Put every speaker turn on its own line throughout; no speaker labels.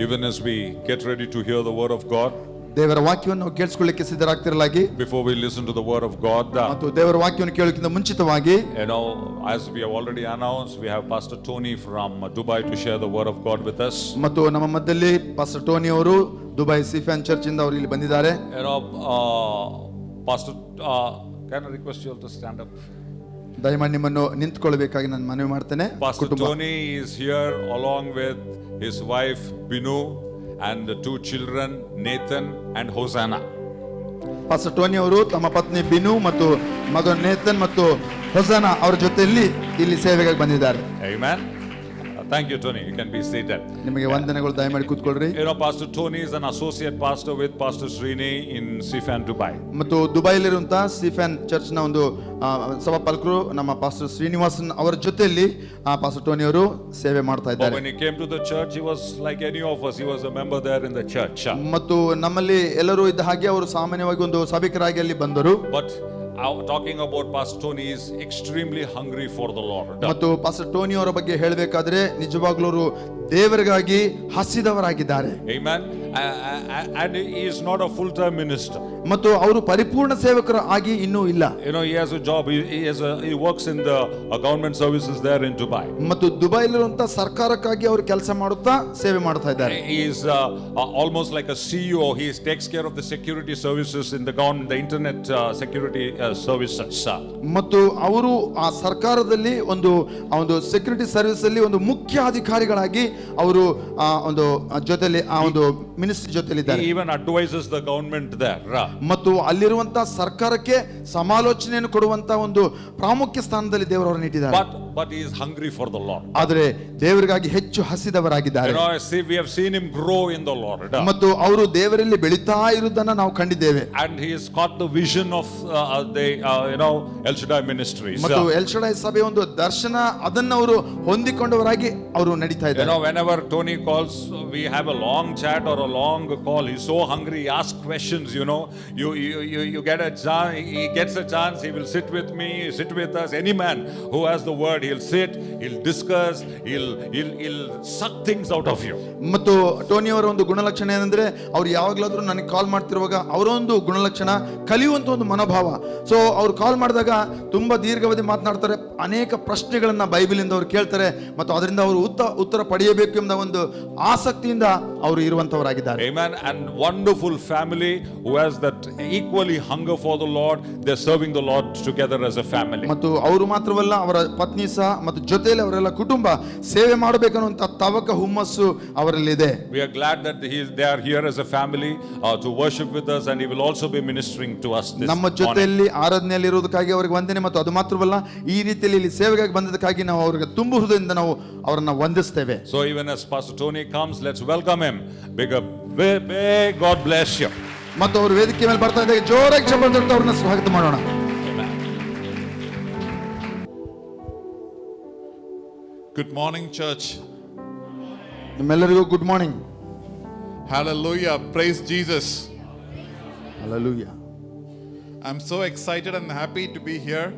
Even as we get ready to hear the word of God,
ದೇವರ ವಾಕ್ಯವನ್ನು ನಾವು ಕೇಳಿಸಿಕೊಳ್ಳಿಕ್ಕೆ ಸಿದ್ಧರಾಗ್ತಿರಲಾಗಿ,
before we listen to the word of God,
ಮತ್ತು ದೇವರ ವಾಕ್ಯವನ್ನು ಕೇಳೋಕ್ಕಿಂತ ಮುಂಚಿತವಾಗಿ,
as we have already announced, we have Pastor Tony from Dubai to share the word of God with us.
ಮತ್ತು ನಮ್ಮ ಮಧ್ಯದಲ್ಲಿ ಪಾಸ್ಟರ್ ಟೋನಿ ಅವರು ದುಬೈ ಸಿಫ್ಯಾನ್ ಚರ್ಚ್ ಇಂದ ಅವರು ಇಲ್ಲಿ ಬಂದಿದ್ದಾರೆ.
Pastor, can I request you all to stand up?
ದಯಮಾಡಿ ನಿಮ್ಮನ್ನು ನಿಂತುಕೊಳ್ಳಬೇಕಾಗಿ ನಾನು ಮನವಿ ಮಾಡ್ತೇನೆ.
Pastor Tony is here along with his wife Binu and the two children Nathan and Hosanna.
Pastor Tony ಅವರು ತಮ್ಮ ಪತ್ನಿ ಬಿನು ಮತ್ತು ಮಗ ನೇತನ್ ಮತ್ತು ಹೊಸನಾ ಅವರ ಜೊತೆಯಲ್ಲಿ ಇಲ್ಲಿ ಸೇವೆಗಾಗಿ ಬಂದಿದ್ದಾರೆ.
Amen. Thank you, Tony. You can be seated.
ನಿಮಗೆ ವಂದನೆಗಳು. ದಯಮಾಡಿ ಕೂತ್ಕೊಳ್ಳ್ರಿ.
Pastor Tony is an associate pastor with Pastor Srini in Sifan, Dubai.
ಮತ್ತು ದುಬೈಲಿರುವಂತಹ ಸಿಫ್ಯಾನ್ ಚರ್ಚ್ ನ ಒಂದು ಸಭಾಪಾಲಕರು ನಮ್ಮ ಪಾಸ್ಟರ್ ಶ್ರೀನಿವಾಸನ್ ಅವರ ಜೊತೆಯಲ್ಲಿ ಪಾಸ್ಟರ್ ಟೋನಿ ಅವರು ಸೇವೆ ಮಾಡ್ತಾ ಇದ್ದಾರೆ.
When he came to the church, he was like any of us. He was a member there in the church.
ಮತ್ತು ನಮ್ಮಲ್ಲಿ ಎಲ್ಲರೂ ಇದ್ದ ಹಾಗೆ ಅವರು ಸಾಮಾನ್ಯವಾಗಿ ಒಂದು ಸಭಿಕರಾಗಿ ಅಲ್ಲಿ ಬಂದರು.
But talking about Pastor Tony is extremely hungry for the Lord.
ಮತ್ತು ಪಾಸ್ಟರ್ ಟೋನಿ ಅವರ ಬಗ್ಗೆ ಹೇಳಬೇಕಾದ್ರೆ ನಿಜವಾಗ್ಲೂ ಅವರು ದೇವರಿಗಾಗಿ ಹಸಿದವರಾಗಿದ್ದಾರೆ.
Amen. And he is not a full-time minister.
ಮತ್ತು ಅವರು ಪರಿಪೂರ್ಣ ಸೇವಕರು ಆಗಿ ಇನ್ನೂ ಇಲ್ಲ.
He has a job. He works in the government services there in Dubai.
ಮತ್ತು ದುಬೈಲಿರುವಂತಹ ಸರ್ಕಾರಕ್ಕಾಗಿ ಅವರು ಕೆಲಸ ಮಾಡುತ್ತಾ ಸೇವೆ ಮಾಡ್ತಾ ಇದ್ದಾರೆ.
He is almost like a CEO. He takes care of the security services in the government, the internet security services.
ಮತ್ತು ಅವರು ಆ ಸರ್ಕಾರದಲ್ಲಿ ಒಂದು ಸೆಕ್ಯೂರಿಟಿ ಸರ್ವಿಸ್ ಅಲ್ಲಿ ಒಂದು ಮುಖ್ಯ ಅಧಿಕಾರಿಗಳಾಗಿ ಅವರು ಒಂದು ಜೊತೆಲಿ ಆ ಒಂದು ಮಿನಿಸ್ಟ್ರಿ ಜೊತೆಲಿ ಇದ್ದಾರೆ.
He even advises the government there.
ಮತ್ತು ಅಲ್ಲಿರುವಂತಹ ಸರ್ಕಾರಕ್ಕೆ ಸಮಾಲೋಚನೆಯನ್ನು ಕೊಡುವಂತಹ ಒಂದು ಪ್ರಾಮುಖ್ಯ ಸ್ಥಾನದಲ್ಲಿ ದೇವರನ್ನು ಇಟ್ಟಿದ್ದಾರೆ.
But he is hungry for the Lord.
ಆದರೆ ದೇವರಿಗಾಗಿ ಹೆಚ್ಚು ಹಸಿದವರಾಗಿದ್ದಾರೆ.
We have seen him grow in the Lord.
ಮತ್ತು ಅವರು ದೇವರಲ್ಲಿ ಬೆಳೀತಾ ಇರುವುದನ್ನು ನಾವು ಕಂಡಿದ್ದೇವೆ.
And he has got the vision of the El Shaddai Ministries.
ಮತ್ತು ಎಲ್ ಶಡೈ ಸಭೆ ಒಂದು ದರ್ಶನ ಅದನ್ನು ಅವರು ಹೊಂದಿಕೊಂಡವರಾಗಿ ಅವರು ನಡೀತಾ ಇದ್ದಾರೆ.
Whenever Tony calls, we have a long chat or a long call. He's so hungry. He asks questions. You get a chance. He gets a chance. He will sit with me, sit with us. Any man who has the word, he'll sit, he'll discuss, he'll suck things out of you.
ಮತ್ತು Tony ಅವರ ಒಂದು ಗುಣಲಕ್ಷಣ ಏನಂದ್ರೆ ಅವ್ರು ಯಾವಾಗಲಾದ್ರೂ ನನಗೆ ಕಾಲ್ ಮಾಡ್ತಿರುವಾಗ ಅವರ ಒಂದು ಗುಣಲಕ್ಷಣ ಕಲಿಯುವಂತ ಒಂದು ಮನೋಭಾವ. ಸೊ ಅವ್ರು ಕಾಲ್ ಮಾಡಿದಾಗ ತುಂಬಾ ದೀರ್ಘಾವಧಿ ಮಾತನಾಡ್ತಾರೆ, ಅನೇಕ ಪ್ರಶ್ನೆಗಳನ್ನ ಬೈಬಲಿಂದ ಅವ್ರು ಕೇಳ್ತಾರೆ ಮತ್ತು ಅದರಿಂದ ಅವರು ಉತ್ತರ ಪಡೆಯಬೇಕು ಎಂಬ ಒಂದು ಆಸಕ್ತಿಯಿಂದ ಅವರು ಇರುವಂತವರಾಗಿದ್ದಾರೆ.
Amen. And wonderful family who has that equally hunger for the Lord. They're serving the Lord together as a family.
ಮತ್ತು ಅವರು ಮಾತ್ರವಲ್ಲ, ಅವರ ಪತ್ನಿ ಸಹ ಮತ್ತು ಜೊತೆಯಲ್ಲಿ ಅವರೆಲ್ಲ ಕುಟುಂಬ ಸೇವೆ ಮಾಡಬೇಕನ್ನುವಂತ ತವಕ ಹುಮ್ಮಸ್ಸು ಅವರಲ್ಲಿದೆ.
We are glad that they are here as a family to worship with us, and he will also be ministering to us this morning.
ನಮ್ಮ ಜೊತೆಯಲ್ಲಿ ಆರಾಧನೆಯಲ್ಲಿ ಇರುವುದಕ್ಕಾಗಿ ಅವರಿಗೆ ವಂದನೆ. ಮತ್ತು ಅದು ಮಾತ್ರವಲ್ಲ, ಈ ರೀತಿಯಲ್ಲಿ ಇಲ್ಲಿ ಸೇವೆಗಾಗಿ ಬಂದದಕ್ಕಾಗಿ ನಾವು ಅವರಿಗೆ ತುಂಬು ಹೃದಯದಿಂದ ನಾವು ಅವರನ್ನ ವಂದಿಸ್ತೇವೆ.
So even as Pastor Tony comes, let's welcome him. Big God bless you.
ಮತ್ತು ಅವರು ವೇದಿಕೆ ಮೇಲೆ ಬರ್ತಾ ಇದ್ದಾರೆ, ಜೋರಾಗಿ ಚಪ್ಪಾಳೆ ಅವ್ರನ್ನ ಸ್ವಾಗತ ಮಾಡೋಣ.
Good morning, church.
ನಿಮ್ಮೆಲ್ಲರಿಗೂ good morning.
Hallelujah. Praise Jesus.
Hallelujah.
I'm so excited and happy to be here.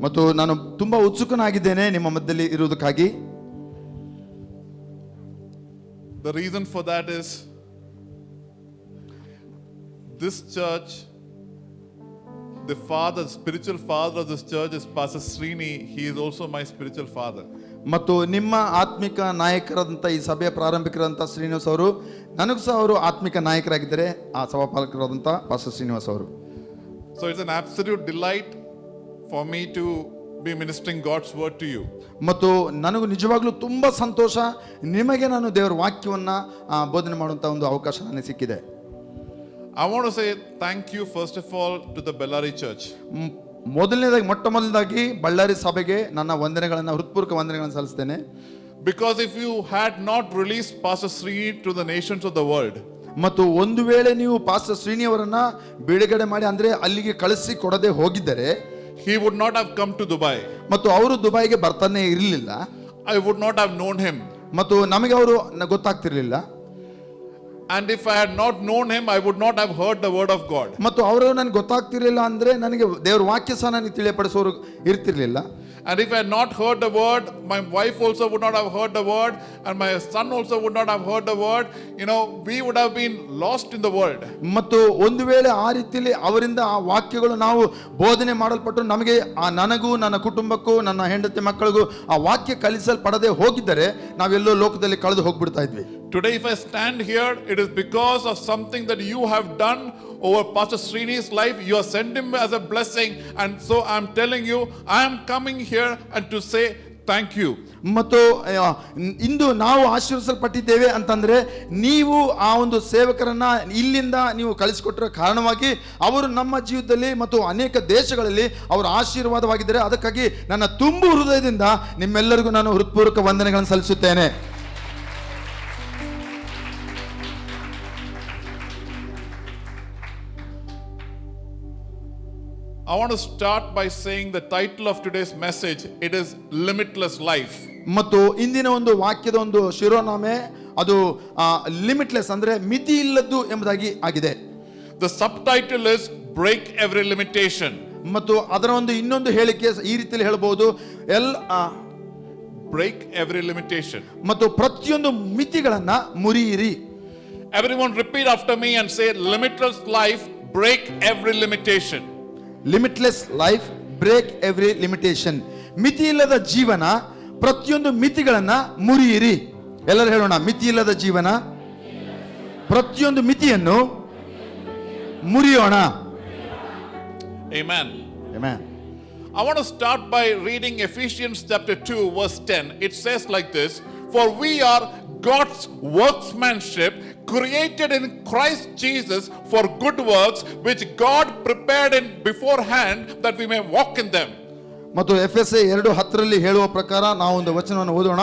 ಮತ್ತು ನಾನು ತುಂಬಾ ಉತ್ಸುಕನಾಗಿದ್ದೇನೆ ನಿಮ್ಮ ಮಧ್ಯದಲ್ಲಿ ಇರುವುದಕ್ಕಾಗಿ.
The reason for that is this church, the spiritual father of this church is Pastor Srini. He is also my spiritual father.
ಮತ್ತು ನಿಮ್ಮ ಆತ್ಮಿಕ ನಾಯಕರಾದಂಥ ಈ ಸಭೆಯ ಪ್ರಾರಂಭಿಕರಾದಂಥ ಶ್ರೀನಿವಾಸ್ ಅವರು ನನಗೂ ಸಹ ಅವರು ಆತ್ಮಿಕ ನಾಯಕರಾಗಿದ್ದಾರೆ, ಆ ಸಭಾಪಾಲಕರಾದಂಥ ಪಾಸ್ಟರ್ ಶ್ರೀನಿವಾಸ್ ಅವರು.
So it's an absolute delight for me to be ministering God's word to you.
ಮತ್ತು ನನಗೂ ನಿಜವಾಗ್ಲೂ ತುಂಬಾ ಸಂತೋಷ, ನಿಮಗೆ ನಾನು ದೇವರ ವಾಕ್ಯವನ್ನ ಬೋಧನೆ ಮಾಡುವಂತ ಒಂದು ಅವಕಾಶ ನನಗೆ ಸಿಕ್ಕಿದೆ.
I want to say thank you first of all to the Bellary church.
ಮೊಟ್ಟ ಮೊದಲನೇದಾಗಿ ಬಳ್ಳಾರಿ ಸಭೆಗೆ ನನ್ನ ವಂದನೆಗಳನ್ನು, ಹೃತ್ಪೂರ್ವಕ ವಂದನೆಗಳನ್ನು ಸಲ್ಲಿಸ್ತೇನೆ.
Because if you had not released Pastor Srini to the nations of the world,
ಮತ್ತು ಒಂದು ವೇಳೆ ನೀವು ಪಾಸ್ಟರ್ ಶ್ರೀನಿ ಅವರನ್ನ ಬಿಡುಗಡೆ ಮಾಡಿ ಅಂದ್ರೆ ಅಲ್ಲಿಗೆ ಕಳಿಸಿ ಕೊಡದೆ ಹೋಗಿದ್ದರೆ,
he would not have come to Dubai.
ಮತ್ತು ಅವರು ದುಬೈಗೆ ಬರ್ತಾನೆ ಇರಲಿಲ್ಲ.
I would not have known him.
ಮತ್ತು ನಮಗೆ ಅವರು ಗೊತ್ತಾಗ್ತಿರ್ಲಿಲ್ಲ.
And if I had not known him, I would not have heard the word of God.
ಮತ್ತು ಅವರು ನನಗೆ ಗೊತ್ತಾಗ್ತಿರ್ಲಿಲ್ಲ ಅಂದ್ರೆ ನನಗೆ ದೇವರ ವಾಕ್ಯ ಸಹ ನನಗೆ ತಿಳಿಯಪಡಿಸೋರು ಇರ್ತಿರ್ಲಿಲ್ಲ.
And if I had not heard the word, my wife also would not have heard the word, and my son also would not have heard the word. We would have been lost in the world.
ಮತ್ತು ಒಂದು ವೇಳೆ ಆ ರೀತಿಯಲ್ಲಿ ಅವರಿಂದ ಆ ವಾಕ್ಯಗಳು ನಾವು ಬೋಧನೆ ಮಾಡಲ್ಪಟ್ಟು ನಮಗೆ ನನಗೂ ನನ್ನ ಕುಟುಂಬಕ್ಕೂ ನನ್ನ ಹೆಂಡತಿ ಮಕ್ಕಳಿಗೂ ಆ ವಾಕ್ಯ ಕಲಿಸಲ್ಪಡದೆ ಹೋಗಿದ್ದರೆ ನಾವೆಲ್ಲೋ ಲೋಕದಲ್ಲಿ ಕಳೆದು ಹೋಗ್ಬಿಡ್ತಾ ಇದ್ವಿ.
Today, if I stand here, it is because of something that you have done over Pastor Srini's life. You have sent him as a blessing, and so I'm telling you, I am coming here and to say thank you.
ಮತ್ತು ಇಂದು ನಾವು ಆಶೀರ್ವದಿಸಲ್ಪಟ್ಟಿದ್ದೇವೆ ಅಂತಂದ್ರೆ ನೀವು ಆ ಒಂದು ಸೇವಕರನ್ನ ಇಲ್ಲಿಂದ ನೀವು ಕಳಿಸಿಕೊಟ್ಟಿರೋ ಕಾರಣವಾಗಿ ಅವರು ನಮ್ಮ ಜೀವಿತದಲ್ಲಿ ಮತ್ತು ಅನೇಕ ದೇಶಗಳಲ್ಲಿ ಅವರು ಆಶೀರ್ವಾದವಾಗಿದ್ದಾರೆ. ಅದಕ್ಕಾಗಿ ನನ್ನ ತುಂಬು ಹೃದಯದಿಂದ ನಿಮ್ಮೆಲ್ಲರಿಗೂ ನಾನು ಹೃತ್ಪೂರ್ವಕ ವಂದನೆಗಳನ್ನು ಸಲ್ಲಿಸುತ್ತೇನೆ.
I want to start by saying the title of today's message, it is Limitless Life.
ಮತ್ತು ಇಂದಿನ ಒಂದು ವಾಕ್ಯದ ಒಂದು ಶಿರೋನಾಮೆ ಅದು ಲಿಮಿಟ್ಲೆಸ್ ಅಂದ್ರೆ ಮಿತಿ ಇಲ್ಲದ್ದು ಎಂಬುದಾಗಿ ಆಗಿದೆ.
The subtitle is Break Every Limitation.
ಮತ್ತು ಅದರ ಒಂದು ಇನ್ನೊಂದು ಹೇಳಿಕೆ ಈ ರೀತಿಯಲ್ಲಿ ಹೇಳಬಹುದು,
Break every limitation.
ಮತ್ತು ಪ್ರತಿಯೊಂದು ಮಿತಿಗಳನ್ನ ಮುರಿಯಿರಿ.
Everyone repeat after me and say, limitless life, break every limitation.
Limitless life, break every limitation. ಮಿತಿ ಇಲ್ಲದ ಜೀವನ, ಪ್ರತಿಯೊಂದು ಮಿತಿಗಳನ್ನ ಮುರಿಯಿರಿ. ಎಲ್ಲರೂ ಹೇಳೋಣ, ಮಿತಿ ಇಲ್ಲದ ಜೀವನ, ಪ್ರತಿಯೊಂದು ಮಿತಿಯನ್ನು ಮುರಿಯೋಣ.
Amen.
Amen.
I want to start by reading Ephesians chapter 2 verse 10. It says like this, for we are God's workmanship, created in Christ Jesus for good works, which God prepared in beforehand that we may walk in them.
ಮತ್ತು ಎಫೆಸೆ 2:10 ಹೇಳುವ ಪ್ರಕಾರ ನಾವು ಒಂದು ವಚನವನ್ನು ಓದೋಣ.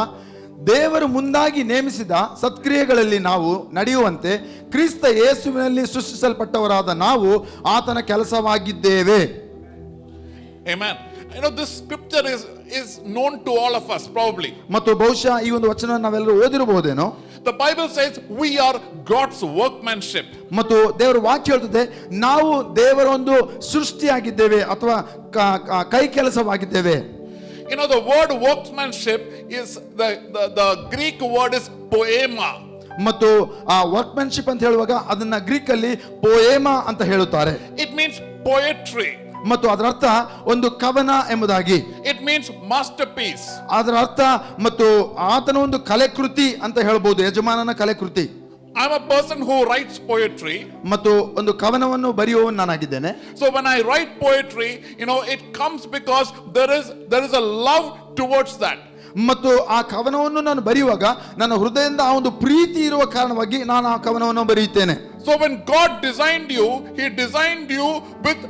ದೇವರು ಮುಂದಾಗಿ ನೇಮಿಸಿದ ಸತ್ಕ್ರಿಯೆಗಳಲ್ಲಿ ನಾವು ನಡೆಯುವಂತೆ ಕ್ರಿಸ್ತ ಯೇಸುವಿನಲ್ಲಿ ಸೃಷ್ಟಿಸಲ್ಪಟ್ಟವರಾದ ನಾವು ಆತನ ಕೆಲಸವಾಗಿದ್ದೇವೆ.
Amen. This scripture is known to all of us probably.
ಮತ್ತು ಬಹುಶಃ ಈ ಒಂದು ವಚನ ನಾವೆಲ್ಲರೂ ಓದಿರಬಹುದೇನೋ.
The Bible says we are God's workmanship.
ಮತ್ತು ದೇವರ ವಾಕ್ಯ ಹೇಳ್ತದೆ ನಾವು ದೇವರ ಒಂದು ಸೃಷ್ಟಿಯಾಗಿದ್ದೇವೆ ಅಥವಾ ಕೈ ಕೆಲಸವಾಗಿದ್ದೇವೆ.
The word workmanship is the Greek word is poema.
ಮತ್ತು ಆ ವರ್ಕ್ಮ್ಯಾನ್ಶಿಪ್ ಅಂತ ಹೇಳುವಾಗ ಅದನ್ನ ಗ್ರೀಕ್ ಅಲ್ಲಿ ಪೋಯೇಮಾ ಅಂತ ಹೇಳುತ್ತಾರೆ.
It means poetry.
ಮತ್ತು ಅದರ ಅರ್ಥ ಒಂದು ಕವನ ಎಂಬುದಾಗಿ.
It means masterpiece.
ಅದರ ಅರ್ಥ ಮತ್ತು ಆತನ ಒಂದು ಕಲೆಕೃತಿ ಅಂತ ಹೇಳಬಹುದು, ಯಜಮಾನನ ಕಲೆಕೃತಿ.
I'm a person who writes poetry.
ಮತ್ತು ಒಂದು ಕವನವನ್ನು ಬರೆಯುವವನು ನಾನಾಗಿದ್ದೇನೆ.
So when I write poetry, it comes because there is a love towards that.
ಮತ್ತು ಆ ಕವನವನ್ನು ನಾನು ಬರೆಯುವಾಗ ನನ್ನ ಹೃದಯದಿಂದ ಆ ಒಂದು ಪ್ರೀತಿ ಇರುವ ಕಾರಣವಾಗಿ ನಾನು ಆ ಕವನವನ್ನು ಬರೆಯುತ್ತೇನೆ.
So when God designed you, He designed you with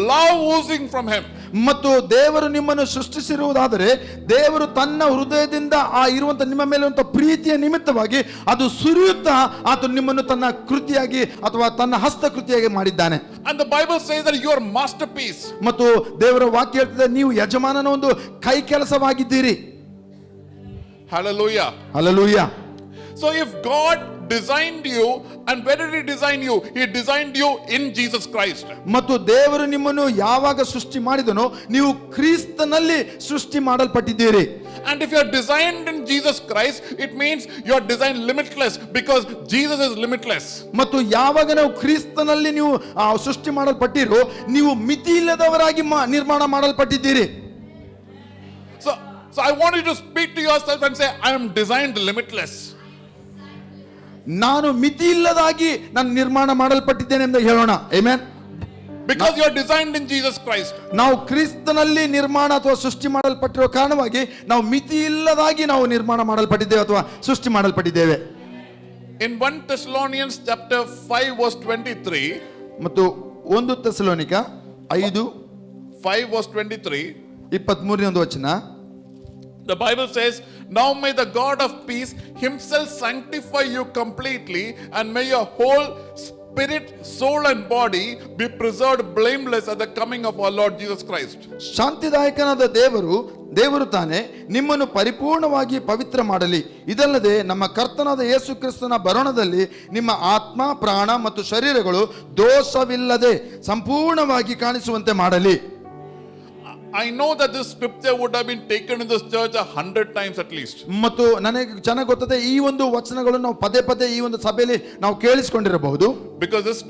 love oozing from Him.
ಮತ್ತು ದೇವರು ನಿಮ್ಮನ್ನು ಸೃಷ್ಟಿಸಿರುವುದಾದರೆ ದೇವರು ತನ್ನ ಹೃದಯದಿಂದ ಆ ಇರುವಂತ ನಿಮ್ಮ ಮೇಲೆ ಇರುವಂತ ಪ್ರೀತಿಯ ನಿಮಿತ್ತವಾಗಿ ಅದು ಸುರಿಯುತ್ತಾ ಆತ ನಿಮ್ಮನ್ನು ತನ್ನ ಕೃತಿಯಾಗಿ ಅಥವಾ ತನ್ನ ಹಸ್ತಕೃತಿಯಾಗಿ ಮಾಡಿದ್ದಾನೆ.
And the Bible says that you are masterpiece.
ಮತ್ತು ದೇವರ ವಾಕ್ಯ ಹೇಳ್ತದೆ ನೀವು ಯಜಮಾನನ ಒಂದು ಕೈ ಕೆಲಸವಾಗಿದ್ದೀರಿ.
Hallelujah.
Hallelujah.
So if God designed you, and where did He design you? He designed you in Jesus Christ.
ಮತ್ತು ದೇವರು ನಿಮ್ಮನ್ನು ಯಾವಾಗ ಸೃಷ್ಟಿ ಮಾಡಿದನೋ ನೀವು ಕ್ರಿಸ್ತನಲ್ಲಿ ಸೃಷ್ಟಿ ಮಾಡಲ್ಪಟ್ಟಿದ್ದೀರಿ.
And if you are designed in Jesus Christ, it means you are designed limitless because Jesus is limitless.
ಮತ್ತು ಯಾವಾಗ ನಾವು ಕ್ರಿಸ್ತನಲ್ಲಿ ನೀವು ಸೃಷ್ಟಿ ಮಾಡಲ್ಪಟ್ಟಿರೋ ನೀವು ಮಿತಿ ಇಲ್ಲದವರಾಗಿ ನಿರ್ಮಾಣ ಮಾಡಲ್ಪಟ್ಟಿದ್ದೀರಿ.
So I want you to speak to yourself and say, I am designed limitless.
ನಾನು ಮಿತಿ ಇಲ್ಲದಾಗಿ ನಾನು ನಿರ್ಮಾಣ ಮಾಡಲ್ಪಟ್ಟಿದ್ದೇನೆ ಎಂದು ಹೇಳೋಣ. Amen.
Because you are designed in Jesus Christ.
ನಾವು ಕ್ರಿಸ್ತನಲ್ಲಿ ನಿರ್ಮಾಣ ಅಥವಾ ಸೃಷ್ಟಿ ಮಾಡಲ್ಪಟ್ಟಿರೋ ಕಾರಣವಾಗಿ ನಾವು ಮಿತಿ ಇಲ್ಲದಾಗಿ ನಾವು ನಿರ್ಮಾಣ ಮಾಡಲ್ಪಟ್ಟಿದ್ದೇವೆ ಅಥವಾ ಸೃಷ್ಟಿ ಮಾಡಲ್ಪಟ್ಟಿದ್ದೇವೆ.
In 1 Thessalonians chapter 5 verse 23
ಮತ್ತು 1 ಥೆಸಲೋನಿಕ 5
verse 23
23ನೇ ಒಂದು ವಚನ,
the Bible says, now may the God of peace Himself sanctify you completely, and may your whole spirit, soul and body be preserved blameless at the coming of our Lord Jesus Christ.
ಶಾಂತಿದಾಯಕನಾದ ದೇವರು ತಾನೇ ನಿಮ್ಮನ್ನು ಪರಿಪೂರ್ಣವಾಗಿ ಪವಿತ್ರ ಮಾಡಲಿ, ಇದಲ್ಲದೆ ನಮ್ಮ ಕರ್ತನಾದ ಯೇಸು ಕ್ರಿಸ್ತನ ಬರೋಣದಲ್ಲಿ ನಿಮ್ಮ ಆತ್ಮ, ಪ್ರಾಣ ಮತ್ತು ಶರೀರಗಳು ದೋಷವಿಲ್ಲದೆ ಸಂಪೂರ್ಣವಾಗಿ ಕಾಣಿಸುವಂತೆ ಮಾಡಲಿ.
I know that this scripture would have been taken in this church 100 times at least.
ಮತ್ತು ನನಗೆ ಚೆನ್ನಾಗಿ ಗೊತ್ತದೆ ಈ ಒಂದು ವಚನಗಳನ್ನು ನಾವು ಪದೇ ಪದೇ ಈ ಒಂದು ಸಭೆಯಲ್ಲಿ ನಾವು ಕೇಳಿಸಿಕೊಂಡಿರಬಹುದು.
Because this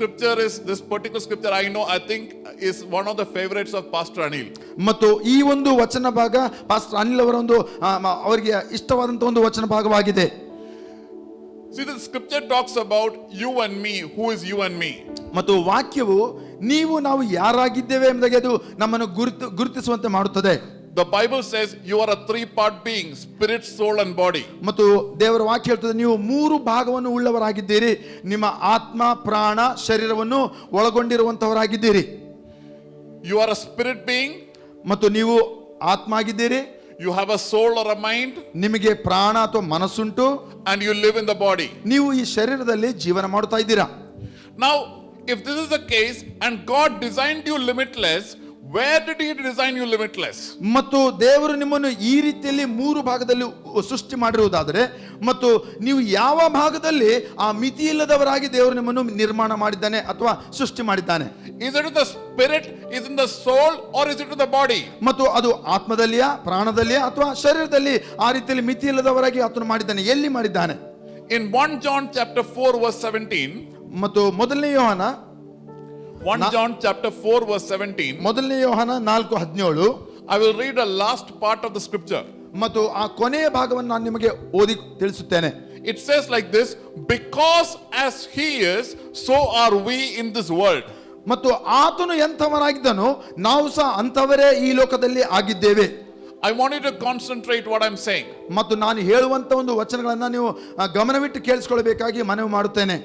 particular scripture I think is one of the favorites of Pastor Anil.
ಮತ್ತು ಈ ಒಂದು ವಚನ ಭಾಗ ಪಾಸ್ಟರ್ ಅನಿಲ್ ಅವರ ಒಂದು ಅವರಿಗೆ ಇಷ್ಟವಾದಂತಹ ಒಂದು ವಚನ ಭಾಗವಾಗಿದೆ.
See, the scripture talks about you and me. Who is you and me?
ಮತ್ತು ವಾಕ್ಯವು ನೀವು ನಾವು ಯಾರಾಗಿದ್ದೇವೆ ಎಂಬುದಾಗಿ ಅದು ನಮ್ಮನ್ನು ಗುರುತಿಸುವಂತೆ ಮಾಡುತ್ತದೆ.
The Bible says you are a 3-part being, spirit, soul and body.
ಮತ್ತು ದೇವರ ವಾಕ್ಯ ಹೇಳ್ತದೆ ನೀವು 3 ಭಾಗವನ್ನು ಉಳ್ಳವರಾಗಿದ್ದೀರಿ. ನಿಮ್ಮ ಆತ್ಮ, ಪ್ರಾಣ, ಶರೀರವನ್ನು ಒಳಗೊಂಡಿರುವಂತವರಾಗಿದ್ದೀರಿ.
You are a spirit being.
ಮತ್ತು ನೀವು ಆತ್ಮ ಆಗಿದ್ದೀರಿ.
You have a soul or a mind.
ನಿಮಗೆ ಪ್ರಾಣ ಅಥವಾ ಮನಸ್ಸುಂಟು.
And you live in the body.
ನೀವು ಈ ಶರೀರದಲ್ಲಿ ಜೀವನ ಮಾಡುತ್ತಾ ಇದ್ದೀರಾ.
Now, if this is the case and God designed you limitless, where did he design you limitless?
ಮತ್ತು ದೇವರು ನಿಮ್ಮನ್ನು ಈ ರೀತಿಯಲ್ಲಿ 3 ಭಾಗದಲ್ಲಿ ಸೃಷ್ಟಿ ಮಾಡಿರುವುದಾದರೆ ಮತ್ತು ನೀವು ಯಾವ ಭಾಗದಲ್ಲಿ ಆ ಮಿತಿ ಇಲ್ಲದವರಾಗಿ ದೇವರು ನಿಮ್ಮನ್ನು ನಿರ್ಮಾಣ ಮಾಡಿದ್ದಾನೆ ಅಥವಾ ಸೃಷ್ಟಿ ಮಾಡಿದ್ದಾನೆ?
Is it in the spirit, is it in the soul, or is it in the body?
ಮತ್ತು ಅದು ಆತ್ಮದಲ್ಲಿಯಾ, ಪ್ರಾಣದಲ್ಲಿಯಾ ಅಥವಾ ಶರೀರದಲ್ಲಿ ಆ ರೀತಿಯಲ್ಲಿ ಮಿತಿ ಇಲ್ಲದವರಾಗಿ ಆತನು ಮಾಡಿದ್ದಾನೆ? ಎಲ್ಲಿ ಮಾಡಿದ್ದಾನೆ?
In 1 John chapter 4 verse 17,
ಮತ್ತು ಮೊದಲನೇ ಯೋಹಾನ
1 John chapter 4 verse 17,
ಮೊದಲನೇ ಯೋಹಾನ 4:17,
I will read the last part of the scripture.
ಮತ್ತು ಆ ಕೊನೆಯ ಭಾಗವನ್ನು ನಾನು ನಿಮಗೆ ಓದಿ ತಿಳಿಸುತ್ತೇನೆ.
It says like this, because as he is, so are we in this world.
ಮತ್ತು ಆತನು ಎಂಥವನಾಗಿದ್ದನೋ ನಾವು ಸಹ ಅಂಥವರೇ ಈ ಲೋಕದಲ್ಲಿ ಆಗಿದ್ದೇವೆ.
I want you to concentrate what I'm saying.
ಮತ್ತು ನಾನು ಹೇಳುವಂತ ಒಂದು ವಚನಗಳನ್ನ ನೀವು ಗಮನವಿಟ್ಟು ಕೇಳಿಸಿಕೊಳ್ಳಬೇಕಾಗಿ ಮನವಿ ಮಾಡುತ್ತೇನೆ.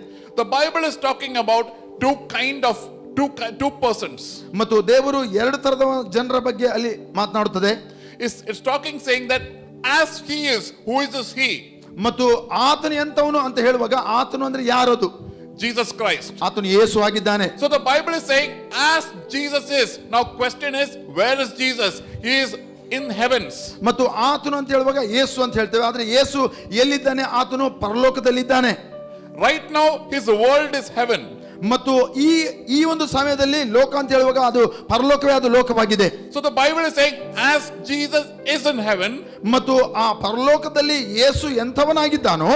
The Bible is talking about two persons.
ಮತ್ತು ದೇವರು 2 ತರದ ಜನರ ಬಗ್ಗೆ ಅಲ್ಲಿ ಮಾತನಾಡುತ್ತದೆ.
It's talking saying that as he is, who is this he?
ಮತ್ತು ಆತನು ಎಂತವನು ಅಂತ ಹೇಳುವಾಗ ಆತನು ಅಂದ್ರೆ ಯಾರದು?
Jesus Christ.
ಆತನು ಯೇಸು ಆಗಿದ್ದಾನೆ.
So the Bible is saying as Jesus is. Now question is, where is Jesus? He is in heavens.
ಮತ್ತು ಆತನು ಅಂತ ಹೇಳುವಾಗ ಯೇಸು ಅಂತ ಹೇಳ್ತೇವೆ, ಆದ್ರೆ ಯೇಸು ಎಲ್ಲಿದ್ದಾನೆ? ಆತನು ಪರಲೋಕದಲ್ಲಿದ್ದಾನೆ.
Right now his world is heaven.
ಮತ್ತು ಈ ಒಂದು ಸಮಯದಲ್ಲಿ ಲೋಕ ಅಂತ ಹೇಳುವಾಗ ಅದು ಪರಲೋಕವೇ, ಅದು ಲೋಕವಾಗಿದೆ.
So the Bible is saying as Jesus is in heaven,
ಮತ್ತು ಆ ಪರಲೋಕದಲ್ಲಿ ಯೇಸು ಎಂಥವನಾಗಿದ್ದಾನೋ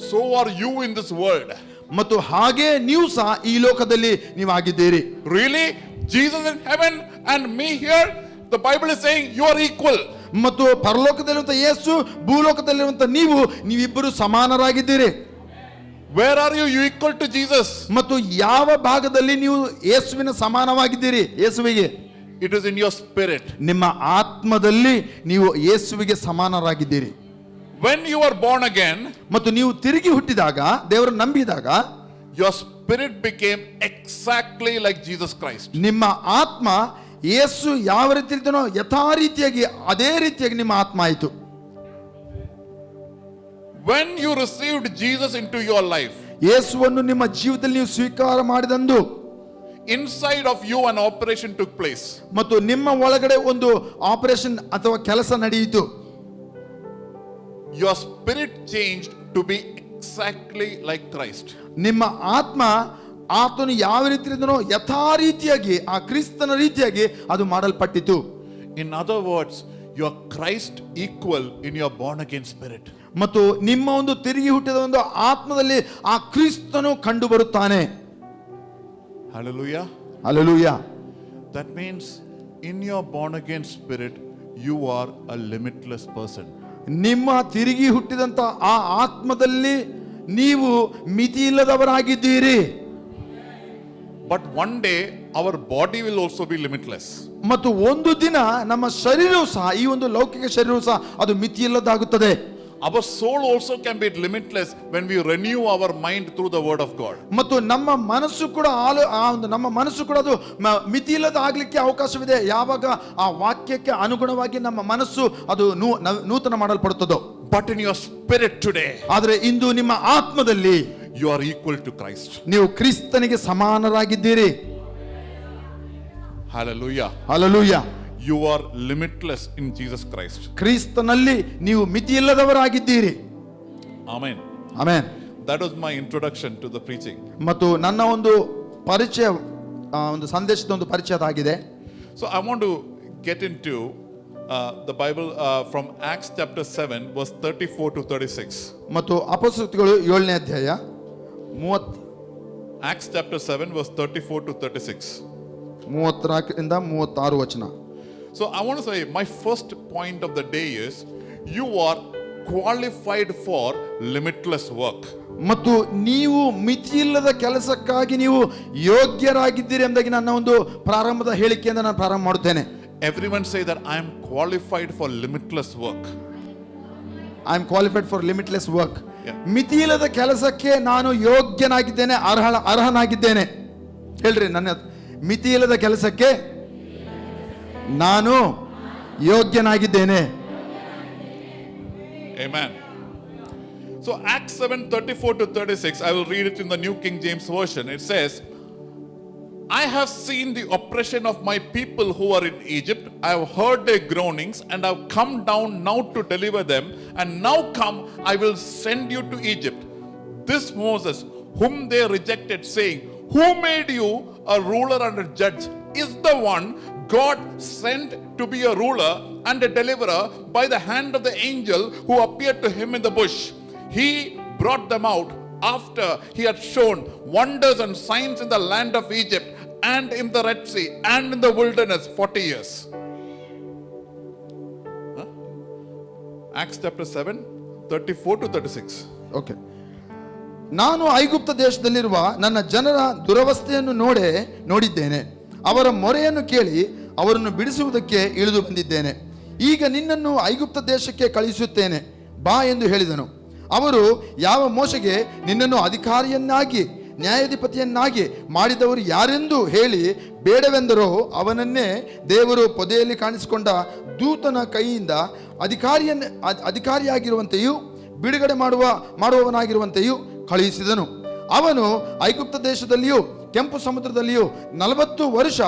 so are you in this world.
ಮತ್ತು ಹಾಗೆ ನೀವು ಸಹ ಈ ಲೋಕದಲ್ಲಿ ನೀವಾಗಿದ್ದೀರಿ.
Really? Jesus in heaven and me here? The Bible is saying you are equal.
ಮತ್ತು ಪರಲೋಕದಲ್ಲಿರುವಂತ ಯೇಸು, ಭೂಲೋಕದಲ್ಲಿರುವಂತ ನೀವಿಬ್ಬರು ಸಮಾನರಾಗಿದ್ದೀರಿ.
Where are you? You equal to Jesus.
ಮತ್ತು ಯಾವ ಭಾಗದಲ್ಲಿ ನೀವು ಯೇಸುವಿನ ಸಮಾನವಾಗಿದ್ದೀರಿ? ಯೇಸುವಿಗೆ.
It is in your spirit.
ನಿಮ್ಮ ಆತ್ಮದಲ್ಲಿ ನೀವು ಯೇಸುವಿಗೆ ಸಮಾನರಾಗಿದ್ದೀರಿ.
When you are born again,
ಮತ್ತು ನೀವು ತಿರುಗಿ ಹುಟ್ಟಿದಾಗ, ದೇವರನ್ನು ನಂಬಿದಾಗ,
your spirit became exactly like Jesus Christ.
ನಿಮ್ಮ ಆತ್ಮ ಯೇಸು ಯಾವ ರೀತಿ ಇರ್ತಾನೋ ಯಥಾ ರೀತಿಯಾಗಿ ಅದೇ ರೀತಿಯಾಗಿ ನಿಮ್ಮ ಆತ್ಮ ಆಯಿತು.
When you received Jesus into your life,
ಯೇಸುವನ್ನು ನಿಮ್ಮ ಜೀವಿತದಲ್ಲಿ ನೀವು ಸ್ವೀಕಾರ ಮಾಡಿದಂದು
inside of you an operation took place.
ಮತ್ತು ನಿಮ್ಮ ಒಳಗಡೆ ಒಂದು ಆಪರೇಷನ್ ಅಥವಾ ಕೆಲಸ ನಡೆಯಿತು.
Your spirit changed to be exactly like Christ.
ನಿಮ್ಮ ಆತ್ಮ ಆತನು ಯಾವ ರೀತಿ ಇದ್ದನೋ ಯಥಾ ರೀತಿಯಾಗಿ ಆ ಕ್ರಿಸ್ತನ ರೀತಿಯಾಗಿ ಅದು ಮಾಡಲ್ಪಟ್ಟಿತು.
In other words, you are Christ equal in your born again spirit.
ಮತ್ತು ನಿಮ್ಮ ಒಂದು ತಿರುಗಿ ಹುಟ್ಟಿದ ಒಂದು ಆತ್ಮದಲ್ಲಿ ಆ ಕ್ರಿಸ್ತನು ಕಂಡು ಬರುತ್ತಾನೆ.
Hallelujah.
Hallelujah.
That means in your born again spirit you are a limitless person.
ನಿಮ್ಮ ತಿರುಗಿ ಹುಟ್ಟಿದಂತ ಆ ಆತ್ಮದಲ್ಲಿ ನೀವು ಮಿತಿ ಇಲ್ಲದವರಾಗಿದ್ದೀರಿ.
But one day our body will also be limitless.
ಮತ್ತು ಒಂದು ದಿನ ನಮ್ಮ ಶರೀರವು ಸಹ, ಈ ಒಂದು ಲೌಕಿಕ ಶರೀರವು ಸಹ ಅದು ಮಿತಿ ಇಲ್ಲದಾಗುತ್ತದೆ.
Our soul also can be limitless when we renew our mind through the word of God.
ಮತ್ತು ನಮ್ಮ ಮನಸ್ಸು ಕೂಡ ನಮ್ಮ ಮನಸ್ಸು ಕೂಡ ಅದು ಮಿತಿ ಇಲ್ಲದ ಆಗ್ಲಿಕ್ಕೆ ಅವಕಾಶವಿದೆ ಯಾವಾಗ ಆ ವಾಕ್ಯಕ್ಕೆ ಅನುಗುಣವಾಗಿ ನಮ್ಮ ಮನಸ್ಸು ಅದು ನೂತನ ಮಾಡಲ್ಪಡುತ್ತದೋ.
But in your spirit today,
ಆದರೆ ಇಂದು ನಿಮ್ಮ ಆತ್ಮದಲ್ಲಿ
you are equal to Christ.
ನೀವು ಕ್ರಿಸ್ತನಿಗೆ ಸಮಾನರಾಗಿದ್ದೀರಿ.
Hallelujah.
Hallelujah.
You are limitless in Jesus Christ.
ಕ್ರಿಸ್ತನಲ್ಲಿ ನೀವು ಮಿತಿ ಇಲ್ಲದವರಾಗಿದ್ದೀರಿ.
Amen.
Amen.
That was my introduction to the preaching.
ಮತ್ತು ನನ್ನ ಒಂದು ಪರಿಚಯ, ಒಂದು ಸಂದೇಶದ ಒಂದು ಪರಿಚಯ ಆಗಿದೆ.
So I want to get into the Bible from Acts chapter 7, verse 34 to 36.
ಮತ್ತು ಅಪೊಸ್ತಲರು 7ನೇ ಅಧ್ಯಾಯ 30
Acts chapter 7, verse 34 to 36.
34ರಿಂದ 36 ವಚನ.
So I want to say, my first point of the day is, you are qualified for limitless work.
ಮತ್ತು ನೀವು ಮಿತಿಯಿಲ್ಲದ ಕೆಲಸಕ್ಕಾಗಿ ನೀವು ಯೋಗ್ಯರಾಗಿದ್ದೀರಿ ಎಂಬುದಾಗಿ ನನ್ನ ಒಂದು ಪ್ರಾರಂಭದ ಹೇಳಿಕೆಯಿಂದ ನಾನು ಪ್ರಾರಂಭ ಮಾಡುತ್ತೇನೆ.
Everyone say that I am qualified for limitless work.
I am qualified for limitless work.
Yeah.
ಮಿತಿಯಿಲ್ಲದ ಕೆಲಸಕ್ಕೆ ನಾನು ಯೋಗ್ಯನಾಗಿದ್ದೇನೆ, ಅರ್ಹನಾಗಿದ್ದೇನೆ. ಹೇಳ್ರಿ, ನನ್ನ ಮಿತಿಯಿಲ್ಲದ ಕೆಲಸಕ್ಕೆ ನಾನು ಯೋಗ್ಯನಾಗಿದ್ದೇನೆ.
Amen. So Acts 7, 34 to 36, I will read it in the New King James Version. It says, I have seen the oppression of my people who are in Egypt. I have heard their groanings, and I have come down now to deliver them. And now come, I will send you to Egypt. This Moses, whom they rejected, saying, who made you a ruler and a judge, is the one God sent to be a ruler and a deliverer by the hand of the angel who appeared to him in the bush. He brought them out after he had shown wonders and signs in the land of Egypt and in the Red Sea and in the wilderness 40 years. Acts chapter 7, 34 to 36.
Okay. ನಾನು ಐಗುಪ್ತ ದೇಶದಲ್ಲಿರುವ ನನ್ನ ಜನರ ದುರವಸ್ಥೆಯನ್ನು ನೋಡಿದ್ದೇನೆ. ಅವರ ಮೊರೆಯನ್ನು ಕೇಳಿ ಅವರನ್ನು ಬಿಡಿಸುವುದಕ್ಕೆ ಇಳಿದು ಬಂದಿದ್ದೇನೆ. ಈಗ ನಿನ್ನನ್ನು ಐಗುಪ್ತ ದೇಶಕ್ಕೆ ಕಳುಹಿಸುತ್ತೇನೆ, ಬಾ ಎಂದು ಹೇಳಿದನು. ಅವರು ಯಾವ ಮೋಶೆಗೆ ನಿನ್ನನ್ನು ಅಧಿಕಾರಿಯನ್ನಾಗಿ ನ್ಯಾಯಾಧಿಪತಿಯನ್ನಾಗಿ ಮಾಡಿದವರು ಯಾರೆಂದು ಹೇಳಿ ಬೇಡವೆಂದರೋ ಅವನನ್ನೇ ದೇವರು ಪೊದೆಯಲ್ಲಿ ಕಾಣಿಸಿಕೊಂಡ ದೂತನ ಕೈಯಿಂದ ಅಧಿಕಾರಿಯಾಗಿರುವಂತೆಯೂ ಬಿಡುಗಡೆ ಮಾಡುವವನಾಗಿರುವಂತೆಯೂ ಕಳುಹಿಸಿದನು. ಅವನು ಐಗುಪ್ತ ದೇಶದಲ್ಲಿಯೂ ಕೆಂಪು ಸಮುದ್ರದಲ್ಲಿಯೂ 40 ವರ್ಷ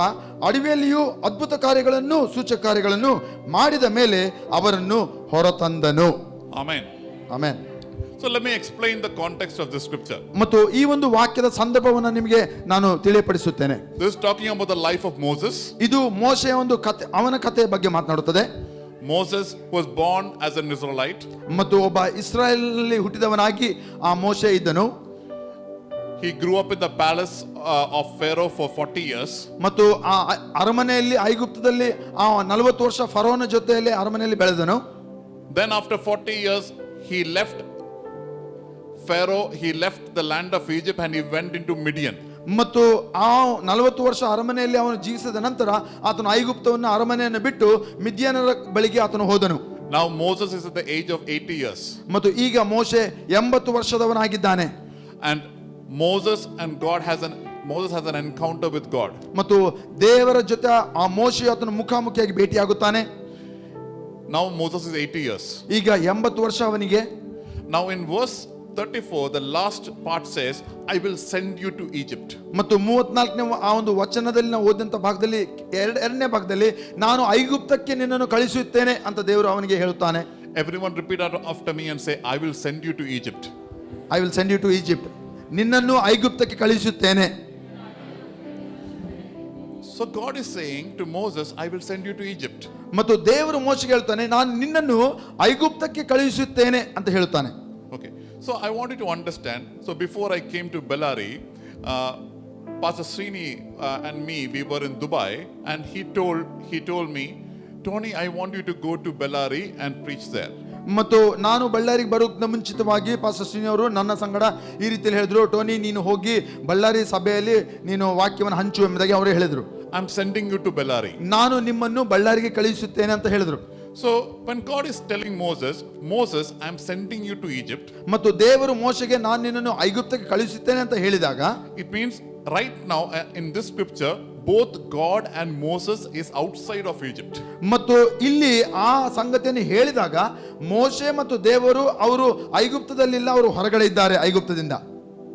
ಅಡವಿಯಲ್ಲಿಯೂ ಅದ್ಭುತ ಕಾರ್ಯಗಳನ್ನು ಸೂಚಕ ಕಾರ್ಯಗಳನ್ನು ಮಾಡಿದ ಮೇಲೆ ಅವರನ್ನು ಹೊರತಂದನು.
Amen.
Amen.
So let me explain the context of this scripture.
ಮತ್ತು ಈ ಒಂದು ವಾಕ್ಯದ ಸಂದರ್ಭವನ್ನು ನಿಮಗೆ ನಾನು ತಿಳಿಯಪಡಿಸುತ್ತೇನೆ.
This is talking about the life of Moses.
ಇದು ಮೋಶೆಯ ಒಂದು ಕಥೆ, ಅವನ ಕಥೆಯ ಬಗ್ಗೆ ಮಾತನಾಡುತ್ತದೆ.
Moses was born as an Israelite.
ಮತ್ತು ಒಬ್ಬ ಇಸ್ರಾಯೇಲಲ್ಲಿ ಹುಟ್ಟಿದವನಾಗಿ ಆ ಮೋಶೆ ಇದ್ದನು.
He grew up in the palace of Pharaoh for 40 years.
ಮತ್ತು ಆ ಅರಮನೆಯಲ್ಲಿ ಐಗುಪ್ತದಲ್ಲಿ ಆ 40 ವರ್ಷ ಫರೋನ ಜೊತೆಯಲ್ಲಿ ಅರಮನೆಯಲ್ಲಿ ಬೆಳೆದನು.
Then after 40 years he left Pharaoh, he left the land of Egypt and he went into Midian.
ಮತ್ತು ಆ 40 ವರ್ಷ ಅರಮನೆಯಲ್ಲಿ ಅವನು ಜೀವಿಸಿದ ನಂತರ ಆತನು ಐಗುಪ್ತವನ್ನು ಅರಮನೆಯನ್ನು ಬಿಟ್ಟು ಮಿದ್ಯಾನರ ಬಳಿಗೆ ಆತನು ಹೋದನು.
Now Moses is at the age of 80 years.
ಮತ್ತು ಈಗ ಮೋಶೆ 80 ವರ್ಷದವನಾಗಿದ್ದಾನೆ.
And Moses has an encounter with God.
ಮತ್ತು ದೇವರ ಜೊತೆ ಆ ಮೋಶೆ ಆತನು ಮುಖಾಮುಖಿಯಾಗಿ ಭೇಟಿಯಾಗುತ್ತಾನೆ.
Now Moses is 80 years.
ಈಗ 80 ವರ್ಷ ಅವನಿಗೆ.
Now in verse 34, the last part says, I will send you to Egypt.
ಮತ್ತು 34ನೇ ಆ ಒಂದು ವಚನದಲ್ಲಿ ನಾವು ಓದಿದಂತ ಭಾಗದಲ್ಲಿ ಎರಡನೇ ಭಾಗದಲ್ಲಿ ನಾನು ಐಗುಪ್ತಕ್ಕೆ ನಿನ್ನನ್ನು ಕಳಿಸುತ್ತೇನೆ ಅಂತ ದೇವರು ಅವನಿಗೆ ಹೇಳುತ್ತಾನೆ.
Everyone repeat after me and say, I will send you to Egypt.
I will send you to Egypt. ನಿನ್ನನ್ನು ಐಗುಪ್ತಕ್ಕೆ ಕಳಿಸುತ್ತೇನೆ.
So God is saying to Moses, I will send you to Egypt.
ಮತ್ತು ದೇವರು ಮೋಶೆಗೆ ಹೇಳ್ತಾನೆ, ನಾನು ನಿನ್ನನ್ನು ಐಗುಪ್ತಕ್ಕೆ ಕಳುಹಿಸುತ್ತೇನೆ ಅಂತ ಹೇಳುತ್ತಾನೆ.
Okay. So I want you to understand. So before I came to Bellary, Pastor Srini and me, we were in Dubai, and he told me, Tony, I want you to go to Bellary and preach there.
ಮತ್ತು ನಾನು ಬಳ್ಳಾರಿಗೆ ಬರೋಕ್ಕಿಂತ ಮುಂಚಿತವಾಗಿ pastor Srini ಅವರು ನನ್ನ ಸಂಗಡ ಈ ರೀತಿಯಲ್ಲಿ ಹೇಳಿದ್ರು, ಟೋನಿ ನೀನು ಹೋಗಿ ಬಳ್ಳಾರಿ ಸಭೆಯಲ್ಲಿ ನೀನು ವಾಕ್ಯವನ್ನು ಹಂಚು ಎಂಬುದಾಗಿ ಅವರು ಹೇಳಿದ್ರು.
I'm sending you to Bellary.
ನಾನು ನಿಮ್ಮನ್ನು ಬಳ್ಳಾರಿಗೆ ಕಳುಹಿಸುತ್ತೇನೆ ಅಂತ ಹೇಳಿದ್ರು.
So when God is telling Moses, I'm sending you to Egypt.
ಮತ್ತು ದೇವರು ಮೋಶೆಗೆ ನಾನು ನಿನ್ನನ್ನು ಐಗುಪ್ತಕ್ಕೆ ಕಳುಹಿಸುತ್ತೇನೆ ಅಂತ ಹೇಳಿದಾಗ,
it means right now in this scripture both God and Moses is outside of Egypt.
ಮತ್ತು ಇಲ್ಲಿ ಆ ಸಂಗತಿಯನ್ನು ಹೇಳಿದಾಗ ಮೋಶೆ ಮತ್ತು ದೇವರು ಅವರು ಐಗುಪ್ತದಲ್ಲಿಲ್ಲ, ಅವರು ಹೊರಗಡೆ ಇದ್ದಾರೆ ಐಗುಪ್ತದಿಂದ.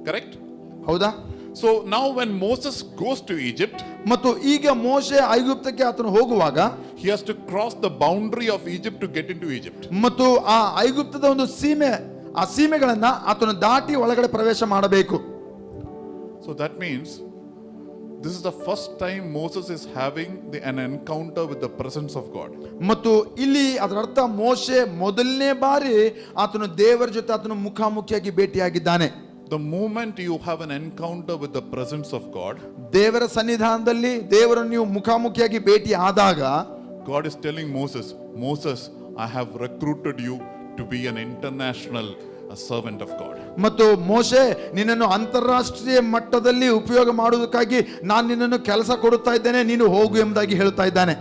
Correct?
ಹೌದಾ?
So now when Moses goes to Egypt,
ಮತ್ತು ಈಗ ಮೋಶೆ ಐಗುಪ್ತಕ್ಕೆ ಆತನು ಹೋಗುವಾಗ
he has to cross the boundary of Egypt to get into Egypt.
ಮತ್ತು ಆ ಐಗುಪ್ತದ ಒಂದು ಆ ಸೀಮೆಗಳನ್ನ ಆತನು ದಾಟಿ ಒಳಗಡೆ ಪ್ರವೇಶ ಮಾಡಬೇಕು.
So that means This is the first time Moses is having an encounter with the presence of God.
ಮತ್ತು ಇಲ್ಲಿ ಅದರ ಅರ್ಥ ಮೋಶೆ ಮೊದಲನೇ ಬಾರಿ ಆತನು ದೇವರ ಜೊತೆ ಆತನು ಮುಖಾಮುಖಿಯಾಗಿ ಭೇಟಿಯಾಗಿದ್ದಾನೆ.
The moment you have an encounter with the presence of God,
ದೇವರ ಸನ್ನಿಧಾನದಲ್ಲಿ ದೇವರನ್ನು ನೀವು ಮುಖಾಮುಖಿಯಾಗಿ ಭೇಟಿ ಆದಾಗ
God is telling Moses, Moses, I have recruited you to be an international servant of God.
ಮತ್ತು ಮೋಶೆ, ನಿನ್ನನ್ನು ಅಂತಾರಾಷ್ಟ್ರೀಯ ಮಟ್ಟದಲ್ಲಿ ಉಪಯೋಗ ಮಾಡುವುದಕ್ಕಾಗಿ ನಾನು ನಿನ್ನನ್ನು ಕೆಲಸ ಕೊಡುತ್ತಾ ಇದ್ದೇನೆ, ನೀನು ಹೋಗು ಎಂಬುದಾಗಿ ಹೇಳ್ತಾ ಇದ್ದಾನೆ.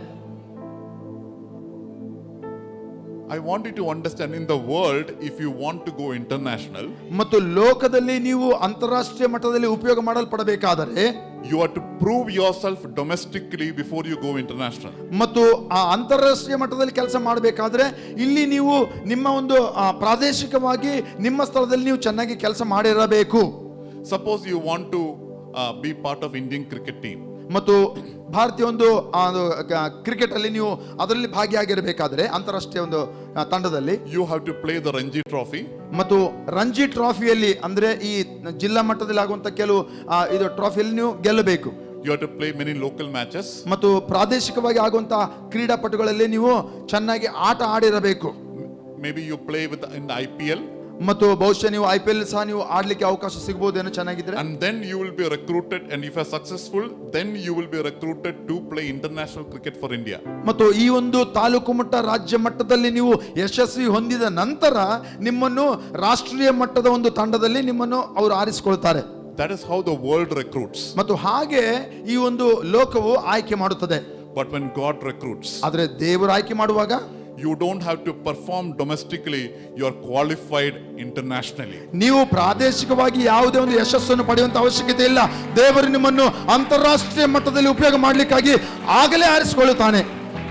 I want you to understand, in the world, if you want to go international,
ಮತ್ತು ಲೋಕದಲ್ಲಿ ನೀವು ಅಂತಾರಾಷ್ಟ್ರೀಯ ಮಟ್ಟದಲ್ಲಿ ಉಪಯೋಗ ಮಾಡಲ್ಪಡಬೇಕಾದರೆ
you have to prove yourself domestically before you go international.
ಮತ್ತು ಆ ಅಂತಾರಾಷ್ಟ್ರೀಯ ಮಟ್ಟದಲ್ಲಿ ಕೆಲಸ ಮಾಡಬೇಕಾದ್ರೆ ಇಲ್ಲಿ ನೀವು ನಿಮ್ಮ ಒಂದು ಪ್ರಾದೇಶಿಕವಾಗಿ ನಿಮ್ಮ ಸ್ಥಳದಲ್ಲಿ ನೀವು ಚೆನ್ನಾಗಿ ಕೆಲಸ ಮಾಡಿರಬೇಕು.
Suppose you want to be part of Indian cricket team.
ಮತ್ತು ಭಾರತೀಯ ಒಂದು ಕ್ರಿಕೆಟ್ ಅಲ್ಲಿ ನೀವು ಅದರಲ್ಲಿ ಭಾಗಿಯಾಗಿರಬೇಕಾದ್ರೆ ಅಂತಾರಾಷ್ಟ್ರೀಯ ಒಂದು ತಂಡದಲ್ಲಿ
You have to play the Ranji Trophy.
ಮತ್ತು ರಂಜಿ ಟ್ರಾಫಿಯಲ್ಲಿ ಅಂದ್ರೆ ಈ ಜಿಲ್ಲಾ ಮಟ್ಟದಲ್ಲಿ ಆಗುವಂತ ಕೆಲವು ಇದು ಟ್ರಾಫಿಯಲ್ಲಿ ನೀವು ಗೆಲ್ಲಬೇಕು.
You have to play many local matches.
ಮತ್ತು ಪ್ರಾದೇಶಿಕವಾಗಿ ಆಗುವಂತ ಕ್ರೀಡಾಪಟುಗಳಲ್ಲಿ ನೀವು ಚೆನ್ನಾಗಿ ಆಟ ಆಡಿರಬೇಕು.
Maybe you play in the IPL.
ಮತ್ತು ಬಹುಶಃ ನೀವು IPL ಸಹ ನೀವು ಆಡ್ಲಿಕ್ಕೆ ಅವಕಾಶ ಸಿಗಬಹುದೇನೋ ಚೆನ್ನಾಗಿದ್ರೆ.
And then you will be recruited, and if you are successful, then you will be recruited to play international cricket for India.
ಮತ್ತು ಈ ಒಂದು ತಾಲೂಕು ಮಟ್ಟ ರಾಜ್ಯ ಮಟ್ಟದಲ್ಲಿ ನೀವು ಯಶಸ್ವಿ ಹೊಂದಿದ ನಂತರ ನಿಮ್ಮನ್ನು ರಾಷ್ಟ್ರೀಯ ಮಟ್ಟದ ಒಂದು ತಂಡದಲ್ಲಿ ನಿಮ್ಮನ್ನು ಅವರು ಆರಿಸಿಕೊಳ್ತಾರೆ.
That is how the world recruits.
ಮತ್ತು ಹಾಗೆ ಈ ಒಂದು ಲೋಕವು ಆಯ್ಕೆ ಮಾಡುತ್ತದೆ.
But when God recruits,
ಆದರೆ ದೇವರು ಆಯ್ಕೆ ಮಾಡುವಾಗ
you don't have to perform domestically, you are qualified internationally.
ನೀವು ಪ್ರಾದೇಶಿಕವಾಗಿ ಯಾವುದೇ ಒಂದು ಯಶಸ್ಸನ್ನು ಪಡೆಯುವಂತ ಅವಶ್ಯಕತೆ ಇಲ್ಲ. ದೇವರು ನಿಮ್ಮನ್ನು ಅಂತಾರಾಷ್ಟ್ರೀಯ ಮಟ್ಟದಲ್ಲಿ ಉಪಯೋಗ ಮಾಡಲಿಕ್ಕಾಗಿ ಆಗಲೇ ಆರಿಸಿಕೊಳ್ಳುತ್ತಾನೆ.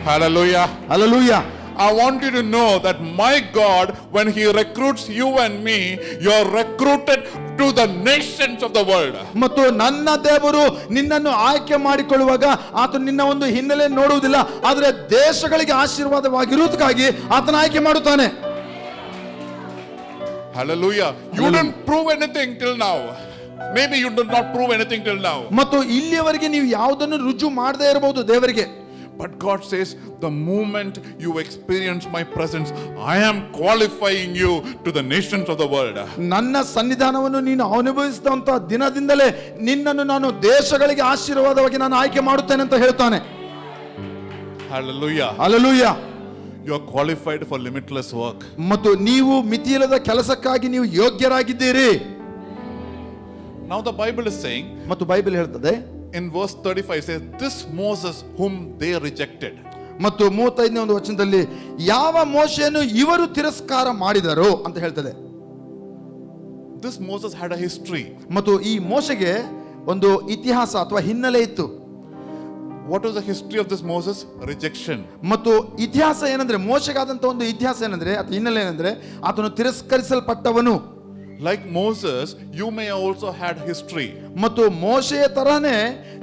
Hallelujah.
Hallelujah.
I want you to know that my God, when He recruits you and me, you are recruited to the nations of the world.
ಮತ್ತು ನನ್ನ ದೇವರು ನಿನ್ನನ್ನು ಆಯ್ಕೆ ಮಾಡಿಕೊಳ್ಳುವಾಗ ಆತ ನಿನ್ನ ಒಂದು ಹಿನ್ನೆಲೆ ನೋಡುವುದಿಲ್ಲ, ಆದರೆ ದೇಶಗಳಿಗೆ ಆಶೀರ್ವಾದವಾಗಿರುವುದಕ್ಕಾಗಿ ಆತನ ಆಯ್ಕೆ ಮಾಡುತ್ತಾನೆ.
Hallelujah. You didn't prove anything till now. Maybe you did not prove anything till now.
ಮತ್ತು ಇಲ್ಲಿಯವರೆಗೆ ನೀವು ಯಾವುದನ್ನು ರುಜು ಮಾಡದೇ ಇರಬಹುದು ದೇವರಿಗೆ.
But God says, the moment you experience my presence, I am qualifying you to the nations of the world.
ನನ್ನ ಸನ್ನಿಧಾನವನ್ನು ನೀನು ಅನುಭವಿಸಿದಂತ ದಿನದಿಂದಲೇ ನಿನ್ನನ್ನು ನಾನು ದೇಶಗಳಿಗೆ ಆಶೀರ್ವಾದವಾಗಿ ನಾನು ಆಯ್ಕೆ ಮಾಡುತ್ತೇನೆ ಅಂತ ಹೇಳ್ತಾನೆ.
Hallelujah.
Hallelujah.
You are qualified for limitless work.
ಮತ್ತು ನೀವು ಮಿತಿಯಿಲ್ಲದ ಕೆಲಸಕ್ಕಾಗಿ ನೀವು ಯೋಗ್ಯರಾಗಿದ್ದೀರಿ.
Now the Bible is saying,
ಮತ್ತು ಬೈಬಲ್ ಹೇಳ್ತದೆ
in verse 35 says, this Moses whom they rejected.
ಮತ್ತು 35ನೇ ಒಂದು ವಚನದಲ್ಲಿ ಯಾವ ಮೋಶೆಯನ್ನು ಇವರು ತಿರಸ್ಕಾರ ಮಾಡಿದರು ಅಂತ ಹೇಳ್ತದೆ.
This Moses had a history.
ಮತ್ತು ಈ ಮೋಶೆಗೆ ಒಂದು ಇತಿಹಾಸ ಅಥವಾ ಹಿನ್ನೆಲೆ ಇತ್ತು.
What was the history of this Moses? Rejection.
ಮತ್ತು ಇತಿಹಾಸ ಏನಂದ್ರೆ, ಮೋಶೆಗಾದಂತ ಒಂದು ಇತಿಹಾಸ ಏನಂದ್ರೆ ಅಥವಾ ಹಿನ್ನೆಲೆ ಏನಂದ್ರೆ ಆತನು ತಿರಸ್ಕರಿಸಲ್ಪಟ್ಟವನು.
Like Moses, you may also had history.
ಮತ್ತು ಮೋಶೆಯ ತರಾನೇ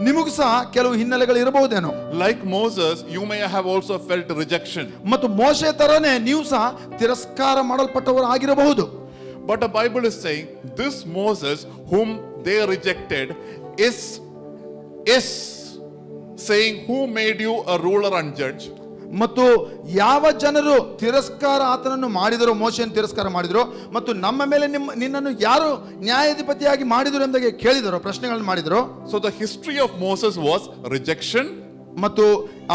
ನಿಮಗೂ ಸಹ ಕೆಲವು ಹಿನ್ನೆಲೆಗಳು ಇರಬಹುದೇನೋ.
Like Moses, you may have also felt rejection.
ಮತ್ತು ಮೋಶೆಯ ತರಾನೇ ನೀವು ಸಹ ತಿರಸ್ಕಾರ ಮಾಡಲ್ಪಟ್ಟವರು ಆಗಿರಬಹುದು.
But the Bible is saying, this Moses whom they rejected is saying, who made you a ruler and judge?
ಮತ್ತು ಯಾವ ಜನರು ತಿರಸ್ಕಾರ ಆತನನ್ನು ಮಾಡಿದರೋ, ಮೋಶೆಯನ್ನು ತಿರಸ್ಕಾರ ಮಾಡಿದರೋ, ಮತ್ತು ನಮ್ಮ ಮೇಲೆ ನಿನ್ನನ್ನು ಯಾರು ನ್ಯಾಯಾಧಿಪತಿಯಾಗಿ ಮಾಡಿದರು ಎಂದಾಗೆ ಕೇಳಿದರೋ, ಪ್ರಶ್ನೆಗಳನ್ನು ಮಾಡಿದರೋ.
So the history of Moses was rejection.
ಮತ್ತು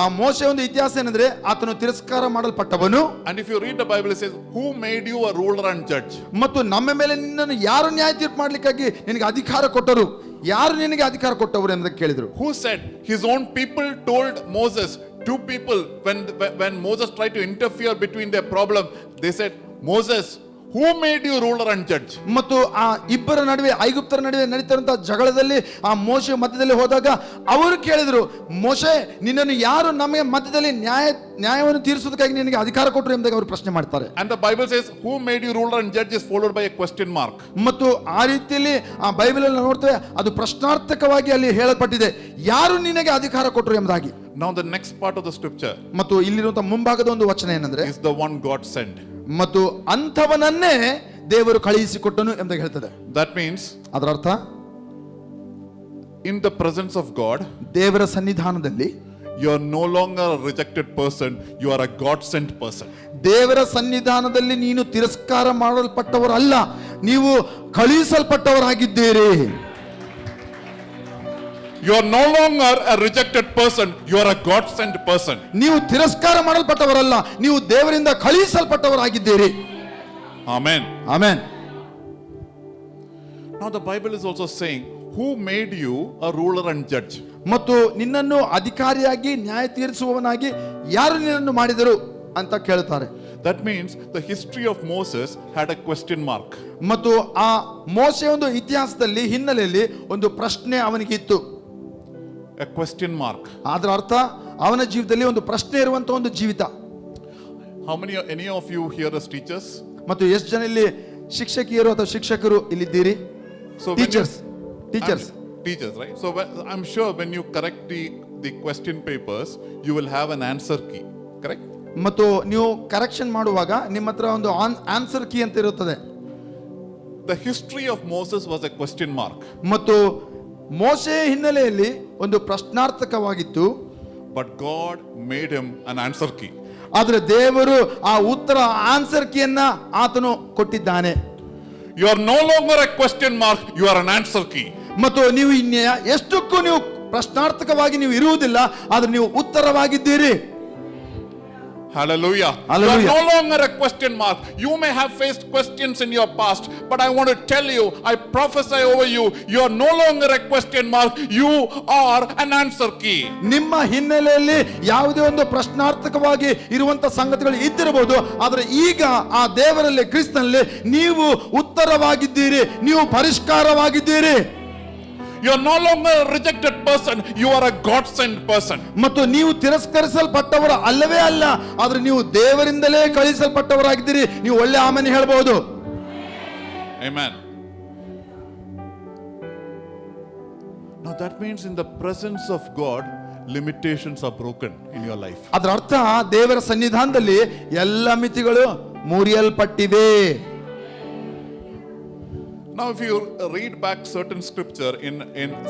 ಆ ಮೋಶೆ ಒಂದು ಇತಿಹಾಸ ಏನಂದ್ರೆ ಆತನು ತಿರಸ್ಕಾರ ಮಾಡಲ್ಪಟ್ಟವನು.
And if you read the Bible, it says, who made you a ruler and judge?
ಮತ್ತು ನಮ್ಮ ಮೇಲೆ ನಿನ್ನನ್ನು ಯಾರು ನ್ಯಾಯ ತೀರ್ಪು ಮಾಡ್ಲಿಕ್ಕಾಗಿ ನಿನಗೆ ಅಧಿಕಾರ ಕೊಟ್ಟರು, ಯಾರು ನಿನಗೆ ಅಧಿಕಾರ ಕೊಟ್ಟವರು ಎಂದು ಕೇಳಿದರು.
Who said? His own people told Moses. Two people, when Moses tried to interfere between their problem, they said, Moses, who made you ruler and judge?
ಮತ್ತು ಆ ಇಬ್ಬರ ನಡುವೆ, ಐಗುಪ್ತರ ನಡುವೆ ನಡೀತಿರುವಂತಹ ಜಗಳದಲ್ಲಿ ಆ ಮೋಶೆ ಮಧ್ಯದಲ್ಲಿ ಹೋದಾಗ ಅವರು ಕೇಳಿದರು, ಮೋಶೆ, ನಿನ್ನನ್ನು ಯಾರು ನಮ್ಮ ಮಧ್ಯದಲ್ಲಿ ನ್ಯಾಯವನ್ನು ತೀರಿಸುವುದಕ್ಕಾಗಿ ನಿನಗೆ ಅಧಿಕಾರ ಕೊಟ್ಟರು ಎಂದಾಗ ಅವರು ಪ್ರಶ್ನೆ ಮಾಡ್ತಾರೆ.
And the Bible says, who made you ruler and judge is followed by a question mark.
ಮತ್ತು ಆ ರೀತಿಯಲ್ಲಿ ಆ ಬೈಬಲ್ ಅಲ್ಲಿ ನೋಡ್ತೇವೆ, ಅದು ಪ್ರಶ್ನಾರ್ಥಕವಾಗಿ ಅಲ್ಲಿ ಹೇಳಲ್ಪಟ್ಟಿದೆ, ಯಾರು ನಿನಗೆ ಅಧಿಕಾರ ಕೊಟ್ಟರು ಎಂಬುದಾಗಿ.
Now the next part of the scripture
ಮತ್ತು ಇಲ್ಲಿರುವಂತಹ ಮುಂಭಾಗದ ಒಂದು ವಚನ ಏನಂದ್ರೆ,
is the one God sent.
ಮತ್ತು ಅಂಥವನನ್ನೇ ದೇವರು ಕಳುಹಿಸಿಕೊಟ್ಟನು ಎಂಬುದಾಗಿ ಹೇಳ್ತದೆ.
That means
ಅದರ ಅರ್ಥ
in the presence of God,
ದೇವರ ಸನ್ನಿಧಾನದಲ್ಲಿ
you are no longer a rejected person, you are a God sent person.
ದೇವರ ಸನ್ನಿಧಾನದಲ್ಲಿ ನೀನು ತಿರಸ್ಕಾರ ಮಾಡಲ್ಪಟ್ಟವರಲ್ಲ, ನೀವು ಕಳುಹಿಸಲ್ಪಟ್ಟವರಾಗಿದ್ದೀರಿ.
You are no longer a rejected person, you are a God sent person.
ನೀವು ತಿರಸ್ಕಾರ ಮಾಡಲ್ಪಟ್ಟವರಲ್ಲ, ನೀವು ದೇವರಿಂದ ಕಳುಹಿಸಲ್ಪಟ್ಟವರಾಗಿದ್ದೀರಿ.
Amen.
Amen.
Now the Bible is also saying, who made you a ruler and judge?
ಮತ್ತು ನಿನ್ನನ್ನು ಅಧಿಕಾರಿಯಾಗಿ ನ್ಯಾಯ ತೀರಿಸುವವನಾಗಿ ಯಾರು ನಿನ್ನನ್ನು ಮಾಡಿದರು ಅಂತ ಕೇಳ್ತಾರೆ.
That means the history of Moses had a question mark.
ಮತ್ತು ಆ ಮೋಶೆ ಒಂದು ಇತಿಹಾಸದಲ್ಲಿ ಹಿನ್ನೆಲೆಯಲ್ಲಿ ಒಂದು ಪ್ರಶ್ನೆ ಅವನಿಗಿತ್ತು.
A question mark.
ಅದರ ಅರ್ಥ ಅವನ ಜೀವಿತದಲ್ಲಿ ಒಂದು ಪ್ರಶ್ನೆ ಇರುವಂತ ಒಂದು ಜೀವಿತ.
Any of you here as teachers?
ಮತ್ತು ಎಷ್ಟು ಜನ ಇಲ್ಲಿ ಶಿಕ್ಷಕಿಯರು ಅಥವಾ ಶಿಕ್ಷಕರು ಇಲ್ಲಿದ್ದೀರಿ?
So
teachers.
Teachers, right? So I'm sure when you correct the question papers, you will have an answer key, correct?
ಮತ್ತು ನೀವು ಕರೆಕ್ಷನ್ ಮಾಡುವಾಗ ನಿಮ್ಮ ಹತ್ರ ಒಂದು ಆನ್ಸರ್ ಕೀ ಅಂತ ಇರುತ್ತದೆ.
The history of Moses was a question mark.
ಮತ್ತು ಮೋಶೆ ಹಿನ್ನೆಲೆಯಲ್ಲಿ ಒಂದು ಪ್ರಶ್ನಾರ್ಥಕವಾಗಿತ್ತು.
But God made him an answer key.
ಆದರೆ ದೇವರು ಆ ಉತ್ತರ ಆನ್ಸರ್ ಕೀಯನ್ನ ಆತನು ಕೊಟ್ಟಿದ್ದಾನೆ.
You are no longer a question mark, you are an answer key.
ಮತ್ತು ನೀವು ಎಷ್ಟಕ್ಕೂ ನೀವು ಪ್ರಶ್ನಾರ್ಥಕವಾಗಿ ನೀವು ಇರುವುದಿಲ್ಲ, ಆದ್ರೆ ನೀವು ಉತ್ತರವಾಗಿದ್ದೀರಿ.
Hallelujah.
Hallelujah.
You are no longer a question mark. You may have faced questions in your past, but I want to tell you, I prophesy over you, you are no longer a question mark, you are an answer key.
ನಿಮ್ಮ ಹಿನ್ನೆಲೆಯಲ್ಲಿ ಯಾವುದೇ ಒಂದು ಪ್ರಶ್ನಾರ್ಥಕವಾಗಿ ಇರುವಂತ ಸಂಗತಿಗಳು ಇದ್ದಿರಬಹುದು, ಆದರೆ ಈಗ ಆ ದೇವರಲ್ಲಿ ಕ್ರಿಸ್ತನಲ್ಲಿ ನೀವು ಉತ್ತರವಾಗಿದ್ದೀರಿ, ನೀವು ಪರಿಷ್ಕಾರವಾಗಿದ್ದೀರಿ.
You are no longer a rejected person, you are a God sent person.
ಮತ್ತು ನೀವು ತಿರಸ್ಕರಿಸಲ್ಪಟ್ಟವರ ಅಲ್ಲವೇ ಅಲ್ಲ, ಆದ್ರೆ ನೀವು ದೇವರಿಂದಲೇ ಕಳುಹಿಸಲ್ಪಟ್ಟವರಾಗಿದ್ದೀರಿ. ನೀವು ಒಳ್ಳೆ ಆಮೆನ್ ಹೇಳಬಹುದು.
Amen. Now that means in the presence of God, limitations are broken in your life.
ಅದರ ಅರ್ಥ ದೇವರ ಸನ್ನಿಧಾನದಲ್ಲಿ ಎಲ್ಲ ಮಿತಿಗಳು ಮುರಿಯಲ್ಪಟ್ಟಿವೆ.
Now if you read back certain scripture in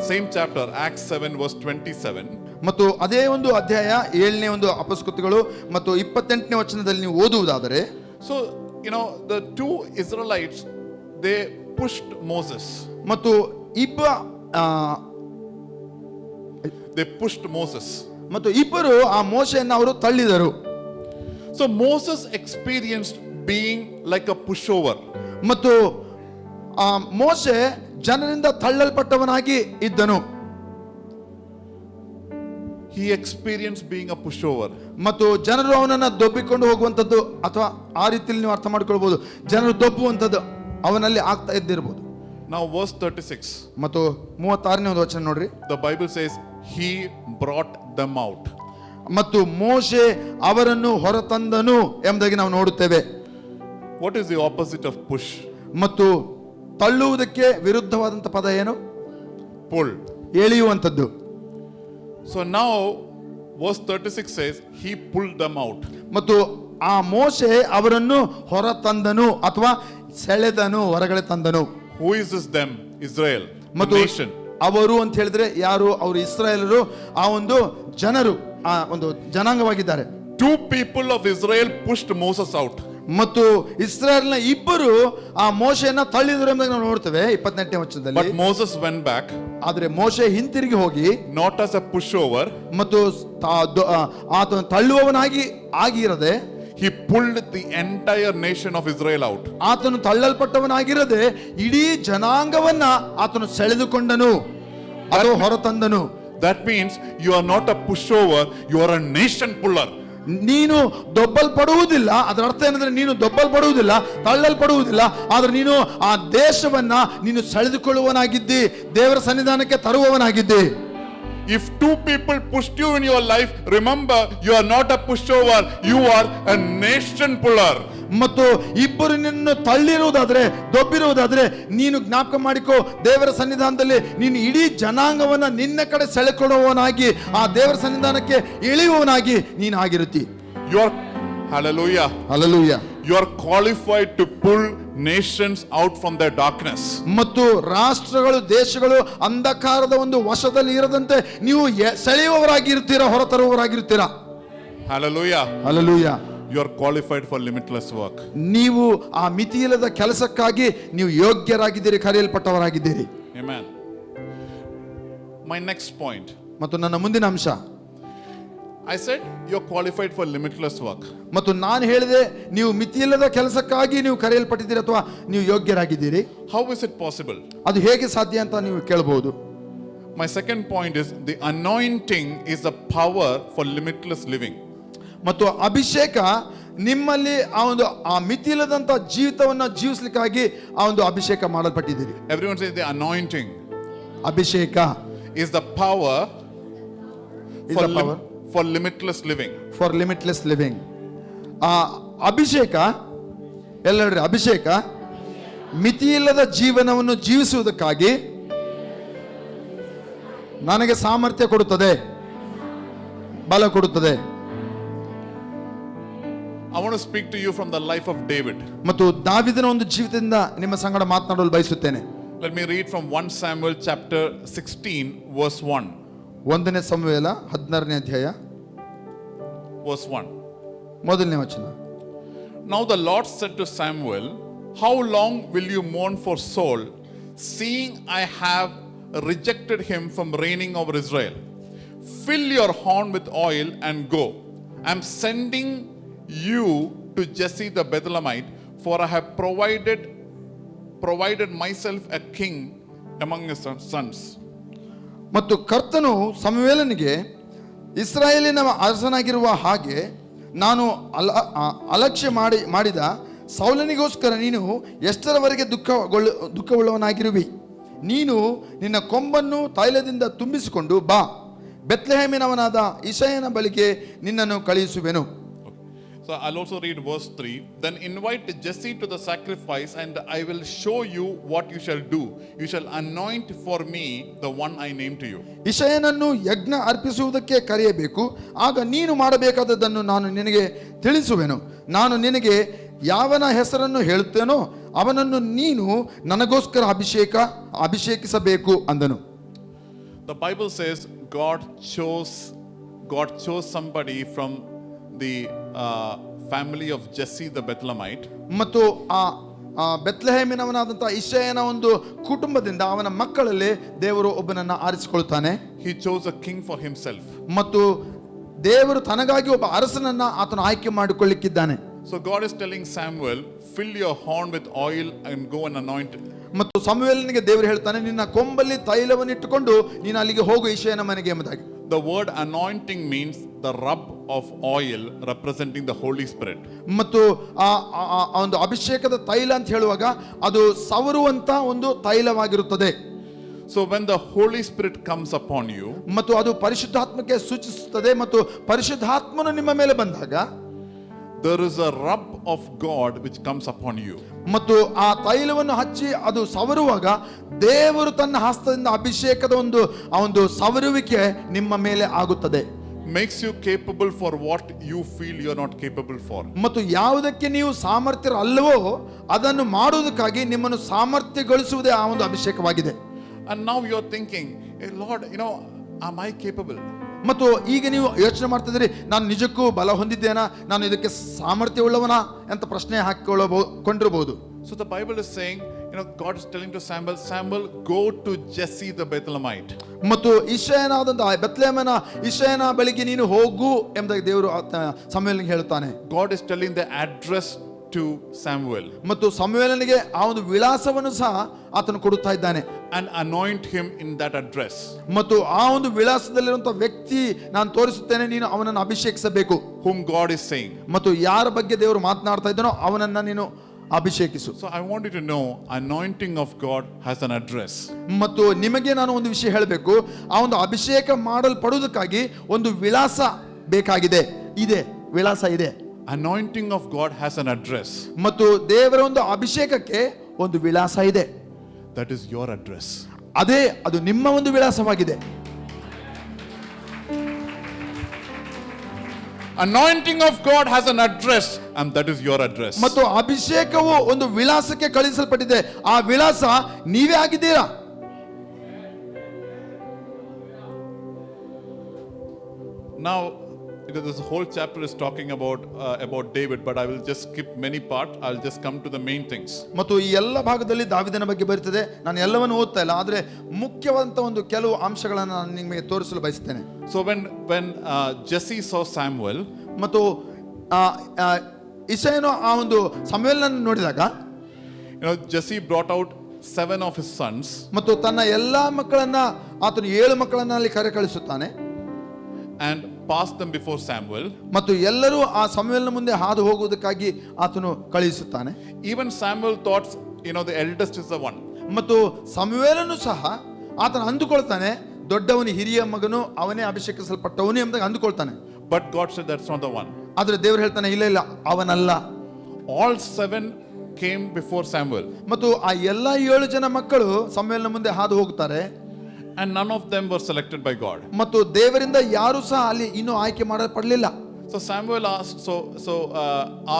same chapter, Acts 7 verse 27.
ಮತ್ತು ಅದೇ ಒಂದು ಅಧ್ಯಾಯ 7ನೇ ಒಂದು ಅಪೊಸ್ತಲಗಳು ಮತ್ತು 28ನೇ ವಚನದಲ್ಲಿ ನೀವು ಓದುವುದಾದರೆ,
So the two Israelites, they pushed Moses.
ಮತ್ತು ಮತ್ತು ಇಬ್ಬರು ಆ ಮೋಶೆಯನ್ನು ಅವರು ತಳ್ಳಿದರು.
So Moses experienced being like a pushover.
ಮತ್ತು ಆ ಮೋಶೆ ಜನರಿಂದ ತಳ್ಳಲ್ಪಟ್ಟವನಾಗಿ ಇದ್ದನು.
He experienced being a pushover.
ಮತ್ತು ಜನರು ಅವನನ್ನ ದೊಬ್ಬಿಕೊಂಡು ಹೋಗುವಂತದ್ದು, ಅಥವಾ ಆ ರೀತಿಯಲ್ಲಿ ನೀವು ಅರ್ಥ ಮಾಡ್ಕೊಳ್ಬಹುದು, ಜನರು ದೊಬ್ಬುವಂತದ್ದು ಅವನಲ್ಲಿ ಆಗ್ತಾ ಇದ್ದಿರಬಹುದು.
Now verse 36.
ಮತ್ತು 36ನೇ ಒಂದು ವಚನ ನೋಡ್ರಿ.
The Bible says he brought them out.
ಮತ್ತು ಮೋಶೆ ಅವರನ್ನು ಹೊರತಂದನು ಎಂಬುದಾಗಿ ನಾವು ನೋಡುತ್ತೇವೆ.
What is the opposite of push?
ಮತ್ತು ತಳ್ಳುವುದಕ್ಕೆ ವಿರುದ್ಧವಾದಂತ ಪದ ಏನು?
Pull.
ಎಳೆಯುವಂತದ್ದು.
So now verse 36 says he pulled them out.
ಮತ್ತು ಆ ಮೋಶೆ ಅವರನ್ನು ಹೊರತಂದನು ಅಥವಾ ಸೆಳೆದನು, ಹೊರಗಡೆ ತಂದನು.
Who is this them? Israel,
ಮತ್ತು
the nation.
ಅವರು ಅಂತ ಹೇಳಿದ್ರೆ ಯಾರು? ಅವರು ಇಸ್ರಾಯೇಲರು, ಆ ಒಂದು ಜನರು, ಆ ಒಂದು ಜನಾಂಗವಾಗಿದ್ದಾರೆ.
Two people of Israel pushed Moses out.
ಮತ್ತು ಇಸ್ರಾಯೇಲ್ನ ಇಬ್ಬರು ಆ ಮೋಶೆಯನ್ನ ತಳ್ಳಿದರು ಎಂಬುದಾಗಿ ನಾವು ನೋಡ್ತೇವೆ 28ನೇ ವಚನದಲ್ಲಿ.
But Moses went back.
ಆದ್ರೆ ಮೋಶೆ ಹಿಂತಿರುಗಿ ಹೋಗಿ,
not as a pushover,
ಮತ್ತು ಆತನು ತಳ್ಳುವವನಾಗಿ ಆಗಿರದೆ,
he pulled the entire nation of Israel out.
ಆತನು ತಳ್ಳಲ್ಪಟ್ಟವನಾಗಿರದೆ ಇಡೀ ಜನಾಂಗವನ್ನ ಆತನು ಸೆಳೆದುಕೊಂಡನು ಅಥವಾ ಹೊರತಂದನು.
That means you are not a pushover, you are a nation puller.
ನೀನು ದೊಬ್ಬಲ್ಪಡುವುದಿಲ್ಲ. ಅದರ ಅರ್ಥ ಏನಂದ್ರೆ ನೀನು ದೊಬ್ಬಲ್ಪಡುವುದಿಲ್ಲ, ತಳ್ಳಲ್ಪಡುವುದಿಲ್ಲ, ಆದ್ರೆ ನೀನು ಆ ದೇಶವನ್ನ ನೀನು ಸೆಳೆದುಕೊಳ್ಳುವವನಾಗಿದ್ದಿ, ದೇವರ ಸನ್ನಿಧಾನಕ್ಕೆ ತರುವವನಾಗಿದ್ದಿ.
If two people pushed you in your life, remember you are not a pushover, you are a nation puller.
ಮತ್ತು ಇಬ್ಬರು ನಿನ್ನನ್ನು ತಳ್ಳಿರುವುದಾದ್ರೆ, ದೊಬ್ಬಿರುವುದಾದ್ರೆ, ನೀನು ಜ್ಞಾಪಕ ಮಾಡಿಕೋ, ದೇವರ ಸನ್ನಿಧಾನದಲ್ಲಿ ನೀನು ಇಡೀ ಜನಾಂಗವನ್ನ ನಿನ್ನ ಕಡೆ ಸೆಳೆಕೊಳ್ಳುವವನಾಗಿ, ಆ ದೇವರ ಸನ್ನಿಧಾನಕ್ಕೆ ಇಳಿಯುವವನಾಗಿ ನೀನು ಆಗಿರುತ್ತಿ.
You are, hallelujah,
hallelujah,
You are qualified to pull nations out from their darkness.
ಮತ್ತು ರಾಷ್ಟ್ರಗಳು ದೇಶಗಳು ಅಂಧಕಾರದ ಒಂದು ವಶದಲ್ಲಿ ಇರದಂತೆ ನೀವು ಸೆಳೆಯುವವರಾಗಿರ್ತೀರಾ, ಹೊರತರುವವರಾಗಿರ್ತೀರಾ.
Hallelujah.
Hallelujah.
You are qualified for limitless work.
ನೀವು ಆ ಮಿತಿಯಿಲ್ಲದ ಕೆಲಸಕ್ಕಾಗಿ ನೀವು ಯೋಗ್ಯರಾಗಿದ್ದೀರಿ, ಕರೆಯಲ್ಪಟ್ಟವರಾಗಿದ್ದೀರಿ.
Amen. My next point.
ಮತ್ತು ನನ್ನ ಮುಂದಿನ ಅಂಶ,
I said you're qualified for limitless work.
ಮತ್ತು ನಾನು ಹೇಳಿದೆ ನೀವು ಮಿತಿಯಿಲ್ಲದ ಕೆಲಸಕ್ಕಾಗಿ ನೀವು ಕರೆಯಲ್ಪಟ್ಟಿದ್ದೀರಿ ಅಥವಾ ನೀವು ಯೋಗ್ಯರಾಗಿದ್ದೀರಿ.
How is it possible?
ಅದು ಹೇಗೆ ಸಾಧ್ಯ ಅಂತ ನೀವು ಕೇಳಬಹುದು.
My second point is the anointing is the power for limitless living.
ಮತ್ತು ಅಭಿಷೇಕ ನಿಮ್ಮಲ್ಲಿ ಆ ಮಿತಿಯಿಲ್ಲದಂತ ಜೀವಿತವನ್ನು ಜೀವಿಸಲಿಕ್ಕಾಗಿ ಆ ಒಂದು ಅಭಿಷೇಕ ಮಾಡಲ್ಪಟ್ಟಿದ್ದೀರಿ.
Everyone says the anointing
ಅಭಿಷೇಕ
is the power
is
for,
the power
for limitless living.
For limitless living. ಆ ಅಭಿಷೇಕ ಎಲ್ಲರೂ ಅಭಿಷೇಕ ಮಿತಿಯಿಲ್ಲದ ಜೀವನವನ್ನು ಜೀವಿಸುವುದಕ್ಕಾಗಿ ನನಗೆ ಸಾಮರ್ಥ್ಯ ಕೊಡುತ್ತದೆ, ಬಲ ಕೊಡುತ್ತದೆ.
I want to speak to you from the life of David.
ಮತ್ತು ದಾವೀದನ ಒಂದು ಜೀವಿತದಿಂದ ನಿಮ್ಮ ಸಂಗಡ ಮಾತನಾಡಲು ಬಯಸುತ್ತೇನೆ.
Let me read from 1 Samuel chapter 16 verse 1.
1 ಸಮುವೇಲ 16ನೇ ಅಧ್ಯಾಯ
Verse 1.
ಮೊದಲನೇ ವಚನ.
Now the Lord said to Samuel, how long will you mourn for Saul, seeing I have rejected him from reigning over Israel? Fill your horn with oil and go. I am sending you to Jesse the Bethlehemite, for I have provided myself a king among his sons.
ಮತ್ತು ಕರ್ತನು ಸಮುವೇಲನಿಗೆ, ಇಸ್ರಾಯೇಲಿನ ಅರಸನಾಗಿರುವ ಹಾಗೆ ನಾನು ಅಲಕ್ಷ್ಯ ಮಾಡಿದ ಸೌಲನಿಗೋಸ್ಕರ ನೀನು ಎಷ್ಟರವರೆಗೆ ದುಃಖವುಳ್ಳವನಾಗಿರುವಿ? ನೀನು ನಿನ್ನ ಕೊಂಬನ್ನು ತೈಲದಿಂದ ತುಂಬಿಸಿಕೊಂಡು ಬಾ, ಬೆತ್ಲೆಹೇಮಿನವನಾದ ಇಷಯನ ಬಳಿಗೆ ನಿನ್ನನ್ನು ಕಳುಹಿಸುವೆನು.
So I'll also read verse 3. Then invite Jesse to the sacrifice, and I will show you what you shall do. You shall anoint for me the one I name to you.
ಇಷಯನನ್ನು ಯಜ್ಞ ಅರ್ಪಿಸುವುದಕ್ಕೆ ಕರೆಯಬೇಕು, ಆಗ ನೀನು ಮಾಡಬೇಕಾದದ್ದನ್ನು ನಾನು ನಿನಗೆ ತಿಳಿಸುವೆನು. ನಾನು ನಿನಗೆ ಯಾವನ ಹೆಸರನ್ನು ಹೇಳುತ್ತೇನೋ ಅವನನ್ನು ನೀನು ನನಗೋಸ್ಕರ ಅಭಿಷೇಕಿಸಬೇಕು ಅಂದನು.
The Bible says God chose somebody from the family of Jesse the Bethlehemite.
ಮತ್ತು ಆ ಬೆತ್ಲೆಹೇಮಿನವನಾದಂಥ ಇಷಯನ ಒಂದು ಕುಟುಂಬದಿಂದ ಅವನ ಮಕ್ಕಳಲ್ಲಿ ದೇವರು ಒಬ್ಬನನ್ನ ಆರಿಸಿಕೊಳ್ತಾನೆ.
He chose a king for himself.
ಮತ್ತು ದೇವರು ತನಗಾಗಿ ಒಬ್ಬ ಅರಸನನ್ನ ಆತನು ಆಯ್ಕೆ ಮಾಡಿಕೊಳ್ಳಿಕ್ಕಿದ್ದಾನೆ.
So God is telling Samuel, fill your horn with oil and go and anoint.
ಮತ್ತು ಸಮುವೇಲನಿಗೆ ದೇವರು ಹೇಳ್ತಾನೆ, ನಿನ್ನ ಕೊಂಬಲ್ಲಿ ತೈಲವನ್ನು ಇಟ್ಟುಕೊಂಡು ನೀನು ಅಲ್ಲಿಗೆ ಹೋಗು ಇಷಯನ ಮನೆಗೆ ಎಂಬುದಾಗಿ.
The word anointing means the rub of oil representing the Holy Spirit.
ಮತ್ತು ಆ ಒಂದು ಅಭಿಷೇಕದ ತೈಲ ಅಂತ ಹೇಳುವಾಗ ಅದು ಸವರುವಂತ ಒಂದು ತೈಲವಾಗಿರುತ್ತದೆ.
So when the Holy Spirit comes upon you,
ಮತ್ತು ಅದು ಪರಿಶುದ್ಧಾತ್ಮಕ್ಕೆ ಸೂಚಿಸುತ್ತದೆ. ಮತ್ತು ಪರಿಶುದ್ಧಾತ್ಮನು ನಿಮ್ಮ ಮೇಲೆ ಬಂದಾಗ
there is a rub of God which comes upon you.
ಮತ್ತು ಆ ತೈಲವನ್ನು ಹಚ್ಚಿ ಅದು ಸವರುವಾಗ ದೇವರು ತನ್ನ ಹಸ್ತದಿಂದ ಅಭಿಷೇಕದ ಒಂದು ಸವರುವಿಕೆ ನಿಮ್ಮ ಮೇಲೆ ಆಗುತ್ತದೆ.
Makes you capable for what you feel you are not capable for.
ಮತ್ತು ಯಾವುದಕ್ಕೆ ನೀವು ಸಾಮರ್ಥ್ಯರಲ್ಲವೋ ಅದನ್ನು ಮಾಡುವುದಕ್ಕಾಗಿ ನಿಮ್ಮನ್ನು ಸಾಮರ್ಥ್ಯಗೊಳಿಸುವುದೇ ಆ ಒಂದು ಅಭಿಷೇಕವಾಗಿದೆ.
And now you are thinking, hey Lord, am I capable?
ಮತ್ತು ಈಗ ನೀವು ಯೋಚನೆ ಮಾಡ್ತಿದ್ದೀರಿ, ನಾನು ನಿಜಕ್ಕೂ ಬಲ ಹೊಂದಿದ್ದೇನಾ, ನಾನು ಇದಕ್ಕೆ ಸಾಮರ್ಥ್ಯವುಳ್ಳವನಾ ಅಂತ ಪ್ರಶ್ನೆ ಹಾಕಿಕೊಂಡಿರಬಹುದು.
So the Bible is saying, God is telling to Samuel, go to Jesse the Bethlehemite.
ಮತ್ತು ಇಷಯನಾದಂತ ಬೆತ್ಲೆಹೇಮನ ಇಷಯನ ಬಳಿಗೆ ನೀನು ಹೋಗು ಎಂಬುದಾಗಿ ದೇವರು ಸಮುವೇಲನಿಗೆ ಹೇಳುತ್ತಾನೆ.
God is telling the address to Samuel.
ಮತ್ತು ಸಮುವೇಲನಿಗೆ ಆ ಒಂದು ವಿಳಾಸವನ್ನು ಸಹ ಆತನು ಕೊಡುತ್ತಾ ಇದ್ದಾನೆ.
And anoint him in that address.
ಮತ್ತು ಆ ಒಂದು ವಿಳಾಸದಲ್ಲಿರುವಂತಹ ವ್ಯಕ್ತಿ ನಾನು ತೋರಿಸುತ್ತೇನೆ, ನೀನು ಅವನನ್ನು ಅಭಿಷೇಕಿಸಬೇಕು.
Whom God is saying.
ಮತ್ತು ಯಾರ ಬಗ್ಗೆ ದೇವರು ಮಾತನಾಡ್ತಾ ಇದ್ದಾನೋ ಅವನನ್ನ ನೀನು ಅಭಿಷೇಕಿಸು.
So I want you to know, anointing of God has an address.
ಮತ್ತು ನಿಮಗೆ ನಾನು ಒಂದು ವಿಷಯ ಹೇಳಬೇಕು, ಆ ಒಂದು ಅಭಿಷೇಕ ಮಾಡಲ್ಪಡುವುದಕ್ಕಾಗಿ ಒಂದು ವಿಳಾಸ ಬೇಕಾಗಿದೆ. ವಿಳಾಸ ಇದೆ.
Anointing of God has an address.
ಮತ್ತು ದೇವರ ಒಂದು ಅಭಿಷೇಕಕ್ಕೆ ಒಂದು ವಿಳಾಸ ಇದೆ.
That is your address.
ಅದು ನಿಮ್ಮ ಒಂದು ವಿಳಾಸವಾಗಿದೆ.
Anointing of God has an address, and that is your address.
ಮತ್ತು ಅಭಿಷೇಕವು ಒಂದು ವಿಳಾಸಕ್ಕೆ ಕಳುಹಿಸಲ್ಪಟ್ಟಿದೆ, ಆ ವಿಳಾಸ ನೀವೇ ಆಗಿದ್ದೀರಾ.
Now, this whole chapter is talking about David, but I will just skip many parts. I'll just come to the main things.
ಮತ್ತು ಈ ಎಲ್ಲ ಭಾಗದಲ್ಲಿ ದಾವೀದನ ಬಗ್ಗೆ ಬರುತ್ತದೆ. ನಾನು ಎಲ್ಲವನ್ನು ಓದ್ತಾ ಇಲ್ಲ, ಆದರೆ ಮುಖ್ಯವಾದಂತ ಒಂದು ಕೆಲವು ಅಂಶಗಳನ್ನು ನಾನು ನಿಮಗೆ ತೋರಿಸಲು ಬಯಸ್ತೇನೆ.
So when Jesse saw Samuel,
ಮತ್ತು ಇಷಯನು ಆ ಒಂದು ಸಮುವೇಲನನ್ನು ನೋಡಿದಾಗ,
Jesse brought out 7 of his sons.
ಮತ್ತು ತನ್ನ ಎಲ್ಲಾ ಮಕ್ಕಳನ್ನ, ಆತನು 7 ಮಕ್ಕಳನ್ನ ಅಲ್ಲಿ ಕರೆ ಕಳಿಸುತ್ತಾನೆ.
And passed them before Samuel.
ಮತ್ತು ಎಲ್ಲರೂ ಆ ಸಮುವೇಲನ ಮುಂದೆ ಹಾದು ಹೋಗುವುದಕ್ಕಾಗಿ ಆತನು ಕಳುಹಿಸುತ್ತಾನೆ.
Even Samuel thought, the eldest is the one.
ಮತ್ತು ಸಮುವೇಲನು ಸಹ ಆತನು ಅಂದುಕೊಳ್ತಾನೆ, ದೊಡ್ಡವನು ಹಿರಿಯ ಮಗನು, ಅವನೇ ಅಭಿಷೇಕಿಸಲ್ಪಟ್ಟವನು ಎಂಬುದಾಗಿ ಅಂದುಕೊಳ್ತಾನೆ.
But God said that's not the one.
ಆದರೆ ದೇವರು ಹೇಳ್ತಾನೆ, ಇಲ್ಲ ಇಲ್ಲ, ಅವನಲ್ಲ.
All 7 came before Samuel.
ಮತ್ತು ಆ ಎಲ್ಲಾ 7 ಜನ ಮಕ್ಕಳು ಸಮುವೇಲನ ಮುಂದೆ ಹಾದು ಹೋಗುತ್ತಾರೆ.
And none of them were selected by God.
ಮತ್ತು ದೇವರಿಂದ ಯಾರು ಸಹ ಅಲ್ಲಿ ಇನ್ನೂ ಆಯ್ಕೆ ಮಾಡಲ್ಪಡಲಿಲ್ಲ.
So Samuel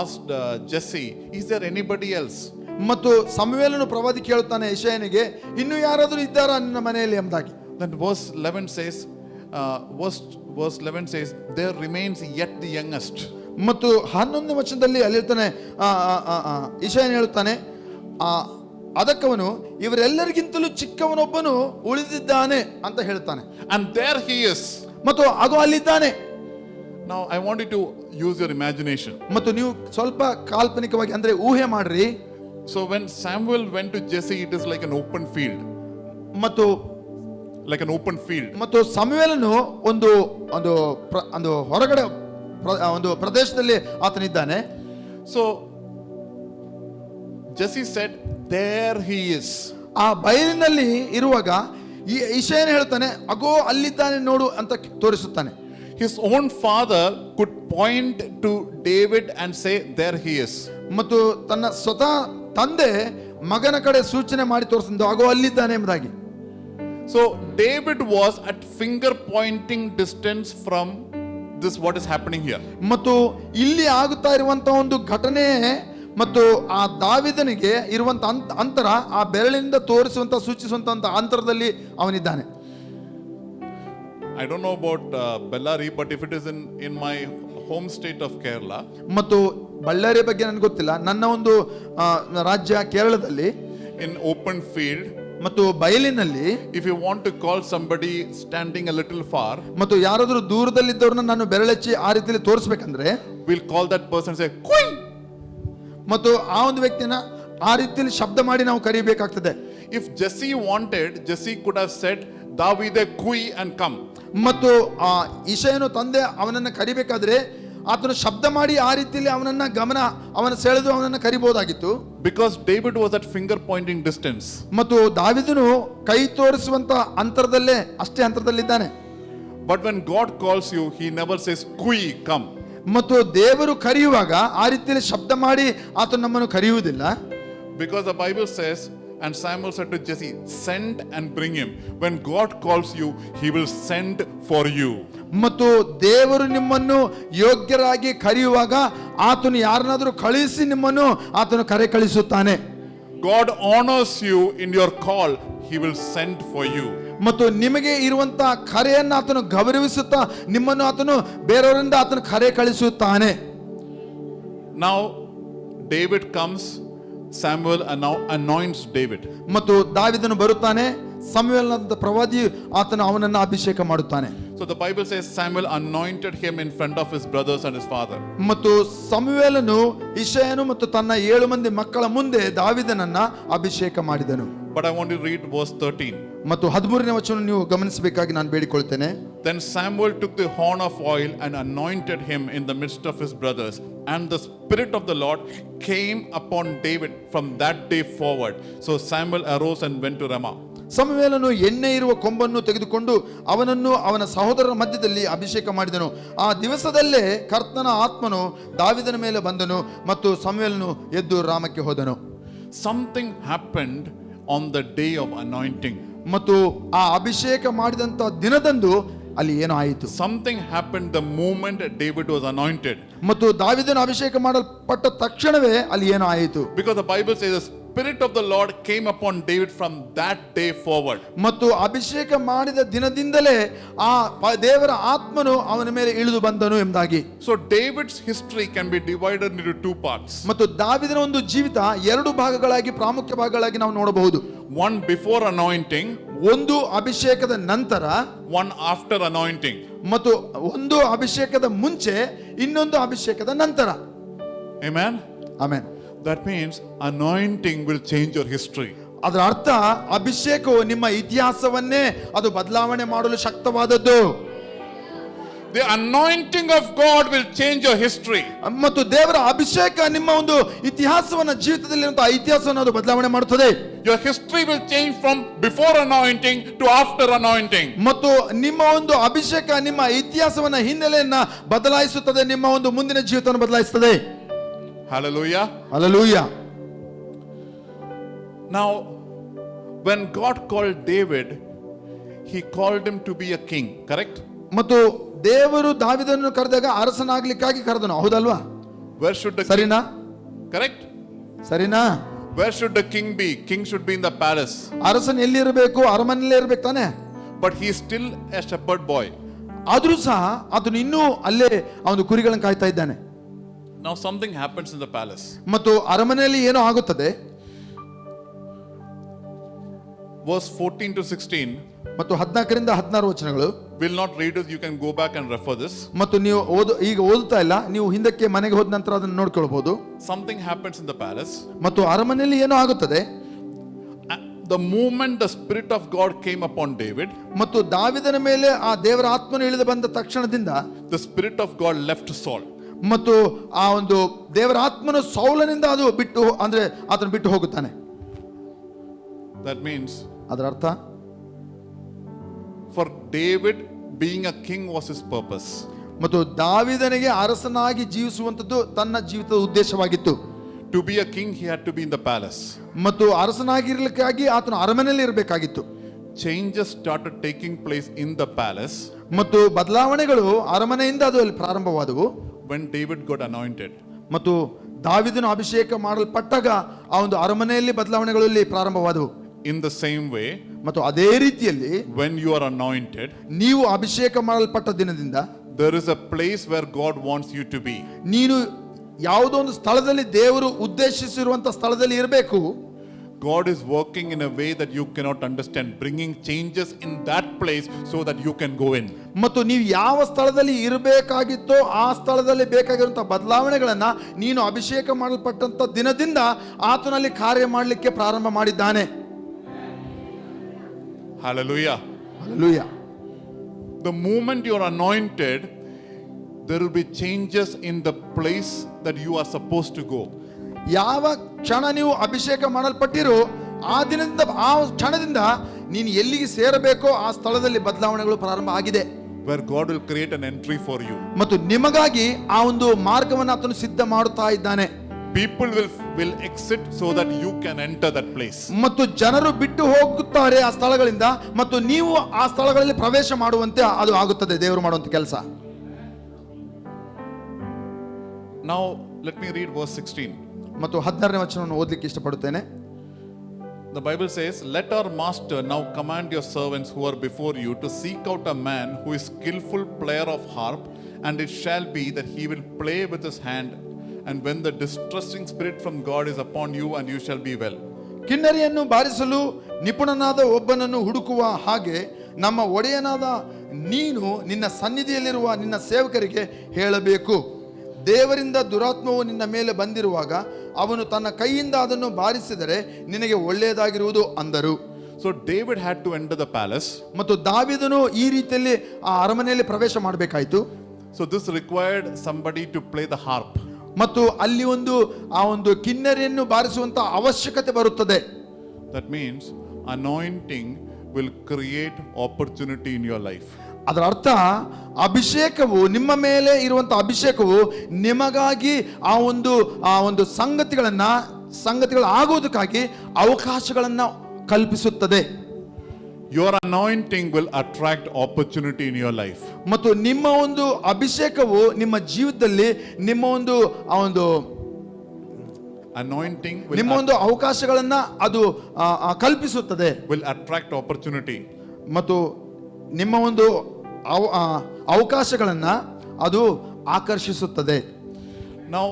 asked Jesse, is there anybody else?
ಮತ್ತು ಸಮುವೇಲನು ಪ್ರವಾದಿ ಕೇಳುತ್ತಾನೆ ಇಷಯನಿಗೆ, ಇನ್ನೂ ಯಾರಾದರೂ ಇದ್ದಾರಾ ನಿನ್ನ ಮನೆಯಲ್ಲಿ ಎಂಬುದಾಗಿ.
Then verse 11 says, there remains yet the youngest.
ಮತ್ತು 11ನೇ ವಚನದಲ್ಲಿ ಅಲ್ಲಿ ಹೇಳ್ತಾನೆ, ಇಷಯನು ಹೇಳುತ್ತಾನೆ, ಅದಕ್ಕವನು ಇವರೆಲ್ಲರಿಗಿಂತಲೂ ಚಿಕ್ಕವನೊಬ್ಬನು ಉಳಿದಿದ್ದಾನೆ ಅಂತ ಹೇಳ್ತಾನೆ.
And there he is.
ಮತ್ತು ಅದು ಅಲ್ಲಿದ್ದಾನೆ.
Now I want you to use your imagination.
ಮತ್ತು ನೀವು ಸ್ವಲ್ಪ ಕಾಲ್ಪನಿಕವಾಗಿ ಅಂದ್ರೆ ಊಹೆ ಮಾಡ್ರಿ.
So when Samuel went to Jesse, it is like an open field.
ಮತ್ತು ಮತ್ತು ಸಮುವೇಲನು ಒಂದು ಹೊರಗಡೆ ಒಂದು ಪ್ರದೇಶದಲ್ಲಿ ಆತನಿದ್ದಾನೆ.
So Jesse said, there he is.
ಆ ಬಯಲಿನಲ್ಲಿ ಇರುವಾಗ ಈ ಇಷಯನು ಹೇಳ್ತಾನೆ, ಅಗೋ ಅಲ್ಲಿದ್ದಾನೆ ನೋಡು ಅಂತ ತೋರಿಸುತ್ತಾನೆ.
His own father could point to David and say, there he is.
ಮತ್ತು ತನ್ನ ಸ್ವತಃ ತಂದೆ ಮಗನ ಕಡೆ ಸೂಚನೆ ಮಾಡಿ ತೋರಿಸಿದ್ದು, ಅಗೋ ಅಲ್ಲಿದ್ದಾನೆ ಎಂಬುದಾಗಿ.
So David was at finger pointing distance from this what is happening here.
ಮತ್ತು ಇಲ್ಲಿ ಆಗುತ್ತಾ ಇರುವಂತಹ ಒಂದು ಘಟನೆ ಮತ್ತು ಆ ದಾವೀದನಿಗೆ ಇರುವಂತ ಅಂತರ, ಆ ಬೆರಳಿನಿಂದ ತೋರಿಸುವಂತ ಸೂಚಿಸುವಂತ ಅಂತರದಲ್ಲಿ ಅವನಿದ್ದಾನೆ.
I don't know about Bellary, but if it is in my home state of Kerala.
ಮತ್ತು ಬಳ್ಳಾರಿ ಬಗ್ಗೆ ನನಗೆ ಗೊತ್ತಿಲ್ಲ, ನನ್ನ ಒಂದು ರಾಜ್ಯ ಕೇರಳದಲ್ಲಿ
in open field,
ಮತ್ತು ಬಯಲಿನಲ್ಲಿ,
if you want to call somebody standing a little far,
ಮತ್ತು ಯಾರಾದರೂ ದೂರದಲ್ಲಿದ್ದವ್ರನ್ನ ನಾನು ಬೆರಳೆಚ್ಚಿ ಆ ರೀತಿಯಲ್ಲಿ ತೋರಿಸ್ಬೇಕಂದ್ರೆ,
we'll call that person and say, "Kui!"
ಮತ್ತು ಆ ಒಂದು ವ್ಯಕ್ತಿನ ಆ ರೀತಿಯಲ್ಲಿ ಶಬ್ದ ಮಾಡಿ ನಾವು ಕರೀಬೇಕಾಗ್ತದೆ.
If Jesse wanted, Jesse could have said, "Davide, kui and come."
ಮತ್ತು ಆ ಇಷಯನು ತಂದೆ ಅವನನ್ನ ಕರಿಬೇಕಾದ್ರೆ ಆತನು ಶಬ್ದ ಮಾಡಿ ಆ ರೀತಿಯಲ್ಲಿ ಅವನ ಸೆಳೆದು ಅವನನ್ನ ಕರಿಬಹುದಾಗಿತ್ತು.
Because David was at finger pointing distance.
ಮತ್ತು ದಾವೀದನು ಕೈ ತೋರಿಸುವಂತ ಅಂತರದಲ್ಲೇ ಅಷ್ಟೇ ಅಂತರದಲ್ಲಿದ್ದಾನೆ.
But when God calls you, he never says, "Kui, come."
ಮತ್ತು ದೇವರು ಕರೆಯುವಾಗ ಆ ರೀತಿಯಲ್ಲಿ ಶಬ್ದ ಮಾಡಿ ಆತನು ನಮ್ಮನ್ನು ಕರೆಯುವುದಿಲ್ಲ.
Because the Bible says, and Samuel said to Jesse, send and bring him. When God calls you, he will send for you.
ಮತ್ತು ದೇವರು ನಿಮ್ಮನ್ನು ಯೋಗ್ಯರಾಗಿ ಕರೆಯುವಾಗ ಆತನು ಯಾರನ್ನಾದರೂ ಕಳಿಸಿ ನಿಮ್ಮನ್ನು ಆತನು ಕಳಿಸುತ್ತಾನೆ.
God honors you in your call, he will send for you.
ಮತ್ತು ನಿಮಗೆ ಇರುವಂತ ಕರೆಯನ್ನು ಆತನು ಗೌರವಿಸುತ್ತಾ ನಿಮ್ಮನ್ನು ಆತನು ಬೇರೆಯವರಿಂದ ಆತನು ಕಳಿಸುತ್ತಾನೆ.
Now David comes, Samuel now anoints David.
ಮತ್ತು ದಾವೀದನು ಬರುತ್ತಾನೆ, ಸಮುವೇಲನಾದ ಪ್ರವಾದಿ ಆತನು ಅವನನ್ನು ಅಭಿಷೇಕ ಮಾಡುತ್ತಾನೆ.
So the Bible says Samuel anointed him in front of his brothers and his father.
ಮತ್ತು ಸಮುವೇಲನು ಇಷಯನು ಮತ್ತು ತನ್ನ 7 ಮಂದಿ ಮಕ್ಕಳ ಮುಂದೆ ದಾವೀದನನ್ನ ಅಭಿಷೇಕ ಮಾಡಿದನು.
But I want to read verse 13.
ಮತ್ತು 13ನೇ ವಚನ ನೀವು ಗಮನಿಸಬೇಕಾಗಿ ನಾನು ಬೇಡಿಕೊಳ್ತೇನೆ.
Then Samuel took the horn of oil and anointed him in the midst of his brothers, and the Spirit of the Lord came upon David from that day forward. So Samuel arose and went to Ramah.
ಸಮುವೇಲನು ಎಣ್ಣೆ ಇರುವ ಕೊಂಬನ್ನು ತೆಗೆದುಕೊಂಡು ಅವನನ್ನು ಅವನ ಸಹೋದರರ ಮಧ್ಯದಲ್ಲಿ ಅಭಿಷೇಕ ಮಾಡಿದನು. ಆ ದಿವಸದಲ್ಲೇ ಕರ್ತನ ಆತ್ಮನು ದಾವೀದನ ಮೇಲೆ ಬಂದನು ಮತ್ತು ಸಮುವೇಲನು ಎದ್ದು ರಾಮಕ್ಕೆ ಹೋದನು.
Something happened on the day of anointing.
ಮತ್ತು ಆ ಅಭಿಷೇಕ ಮಾಡಿದಂತ ದಿನದಂದು ಅಲ್ಲಿ ಏನೋ ಆಯಿತು.
Something happened the moment David was anointed.
ಮತ್ತು ದಾವೀದನು ಅಭಿಷೇಕ ಮಾಡಲ್ಪಟ್ಟ ತಕ್ಷಣವೇ ಅಲ್ಲಿ ಏನೋ ಆಯಿತು.
Because the Bible says the Spirit of the Lord came upon David from that day forward.
ಮತ್ತು ಅಭಿಷೇಕ ಮಾಡಿದ ದಿನದಿಂದಲೇ ಆ ದೇವರ ಆತ್ಮನು ಅವನ ಮೇಲೆ ಇಳಿದು ಬಂದನು ಎಂಬುದಾಗಿ.
So David's history can be divided into two parts.
ಮತ್ತು ದಾವೀದನ ಒಂದು ಜೀವಿತ ಎರಡು ಭಾಗಗಳಾಗಿ ಪ್ರಾಮುಖ್ಯ ಭಾಗಗಳಾಗಿ ನಾವು ನೋಡಬಹುದು.
One before anointing,
ಒಂದು ಅಭಿಷೇಕದ ನಂತರ,
one after anointing.
ಮತ್ತು ಒಂದು ಅಭಿಷೇಕದ ಮುಂಚೆ, ಇನ್ನೊಂದು ಅಭಿಷೇಕದ ನಂತರ.
Amen.
Amen.
That means anointing will change your history.
ಅದರ ಅರ್ಥ ಅಭಿಷೇಕವು ನಿಮ್ಮ ಇತಿಹಾಸವನ್ನೇ ಅದು ಬದಲಾವಣೆ ಮಾಡಲು ಶಕ್ತವಾದದ್ದು.
The anointing of God will change your history.
ಮತ್ತು ದೇವರ ಅಭಿಷೇಕ ನಿಮ್ಮ ಒಂದು ಇತಿಹಾಸವನ್ನ, ಜೀವಿತದಲ್ಲಿರುವಂತಹ ಇತಿಹಾಸವನ್ನು ಅದು ಬದಲಾವಣೆ ಮಾಡುತ್ತದೆ.
Your history will change from before anointing to after anointing.
ಮತ್ತು ನಿಮ್ಮ ಒಂದು ಅಭಿಷೇಕ ನಿಮ್ಮ ಇತಿಹಾಸವನ್ನ, ಹಿನ್ನೆಲೆಯನ್ನ ಬದಲಾಯಿಸುತ್ತದೆ, ನಿಮ್ಮ ಒಂದು ಮುಂದಿನ ಜೀವಿತವನ್ನು ಬದಲಾಯಿಸುತ್ತದೆ.
Hallelujah.
Hallelujah.
Now, when God called David, he called him to be a king, correct?
ಮತ್ತು ದೇವರು ದಾವೀದನನ್ನು ಕರೆದಾಗ ಅರಸನಾಗ್ಲಿಕ್ಕಾಗಿ ಕರೆದನು, ಹೌದಲ್ವಾ?
Where should the
ಸರಿನಾ?
correct?
ಸರಿನಾ?
Where should the king be? King should be in the palace.
Arasan ಎಲ್ಲಿ ಇರಬೇಕು? ಅರಮನೆಯಲ್ಲೇ ಇರಬೇಕು ತಾನೆ?
But he is still a shepherd boy.
ಆದ್ರೂ ಸಹ ಆತನು ಇನ್ನೂ ಅಲ್ಲೇ ಅವನು ಕುರಿಗಳನ್ನು ಕಾಯ್ತಾ ಇದ್ದಾನೆ.
Now something happens in the palace.
ಮತ್ತು ಅರಮನೆಯಲ್ಲಿ ಏನೋ ಆಗುತ್ತದೆ.
Verse 14 to 16.
ಮತ್ತು 14ರಿಂದ 16 ವಚನಗಳು.
Will not read it, you can go back and refer this.
ಮತ್ತು ನೀವು ಈಗ ಓದುತ್ತಾ ಇಲ್ಲ, ನೀವು ಹಿಂದಕ್ಕೆ ಮನೆಗೆ ಹೋದ ನಂತರ ಅದನ್ನು ನೋಡ್ಕೊಳ್ಬಹುದು.
Something happens in the palace.
ಮತ್ತು ಅರಮನೆಯಲ್ಲಿ ಏನೋ ಆಗುತ್ತದೆ.
The moment the Spirit of God came upon David,
ಮತ್ತು ದಾವೀದನ ಮೇಲೆ ಆ ದೇವರ ಆತ್ಮನು ಇಳಿದು ಬಂದ ತಕ್ಷಣದಿಂದ
the Spirit of God left Saul.
ಮತ್ತು ಆ ಒಂದು ದೇವರ ಆತ್ಮನು ಸೌಲನಿಂದ ಅದು ಬಿಟ್ಟು, ಅಂದ್ರೆ ಆತನು ಬಿಟ್ಟು ಹೋಗುತ್ತಾನೆ.
That means
ಅದರ ಅರ್ಥ
for David being a king was his purpose.
ಮತ್ತು ದಾವೀದನಿಗೆ ಅರಸನಾಗಿ ಜೀವಿಸುವಂತದ್ದು ತನ್ನ ಜೀವಿತದ ಉದ್ದೇಶವಾಗಿತ್ತು.
To be a king he had to be in the palace.
ಮತ್ತು ಅರಸನಾಗಿರ್ಲಿಕ್ಕಾಗಿ ಆತನು ಅರಮನೆಯಲ್ಲಿ ಇರಬೇಕಾಗಿತ್ತು.
Changes started taking place in the palace
ಮತ್ತು ಬದಲಾವಣೆಗಳು ಅರಮನೆಯಿಂದ ಅದು ಅಲ್ಲಿ ಪ್ರಾರಂಭವಾದವು
when David got anointed.
ಮತ್ತು ದಾವೀದನು ಅಭಿಷೇಕ ಮಾಡಲ್ಪಟ್ಟಾಗ ಆ ಒಂದು ಅರಮನೆಯಲ್ಲಿ ಬದಲಾವಣೆಗಳು ಇಲ್ಲಿ ಪ್ರಾರಂಭವಾದವು.
In the same way,
ಮತ್ತು ಅದೇ ರೀತಿಯಲ್ಲಿ
when you are anointed,
ನೀವು ಅಭಿಷೇಕ ಮಾಡಲ್ಪಟ್ಟ ದಿನದಿಂದ
there is a place where God wants you to be.
ನೀನು ಯಾವುದೋ ಒಂದು ಸ್ಥಳದಲ್ಲಿ ದೇವರು ಉದ್ದೇಶಿಸಿರುವಂತ ಸ್ಥಳದಲ್ಲಿ ಇರಬೇಕು.
God is working in a way that you cannot understand, bringing changes in that place so that you can go in.
ಮತ್ತು ನೀವು ಯಾವ ಸ್ಥಳದಲ್ಲಿ ಇರಬೇಕಾಗಿತ್ತೋ ಆ ಸ್ಥಳದಲ್ಲಿ ಬೇಕಾಗಿರುವಂತಹ ಬದಲಾವಣೆಗಳನ್ನ ನೀನು ಅಭಿಷೇಕ ಮಾಡಲ್ಪಟ್ಟಂತ ದಿನದಿಂದ ಆತನಲ್ಲಿ ಕಾರ್ಯ ಮಾಡಲಿಕ್ಕೆ ಪ್ರಾರಂಭ ಮಾಡಿದ್ದಾನೆ.
Hallelujah.
Hallelujah.
The moment you are anointed, there will be changes in the place that you are supposed to go.
ಯಾವ ಕ್ಷಣ ನೀವು ಅಭಿಷೇಕ ಮಾಡಲ್ಪಟ್ಟಿರೋ ಆ ದಿನದಿಂದ, ಆ ಕ್ಷಣದಿಂದ ನೀನು ಎಲ್ಲಿಗೆ ಸೇರಬೇಕೋ ಆ ಸ್ಥಳದಲ್ಲಿ ಬದಲಾವಣೆಗಳು ಪ್ರಾರಂಭ ಆಗಿದೆ.
Where God will create an entry for you.
ಮತ್ತು ನಿಮಗಾಗಿ ಆ ಒಂದು ಮಾರ್ಗವನ್ನು ಆತನು ಸಿದ್ಧ ಮಾಡುತ್ತಾ ಇದ್ದಾನೆ.
People will exit so that you can enter that place.
ಮತ್ತು ಜನರು ಬಿಟ್ಟು ಹೋಗುತ್ತಾರೆ ಆ ಸ್ಥಳಗಳಿಂದ, ಮತ್ತು ನೀವು ಆ ಸ್ಥಳಗಳಲ್ಲಿ ಪ್ರವೇಶ ಮಾಡುವಂತೆ ಅದು ಆಗುತ್ತದೆ ದೇವರು ಮಾಡುವಂತ ಕೆಲಸ.
Now let me read verse 16.
ಮತ್ತು 16ನೇ ವಚನವನ್ನು ಓದಲಿಕ್ಕೆ ಇಷ್ಟಪಡುತ್ತೇನೆ.
The Bible says, "Let our master now command your servants who are before you to seek out a man who is skillful player of harp, and it shall be that he will play with his hand, and when the distressing spirit from God is upon you, and you shall be well."
ಕಿನ್ನರಿಯನ್ನು ಬಾರಿಸಲು ನಿಪುಣನಾದ ಒಬ್ಬನನ್ನು ಹುಡುಕುವ ಹಾಗೆ ನಮ್ಮ ಒಡೆಯನಾದ ನೀನು ನಿನ್ನ ಸನ್ನಿಧಿಯಲ್ಲಿರುವ ನಿನ್ನ ಸೇವಕರಿಗೆ ಹೇಳಬೇಕು. ದೇವರಿಂದ ದುರಾತ್ಮವು ನಿನ್ನ ಮೇಲೆ ಬಂದಿರುವಾಗ ಅವನು ತನ್ನ ಕೈಯಿಂದ ಅದನ್ನು ಬಾರಿಸಿದರೆ ನಿನಗೆ ಒಳ್ಳೆಯದಾಗಿರುವುದು ಅಂದರು.
So David had to enter the palace.
ಮತ್ತು ದಾವೀದನು ಈ ರೀತಿಯಲ್ಲಿ ಆ ಅರಮನೆಯಲ್ಲಿ ಪ್ರವೇಶ ಮಾಡಬೇಕಾಯಿತು.
So this required somebody to play the harp.
ಮತ್ತು ಅಲ್ಲಿ ಆ ಒಂದು ಕಿನ್ನರಿಯನ್ನು ಬಾರಿಸುವಂತ ಅವಶ್ಯಕತೆ ಬರುತ್ತದೆ.
That means anointing will create opportunity in your life.
ಅದರ ಅರ್ಥ ಅಭಿಷೇಕವು, ನಿಮ್ಮ ಮೇಲೆ ಇರುವಂತಹ ಅಭಿಷೇಕವು ನಿಮಗಾಗಿ ಆ ಒಂದು ಸಂಗತಿಗಳು ಆಗುವುದಕ್ಕಾಗಿ ಅವಕಾಶಗಳನ್ನು ಕಲ್ಪಿಸುತ್ತದೆ.
Your anointing will attract opportunity in your life.
ಮತ್ತು ನಿಮ್ಮ ಒಂದು ಅಭಿಷೇಕವು ನಿಮ್ಮ ಜೀವಿತದಲ್ಲಿ ನಿಮ್ಮ ಒಂದು ಆ ಒಂದು
Anointing
ನಿಮ್ಮ ಒಂದು ಅವಕಾಶಗಳನ್ನ ಅದು ಕಲ್ಪಿಸುತ್ತದೆ,
will attract opportunity.
ಮತ್ತು ನಿಮ್ಮ ಒಂದು ಅವಕಾಶಗಳನ್ನ ಅದು ಆಕರ್ಷಿಸುತ್ತದೆ.
Now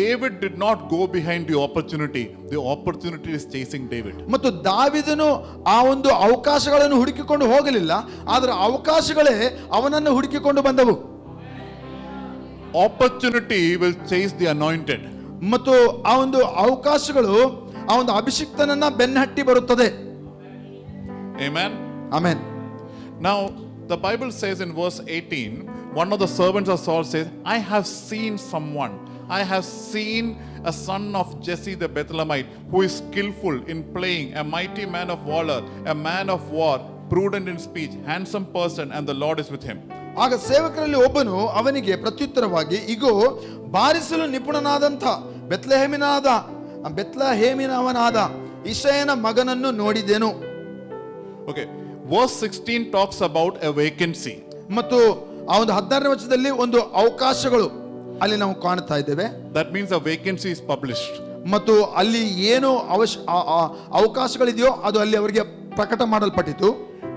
David did not go behind the opportunity. The opportunity is chasing David.
ಮತ್ತು ದಾವೀದನು ಆ ಒಂದು ಅವಕಾಶಗಳನ್ನು ಹುಡುಕಿಕೊಂಡು ಹೋಗಲಿಲ್ಲ, ಆದರೆ ಅವಕಾಶಗಳೇ ಅವನನ್ನು ಹುಡುಕಿಕೊಂಡು ಬಂದವು.
Opportunity will chase the anointed.
ಮತ್ತು ಆ ಒಂದು ಅವಕಾಶಗಳು ಆ ಒಂದು ಅಭಿಷಿಕ್ತನನ್ನ ಬೆನ್ನಹಟ್ಟಿ ಬರುತ್ತದೆ.
Amen.
Amen.
Now the Bible says in verse 18, one of the servants of Saul says, I have seen someone. I have seen a son of Jesse the Bethlehemite who is skillful in playing, a mighty man of valor, a man of war, prudent in speech, handsome person, and the Lord is with him.
ಆಗ ಸೇವಕರಲ್ಲಿ ಒಬ್ಬನು ಅವನಿಗೆ ಪ್ರತ್ಯುತ್ತರವಾಗಿ, ಇಗೋ ಬಾರಿಸಲು ನಿಪುಣನಾದಂಥ ಬೆತ್ಲೆಹೇಮಿನವನಾದ ಇಷಯನ ಮಗನನ್ನು ನೋಡಿದೆನು.
Okay, verse 16 talks about a vacancy.
ಮತ್ತು ಆ ಒಂದು 16ನೇ ವಚನದಲ್ಲಿ ಒಂದು ಅವಕಾಶಗಳು ಅಲ್ಲಿ ನಾವು ಕಾಣ್ತಾ ಇದ್ದೇವೆ.
That means a vacancy is published.
ಮತ್ತು ಅಲ್ಲಿ ಏನು ಅವಕಾಶಗಳಿದೆಯೋ ಅದು ಅಲ್ಲಿ ಅವರಿಗೆ ಪ್ರಕಟ ಮಾಡಲ್ಪಟ್ಟಿತು.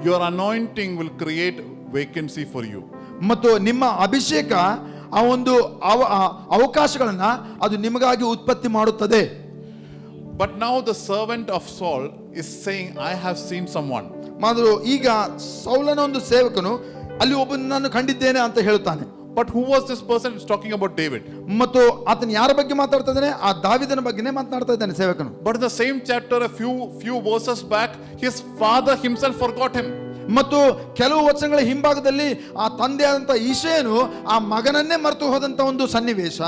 Your anointing will create vacancy for you.
ಮತ್ತು ನಿಮ್ಮ ಅಭಿಷೇಕ ಆ ಒಂದು ಅವಕಾಶಗಳನ್ನ ಅದು ನಿಮಗಾಗಿ ಉತ್ಪತ್ತಿ ಮಾಡುತ್ತದೆ.
But now the servant of Saul is saying, I have seen someone.
ಮಾದ್ರು ಈಗ ಸೌಲನ ಒಂದು ಸೇವಕನು ಅಲ್ಲಿ ಒಬ್ಬನನ್ನು ಕಂಡಿದ್ದೇನೆ ಅಂತ ಹೇಳ್ತಾನೆ.
But who was this person? It's talking about David.
ಮತ್ತು ಆತನ ಯಾರ ಬಗ್ಗೆ ಮಾತಾಡ್ತಾ ಇದ್ದಾನೆ? ಆ ದಾವೀದನ ಬಗ್ಗೆನೇ ಮಾತನಾಡ್ತಾ ಇದ್ದಾನೆ ಸೇವಕನು.
But in the same chapter, a few verses back, his father himself forgot him.
ಮತ್ತು ಕೆಲವು ವಚನಗಳ ಹಿಂಭಾಗದಲ್ಲಿ ಆ ತಂದೆಯಾದಂತ ಈಶೆಯನು ಆ ಮಗನನ್ನೇ ಮರೆತು ಹೋದಂತ ಒಂದು ಸನ್ನಿವೇಶ.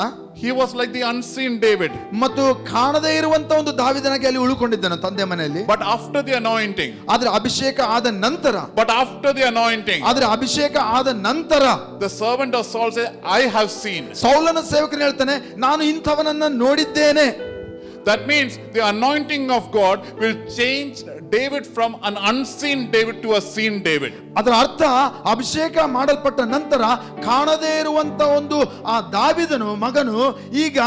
He was like the unseen David.
ಮತ್ತು ಕಾಣದೇ ಇರುವಂತ ಒಂದು ದಾವೀದನಾಗಿ ಅಲ್ಲಿ ಉಳ್ಕೊಂಡಿದ್ದಾನೆ ತಂದೆ ಮನೆಯಲ್ಲಿ.
But after the anointing.
ಆದ್ರೆ ಅಭಿಷೇಕ ಆದ ನಂತರ.
But after the anointing.
ಆದ್ರೆ ಅಭಿಷೇಕ ಆದ ನಂತರ.
The servant of Saul said, I have seen.
ಸೌಲನ ಸೇವಕನು ಹೇಳ್ತಾನೆ, ನಾನು ಇಂಥವನನ್ನ ನೋಡಿದ್ದೇನೆ.
That means the anointing of God will change David from an unseen David to a seen David.
ಅದರ ಅರ್ಥ ಅಭಿಷೇಕ ಮಾಡಲ್ಪಟ್ಟ ನಂತರ ಕಾಣದೇ ಇರುವಂತ ಒಂದು ಆ ದಾವೀದನು ಮಗನು ಈಗ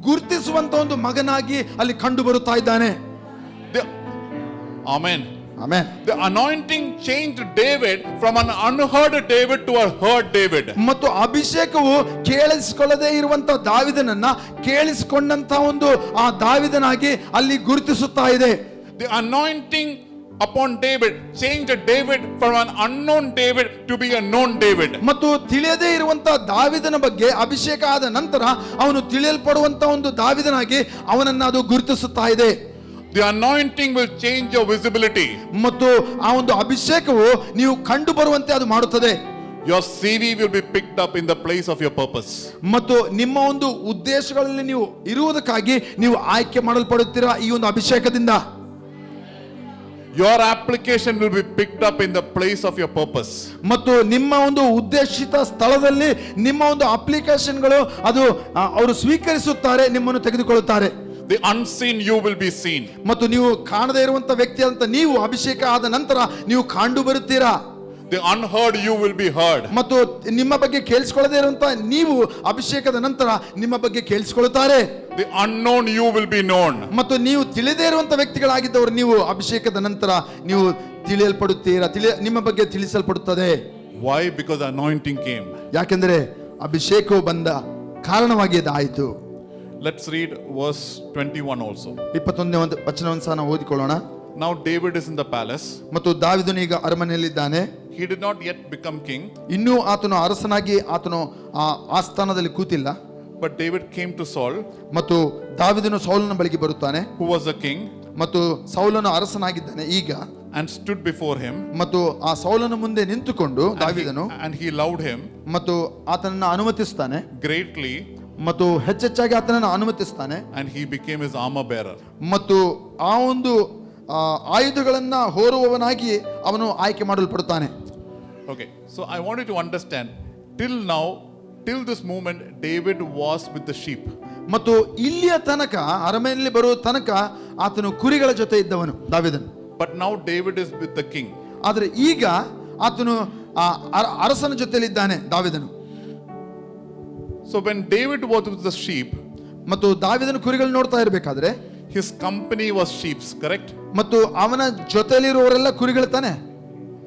ಗುರುತಿಸುವಂತ ಒಂದು ಮಗನಾಗಿ ಅಲ್ಲಿ ಕಂಡು ಬರುತ್ತಾ ಇದ್ದಾನೆ.
Amen.
Amen.
The anointing changed David from an unheard David to a heard David.
ಮತ್ತು ಅಭಿಷೇಕವು ಕೇಳಿಸಿಕೊಳ್ಳದೇ ಇರುವಂತ ದಾವೀದನನ್ನ ಕೇಳಿಸಿಕೊಂಡಂತ ಒಂದು ಆ ದಾವೀದನಾಗಿ ಅಲ್ಲಿ ಗುರುತಿಸುತ್ತಾ ಇದೆ.
The anointing upon David changed David from an unknown David to be a known David.
ಮತ್ತು ತಿಳಿಯದೇ ಇರುವಂತ ದಾವೀದನ ಬಗ್ಗೆ ಅಭಿಷೇಕ ಆದ ನಂತರ ಅವನು ತಿಳಿಯಲ್ಪಡುವಂತ ಒಂದು ದಾವೀದನಾಗಿ ಅವನನ್ನ ಅದು ಗುರುತಿಸುತ್ತಾ ಇದೆ.
The anointing will change your visibility.
ಮತ್ತು ಆ ಒಂದು ಅಭಿಷೇಕವು ನೀವು ಕಂಡು ಬರುವಂತೆ ಅದು ಮಾಡುತ್ತದೆ.
Your CV will be picked up in the place of your purpose.
ಮತ್ತು ನಿಮ್ಮ ಒಂದು ಉದ್ದೇಶಗಳಲ್ಲಿ ನೀವು ಇರುವುದಕ್ಕಾಗಿ ನೀವು ಆಯ್ಕೆ ಮಾಡಲ್ಪಡುತ್ತೀರಾ ಈ ಒಂದು ಅಭಿಷೇಕದಿಂದ.
Your application will be picked up in the place of your purpose.
ಮತ್ತು ನಿಮ್ಮ ಒಂದು ಉದ್ದೇಶಿತ ಸ್ಥಳದಲ್ಲಿ ನಿಮ್ಮ ಒಂದು ಅಪ್ಲಿಕೇಶನ್ಗಳು ಅದು ಅವರು ಸ್ವೀಕರಿಸುತ್ತಾರೆ, ನಿಮ್ಮನ್ನು ತೆಗೆದುಕೊಳ್ಳುತ್ತಾರೆ.
The unseen you will be seen.
ಮತ್ತು ನೀವು ಕಾಣದೇ ಇರುವಂತ ವ್ಯಕ್ತಿ ಅಂತ ನೀವು ಅಭಿಷೇಕ ಆದ ನಂತರ ನೀವು ಕಂಡು ಬರುತ್ತೀರಾ.
The unheard you will be heard.
ಮತ್ತು ನಿಮ್ಮ ಬಗ್ಗೆ ಕೇಳಿಸಿಕೊಳ್ಳದೇ ಇರುವಂತ ನೀವು ಅಭಿಷೇಕದ ನಂತರ ನಿಮ್ಮ ಬಗ್ಗೆ ಕೇಳಿಸಿಕೊಳ್ಳುತ್ತಾರೆ.
The unknown you will be known.
ಮತ್ತು ನೀವು ತಿಳಿದೇ ಇರುವಂತ ವ್ಯಕ್ತಿಗಳಾಗಿದ್ದವರು ನೀವು ಅಭಿಷೇಕದ ನಂತರ ನೀವು ತಿಳಿಯಲ್ಪಡುತ್ತೀರಾ, ನಿಮ್ಮ ಬಗ್ಗೆ ತಿಳಿಸಲ್ಪಡುತ್ತದೆ.
Why? Because the anointing came.
ಯಾಕೆಂದರೆ ಅಭಿಷೇಕವು ಬಂದ ಕಾರಣವಾಗಿ ಅದಾಯಿತು.
Let's read verse 21 also.
21ನೇ ವಚನವನ್ನು ಸಹ ನಾವು ಓದಿಕೊಳ್ಳೋಣ.
Now David is in the palace.
ಮತ್ತು ದಾವೀದನು ಈಗ ಅರಮನೆಯಲ್ಲಿದ್ದಾನೆ.
He did not yet become king.
ಇನ್ನೂ ಆತನು ಅರಸನಾಗಿ ಆತನು ಆ ಸ್ಥಾನದಲ್ಲಿ ಕೂತಿಲ್ಲ.
But David came to Saul.
ಮತ್ತು ದಾವೀದನು ಸೌಲನ ಬಳಿಗೆ ಬರುತ್ತಾನೆ.
Who was the king?
ಮತ್ತು ಸೌಲನು ಅರಸನಾಗಿದ್ದಾನೆ ಈಗ.
And stood before him.
ಮತ್ತು ಆ ಸೌಲನ ಮುಂದೆ ನಿಂತುಕೊಂಡು ದಾವೀದನು
and he loved him.
ಮತ್ತು ಆತನನ್ನು ಅನುಮತಿಸ್ತಾನೆ
greatly.
ಮತ್ತು ಹೆಚ್ಚೆಚ್ಚಾಗಿ ಆತನನ್ನು ಅನುಮತಿಸ್ತಾನೆ.
And he became his armor bearer.
ಮತ್ತು ಆ ಒಂದು ಆಯುಧಗಳನ್ನ ಹೊರುವವನಾಗಿ ಅವನು ಆಯ್ಕೆ ಮಾಡಲ್ಪಡುತ್ತಾನೆ.
Okay, so I want you to understand, till now, till this moment, David was with the sheep.
ಮತ್ತು ಇಲ್ಲಿಯ ತನಕ ಅರಮನೆಯಲ್ಲಿ ಬರುವ ತನಕ ಆತನು ಕುರಿಗಳ ಜೊತೆ ಇದ್ದವನು ದಾವೀದನು.
But now David is with the king.
ಆದರೆ ಈಗ ಆತನು ಅರಸನ ಜೊತೆಯಲ್ಲಿದ್ದಾನೆ ದಾವೀದನು.
So when David was with the sheep,
ಮತ್ತು ದಾವೀದನು ಕುರಿಗಳು ನೋಡ್ತಾ ಇರಬೇಕಾದ್ರೆ
his company was sheep, correct?
ಮತ್ತು ಅವನ ಜೊತೆಯಲ್ಲಿರುವವರೆಲ್ಲ ಕುರಿಗಳು ತಾನೆ,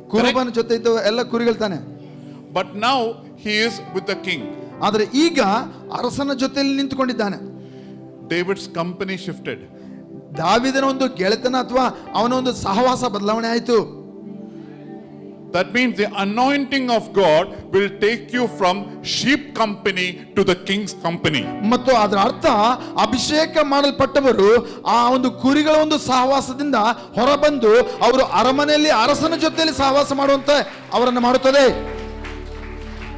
ಕುರುಬನ ಜೊತೆ ಇದ್ದ ಎಲ್ಲ ಕುರಿಗಳು ತಾನೆ.
But now he is with the king.
ಆದರೆ ಈಗ ಅರಸನ ಜೊತೆಯಲ್ಲಿ ನಿಂತುಕೊಂಡಿದ್ದಾನೆ.
David's company shifted.
ದಾವೀದನ ಒಂದು ಗೆಳೆತನ ಅಥವಾ ಅವನ ಒಂದು ಸಹವಾಸ ಬದಲಾವಣೆ ಆಯಿತು.
That means the anointing of God will take you from sheep company to the king's company.
ಮತ್ತು ಅದರ ಅರ್ಥ ಅಭಿಷೇಕ ಮಾಡಲ್ಪಟ್ಟವರು ಆ ಒಂದು ಕುರಿಗಳ ಒಂದು ಸಹವಾಸದಿಂದ ಹೊರಬಂದು ಅವರು ಅರಮನೆಯಲ್ಲಿ ಅರಸನ ಜೊತೆಯಲ್ಲಿ ಸಹವಾಸ ಮಾಡುವಂತೆ ಅವರನ್ನು ಮಾಡುತ್ತದೆ.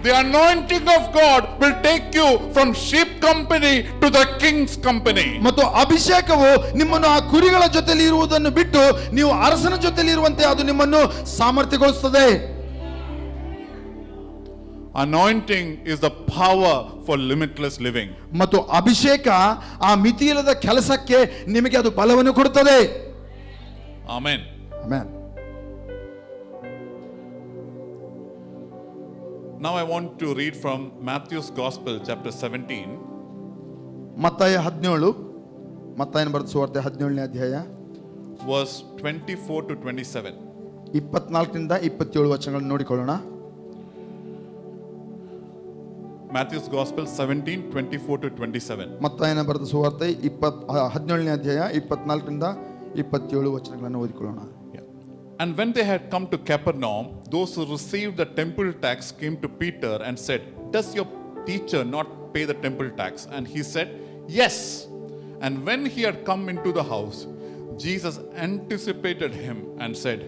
The anointing of God will take you from sheep company to the king's company.
ಮತ್ತು ಅಭಿಷೇಕವು ನಿಮ್ಮನ್ನು ಆ ಕುರಿಗಳ ಜೊತೆಯಲ್ಲಿ ಇರುವುದನ್ನು ಬಿಟ್ಟು ನೀವು ಅರಸನ ಜೊತೆಯಲ್ಲಿ ಇರುವಂತೆ ಅದು ನಿಮ್ಮನ್ನು ಸಾಮರ್ಥ್ಯಗೊಳಿಸುತ್ತದೆ.
Anointing is the power for limitless living.
ಮತ್ತು ಅಭಿಷೇಕ ಆ ಮಿತಿಯಿಲ್ಲದ ಕೆಲಸಕ್ಕೆ ನಿಮಗೆ ಅದು ಬಲವನ್ನು ಕೊಡುತ್ತದೆ.
Amen.
Amen.
Now I want to read from Matthew's Gospel, chapter 17.
ಮತ್ತಾಯ 17, ಮತ್ತಾಯನ ಬರೆದ ಸುವಾರ್ತೆ 17ನೇ ಅಧ್ಯಾಯ
verse 24 to 27.
24ರಿಂದ 27 ವಚನಗಳನ್ನು ನೋಡಿಕೊಳ್ಳೋಣ.
Matthew's Gospel 17, 24 to 27.
ಮತ್ತಾಯನ ಬರೆದ ಸುವಾರ್ತೆ 17ನೇ ಅಧ್ಯಾಯ 24ರಿಂದ 27 ವಚನಗಳನ್ನು ಓದಿಕೊಳ್ಳೋಣ.
And when they had come to Capernaum, those who received the temple tax came to Peter and said, "Does your teacher not pay the temple tax?" And he said, "Yes." And when he had come into the house, Jesus anticipated him and said,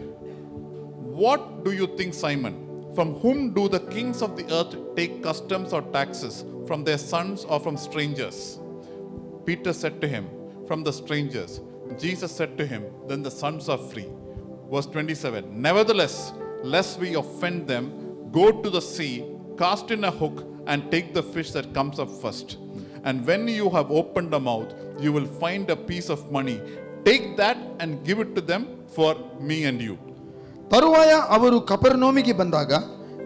"What do you think, Simon? From whom do the kings of the earth take customs or taxes? From their sons or from strangers?" Peter said to him, "From the strangers." Jesus said to him, "Then the sons are free." Verse 27, "Nevertheless, lest we offend them, go to the sea, cast in a hook, and take the fish that comes up first. And when you have opened the mouth, you will find a piece of money. Take that and give it to them for me and you."
ತರುವಾಯ ಅವರು ಕಪೆರ್ನೌಮಿಗೆ ಬಂದಾಗ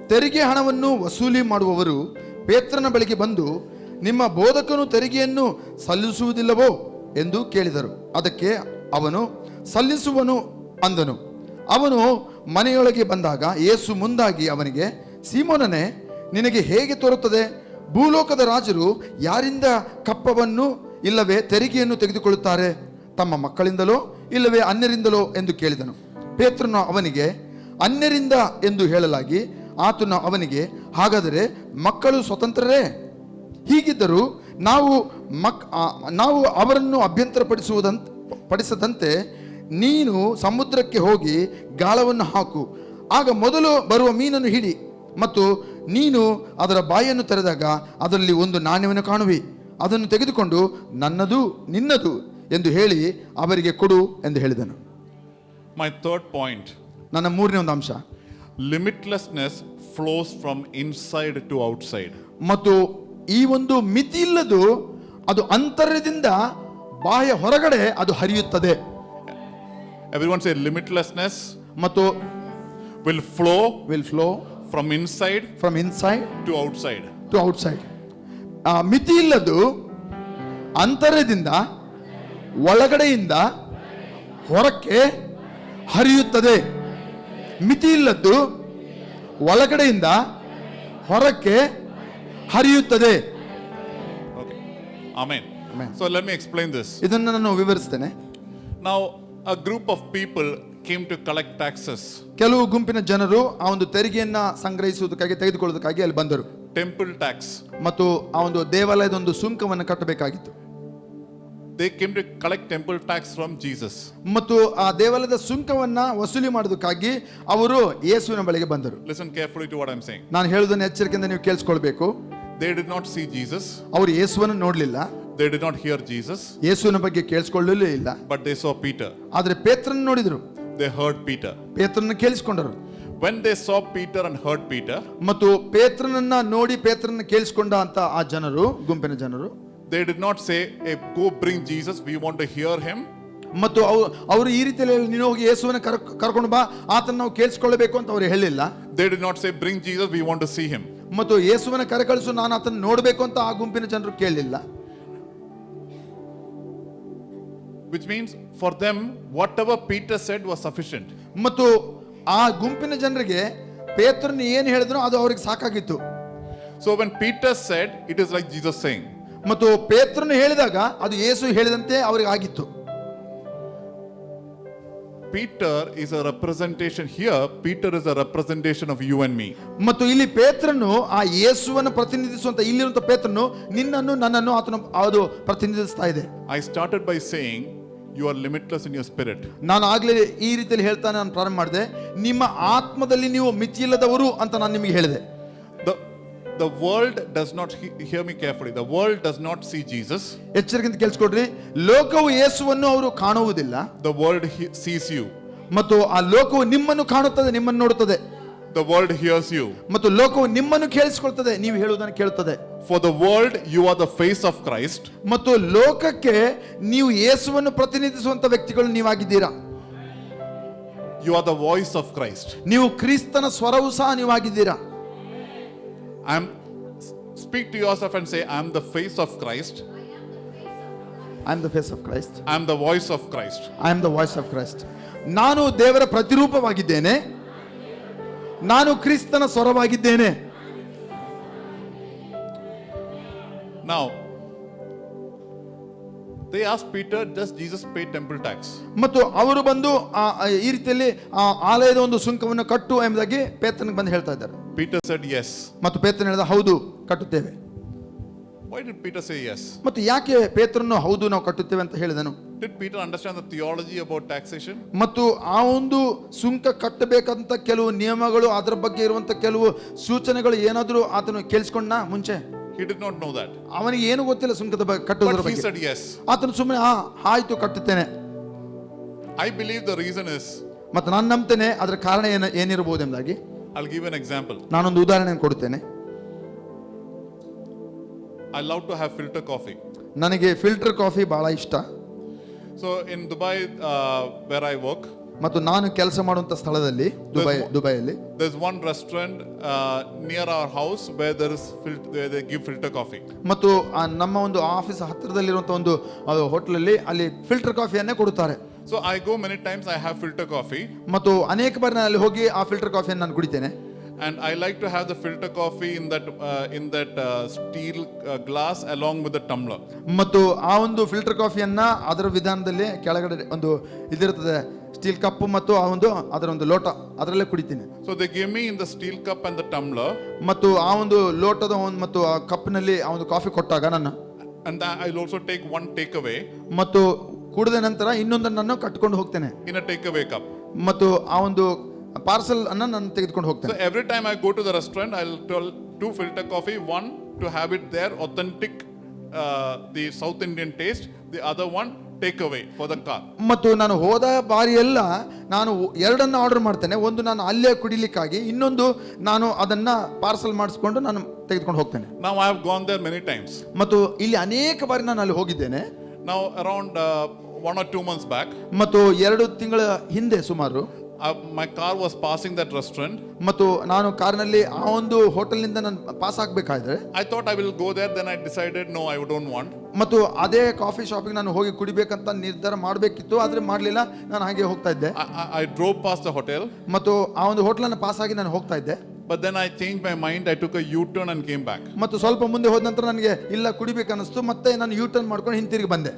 ತೆರಿಗೆ ಹಣವನ್ನು ವಸೂಲಿ ಮಾಡುವವರು ಪೇತ್ರನ ಬಳಿಗೆ ಬಂದು, "ನಿಮ್ಮ ಬೋಧಕನು ತೆರಿಗೆಯನ್ನು ಸಲ್ಲಿಸುವುದಿಲ್ಲವೋ?" ಎಂದು ಕೇಳಿದರು. ಅದಕ್ಕೆ ಅವನು, "ಸಲ್ಲಿಸುವನು" ಅಂದನು. ಅವನು ಮನೆಯೊಳಗೆ ಬಂದಾಗ ಯೇಸು ಮುಂದಾಗಿ ಅವನಿಗೆ, "ಸೀಮೋನನೇ, ನಿನಗೆ ಹೇಗೆ ತೋರುತ್ತದೆ? ಭೂಲೋಕದ ರಾಜರು ಯಾರಿಂದ ಕಪ್ಪವನ್ನು ಇಲ್ಲವೇ ತೆರಿಗೆಯನ್ನು ತೆಗೆದುಕೊಳ್ಳುತ್ತಾರೆ? ತಮ್ಮ ಮಕ್ಕಳಿಂದಲೋ ಇಲ್ಲವೇ ಅನ್ಯರಿಂದಲೋ ಎಂದು ಕೇಳಿದನು. ಪೇತ್ರನು ಅವನಿಗೆ, ಅನ್ಯರಿಂದ ಎಂದು ಹೇಳಲಾಗಿ, ಆತನು ಅವನಿಗೆ, ಹಾಗಾದರೆ ಮಕ್ಕಳು ಸ್ವತಂತ್ರರೇ? ಹೀಗಿದ್ದರೂ ನಾವು ಅವರನ್ನು ಪಡಿಸದಂತೆ ನೀನು ಸಮುದ್ರಕ್ಕೆ ಹೋಗಿ ಗಾಳವನ್ನು ಹಾಕು. ಆಗ ಮೊದಲು ಬರುವ ಮೀನನ್ನು ಹಿಡಿ, ಮತ್ತು ನೀನು ಅದರ ಬಾಯನ್ನು ತೆರೆದಾಗ ಅದರಲ್ಲಿ ಒಂದು ನಾಣ್ಯವನ್ನು ಕಾಣುವಿ. ಅದನ್ನು ತೆಗೆದುಕೊಂಡು ನನ್ನದು ನಿನ್ನದು ಎಂದು ಹೇಳಿ ಅವರಿಗೆ ಕೊಡು ಎಂದು ಹೇಳಿದನು.
My third point.
ನನ್ನ ಮೂರನೇ ಒಂದು ಅಂಶ,
Limitlessness flows from inside to outside.
ಮತ್ತು ಈ ಒಂದು ಮಿತಿಯಿಲ್ಲದು ಅದು ಅಂತರ್ಯದಿಂದ ಬಾಹ್ಯ ಹೊರಗಡೆ ಅದು ಹರಿಯುತ್ತದೆ.
Everyone say limitlessness
ಮತ್ತು
will flow
from inside
to outside.
ಮಿತಿಯಿಲ್ಲದು ಅಂತರ್ಯದಿಂದ ಒಳಗಡೆಯಿಂದ ಹೊರಕ್ಕೆ ಹರಿಯುತ್ತದೆ. ಮಿತಿಯಿಲ್ಲದ್ದು ಒಳಗಡೆಯಿಂದ ಹೊರಕ್ಕೆ ಹರಿಯುತ್ತದೆ.
Okay. Amen.
Amen.
So let me explain this.
ಇದನ್ನು ನಾನು ವಿವರಿಸ್ತೇನೆ.
Now a group of people came to collect taxes.
ಕೆಲವು ಗುಂಪಿನ ಜನರು ಆ ಒಂದು ತೆರಿಗೆಯನ್ನ ಸಂಗ್ರಹಿಸುವುದಕ್ಕಾಗಿ ತೆಗೆದುಕೊಳ್ಳುವುದಕ್ಕಾಗಿ ಅಲ್ಲಿ ಬಂದರು.
Temple tax.
ಮತ್ತು ಆ ಒಂದು ದೇವಾಲಯದ ಒಂದು ಸುಂಕವನ್ನು ಕಟ್ಟಬೇಕಾಗಿತ್ತು.
They came to collect temple tax from Jesus.
ಮತ್ತು ಆ ದೇವಾಲಯದ ಸುಂಕವನ್ನ ವಸೂಲಿ ಮಾಡೋದಕ್ಕಾಗಿ ಅವರು ಯೇಸುವಿನ ಬಳಿಗೆ ಬಂದರು.
Listen carefully to what I'm saying.
ನಾನು ಹೇಳುವುದನ್ನು ಎಚ್ಚರಿಕೆಯಿಂದ ನೀವು ಕೇಳಿಸ್ಕೊಳ್ಬೇಕು.
They did not see Jesus.
ಅವರು ಯೇಸುವನ್ನು ನೋಡಲಿಲ್ಲ.
They did not hear Jesus.
ಯೇಸುವಿನ ಬಗ್ಗೆ ಕೇಳಿಸ್ಕೊಳ್ಳಲೂ ಇಲ್ಲ.
But they saw Peter.
ಆದರೆ ಪೇತ್ರನ ನೋಡಿದರು.
They heard Peter.
ಪೇತ್ರನ ಕೇಳಿಸಿಕೊಂಡರು.
When they saw Peter and heard Peter,
ಮತ್ತು ಪೇತ್ರನನ್ನ ನೋಡಿ ಪೇತ್ರನ ಕೇಳಿಸಿಕೊಂಡ ಅಂತ ಆ ಜನರು, ಗುಂಪಿನ ಜನರು,
they did not say, "Hey, go bring Jesus, we want to hear him."
ಮತ್ತು ಅವರು ಈ ರೀತಿಯಲ್ಲಿ ಹೇಳಿ, ನೀನು ಹೋಗಿ ಯೇಸುವನ್ನ ಕರ್ಕೊಂಡು ಬಾ, ಆತನ ನಾವು ಕೇಳಿಸ್ಕೊಳ್ಳಬೇಕು ಅಂತ ಅವರು ಹೇಳಿಲ್ಲ.
They did not say, bring Jesus, we want to see him.
ಮತ್ತು ಯೇಸುವನ್ನ ಕರೆಕಳಿಸು, ನಾನು ಆತನ ನೋಡಬೇಕು ಅಂತ ಆ ಗುಂಪಿನ ಜನರು ಕೇಳಲಿಲ್ಲ.
Which means for them, whatever Peter said was sufficient.
ಮತ್ತು ಆ ಗುಂಪಿನ ಜನರಿಗೆ ಪೇತ್ರನು ಏನು ಹೇಳಿದ್ರು ಅದು ಅವರಿಗೆ ಸಾಕಾಗಿತ್ತು.
So when Peter said, it is like Jesus saying.
ಮತ್ತು ಪೇತ್ರನು ಹೇಳಿದಾಗ ಅದು ಯೇಸು ಹೇಳಿದಂತೆ ಅವರಿಗೆ ಆಗಿತ್ತು.
Peter is a representation here. Peter is a representation of you and me.
ಮತ್ತು ಇಲ್ಲಿ ಪೇತ್ರನು ಆ ಯೇಸುವನ್ನು ಪ್ರತಿನಿಧಿಸುವಂತ ಇಲ್ಲಿರುವಂತ ಪೇತ್ರನು ನಿನ್ನನ್ನು ನನ್ನನ್ನು ಆತನು ಅದು ಪ್ರತಿನಿಧಿಸ್ತಾ ಇದೆ.
I started by saying you are limitless in your spirit.
ನಾನು ಆಗ್ಲೇ ಈ ರೀತಿಯಲ್ಲಿ ಹೇಳ್ತಾನೆ ನಾನು ಪ್ರಾರಂಭ ಮಾಡಿದೆ, ನಿಮ್ಮ ಆತ್ಮದಲ್ಲಿ ನೀವು ಮಿತಿಯಿಲ್ಲದವರು ಅಂತ ನಾನು ನಿಮಗೆ ಹೇಳಿದೆ.
The world does not hear me carefully. The world does not see Jesus.
ಎಚ್ಚರಿಕೆಯಿಂದ ಕೇಳಿಸ್ಕೊಡ್ರಿ, ಲೋಕವು ಯೇಸುವನ್ನು ಅವರು ಕಾಣುವುದಿಲ್ಲ.
The world sees you.
ಮತ್ತು ಆ ಲೋಕವು ನಿಮ್ಮನ್ನು ಕಾಣುತ್ತದೆ, ನಿಮ್ಮನ್ನು ನೋಡುತ್ತದೆ.
The world hears you.
ಮತ್ತು ಲೋಕವು ನಿಮ್ಮನ್ನು ಕೇಳಿಸಿಕೊಳ್ತದೆ, ನೀವು ಹೇಳುವುದನ್ನು ಕೇಳುತ್ತದೆ.
For the world you are the face of Christ.
ಮತ್ತು ಲೋಕಕ್ಕೆ ನೀವು ಯೇಸುವನ್ನು ಪ್ರತಿನಿಧಿಸುವಂತ ವ್ಯಕ್ತಿಗಳು ನೀವಾಗಿದ್ದೀರಾ.
You are the voice of Christ.
ನೀವು ಕ್ರಿಸ್ತನ ಸ್ವರವೂ ಸಹ ನೀವಾಗಿದ್ದೀರಾ.
Speak to yourself and say, I am the face of Christ.
I am the face of Christ.
I am the voice of Christ.
I am the voice of Christ. ನಾನು ದೇವರ ಪ್ರತಿರೂಪವಾಗಿದ್ದೇನೆ, ನಾನು ಕ್ರಿಸ್ತನ ಸ್ವರವಾಗಿದ್ದೇನೆ.
Now, they asked Peter, does Jesus pay temple tax?
ಮತ್ತು ಅವರು ಬಂದು ಈ ರೀತಿಯಲ್ಲಿ ಆಲಯದ ಒಂದು ಸುಂಕವನ್ನು ಕಟ್ಟು ಎಂಬುದಾಗಿ ಪೇತ್ರನಿಗೆ ಬಂದು ಹೇಳ್ತಾ ಇದ್ದಾರೆ.
Peter said yes.
ಮತ್ತು ಪೇತ್ರನ ಹೇಳಿದ, ಹೌದು ಕಟ್ಟುತ್ತೇವೆ.
Why did Peter say yes?
ಮತ್ತು ಯಾಕೆ ಪೇತ್ರನು ಹೌದು ನಾವು ಕಟ್ಟುತ್ತೇವೆ ಅಂತ ಹೇಳಿದನು?
Did Peter understand the theology about taxation?
ಮತ್ತು ಆ ಒಂದು ಸುಂಕ ಕಟ್ಟಬೇಕಂತ ಕೆಲವು ನಿಯಮಗಳು, ಅದರ ಬಗ್ಗೆ ಇರುವಂತ ಕೆಲವು ಸೂಚನೆಗಳು ಏನಾದರೂ ಆತನು ಕೇಳಿಸ್ಕೊಂಡ ಮುಂಚೆ?
He did not know that.
ಅವನಿಗೆ ಏನು ಗೊತ್ತಿಲ್ಲ ಸುಂಕದ ಕಟ್ಟುವುದರ
But he
ಬಗ್ಗೆ.
said yes.
ಆತನು ಸುಮ್ಮನೆ ಆಯ್ತು ಕಟ್ಟುತ್ತೇನೆ.
I believe the reason is,
ಮತ್ತು ನಾನು ನಂಬ್ತೇನೆ ಅದರ ಕಾರಣ ಏನಿರಬಹುದು ಎಂಬುದಾಗಿ.
I'll give you an example.
ನಾನೊಂದು ಉದಾಹರಣೆಯನ್ನು ಕೊಡುತ್ತೇನೆ.
I love to have filter coffee.
ನನಗೆ ಫಿಲ್ಟರ್ ಕಾಫಿ ಬಹಳ ಇಷ್ಟ.
So in Dubai, where I work,
ಮತ್ತು ನಾನು ಕೆಲಸ ಮಾಡುವಂತ ಸ್ಥಳದಲ್ಲಿ ದುಬೈಯಲ್ಲಿ
there's one restaurant near our house where where they give filter coffee.
ಮತ್ತು ನಮ್ಮ ಒಂದು ಆಫೀಸ್ ಹತ್ತಿರದಲ್ಲಿರುವಂತ ಒಂದು ಹೋಟೆಲಲ್ಲಿ ಅಲ್ಲಿ ಫಿಲ್ಟರ್ ಕಾಫಿಯನ್ನೇ ಕೊಡುತ್ತಾರೆ.
So I go many times, I have filter coffee.
ಮತ್ತು ಅನೇಕ ಬಾರಿ ನಾನು ಅಲ್ಲಿ ಹೋಗಿ ಆ ಫಿಲ್ಟರ್ ಕಾಫಿಯನ್ನು ನಾನು ಕುಡಿತೇನೆ.
And I like to have the filter coffee in that steel glass along with the tumbler.
ಮತ್ತು ಆ ಒಂದು ಫಿಲ್ಟರ್ ಕಾಫಿಯನ್ನ ಅದರ ವಿಧಾನದಲ್ಲಿ ಕೆಳಗಡೆ ಒಂದು ಇದಿರುತ್ತದೆ, ಸ್ಟೀಲ್ ಕಪ್ ಮತ್ತು ಆ ಒಂದು ಅದರ ಒಂದು ಲೋಟ, ಅದರಲ್ಲೇ ಕುಡಿತೀನಿ.
So they give me in the steel cup and the tumbler.
ಮತ್ತು ಆ ಒಂದು ಲೋಟದ ಮತ್ತು ಆ ಕಪ್ನಲ್ಲಿ ಆ ಒಂದು ಕಾಫಿ ಕೊಟ್ಟಾಗ ನನ್ನ
And I'll also take one takeaway.
ಮತ್ತು ಕುಡಿದ ನಂತರ ಇನ್ನೊಂದನ್ನು ನಾನು ಕಟ್ಕೊಂಡು ಹೋಗ್ತೇನೆ
In a takeaway cup.
ಮತ್ತು ಆ ಒಂದು ಪಾರ್ಸಲ್ ಅನ್ನ ನಾನು ತೆಗೆದುಕೊಂಡು ಹೋಗ್ತೇನೆ.
So every time I go to the restaurant, I'll tell 2 filter coffee, one to have it there authentic the South Indian taste, the other one takeaway for the car.
ಮತ್ತು ನಾನು ಹೋದ ಬಾರಿ ಎಲ್ಲ ನಾನು ಎರಡನ್ನ ಆರ್ಡರ್ ಮಾಡ್ತೇನೆ, ಒಂದು ನಾನು ಅಲ್ಲೇ ಕುಡಿಲಿಕ್ಕಾಗಿ, ಇನ್ನೊಂದು ನಾನು ಅದನ್ನ ಪಾರ್ಸಲ್ ಮಾಡಿಸ್ಕೊಂಡು ನಾನು ತೆಗೆದುಕೊಂಡು ಹೋಗ್ತೇನೆ.
Now I have gone there many times.
ಮತ್ತು ಇಲ್ಲಿ ಅನೇಕ ಬಾರಿ ನಾನು ಅಲ್ಲಿ ಹೋಗಿದ್ದೇನೆ.
Now around 1 or 2 months back,
ಮತ್ತು 2 ತಿಂಗಳ ಹಿಂದೆ ಸುಮಾರು
my car was passing that restaurant.
ಮತ್ತು ನಾನು ಕಾರಿನಲ್ಲಿ ಆ ಒಂದು ಹೋಟೆಲ್ನಿಂದ ನಾನು ಪಾಸ್ ಆಗಬೇಕಾದ್ರೆ
I thought I will go there, then I decided no, I don't want.
ಮತ್ತು ಅದೇ ಕಾಫಿ ಶಾಪಿಗೆ ನಾನು ಹೋಗಿ ಕುಡಿಬೇಕಂತ ನಿರ್ಧಾರ ಮಾಡಬೇಕಿತ್ತು, ಆದ್ರೆ ಮಾಡಲಿಲ್ಲ, ನಾನು ಹಾಗೆ ಹೋಗ್ತಾ ಇದ್ದೆ.
I drove past the hotel.
ಮತ್ತು ಆ ಒಂದು ಹೋಟೆಲನ್ನು ಪಾಸ್ ಆಗಿ ನಾನು ಹೋಗ್ತಾ ಇದ್ದೆ.
But then I changed my mind, I took a U-turn and came back.
ಮತ್ತು ಸ್ವಲ್ಪ ಮುಂದೆ ಹೋದ ನಂತರ ನನಗೆ ಇಲ್ಲ ಕುಡಿಬೇಕನ್ನಿಸ್ತು, ಮತ್ತೆ ನಾನು ಯೂ ಟರ್ನ್ ಮಾಡ್ಕೊಂಡು ಹಿಂತಿರುಗಿ ಬಂದೆ.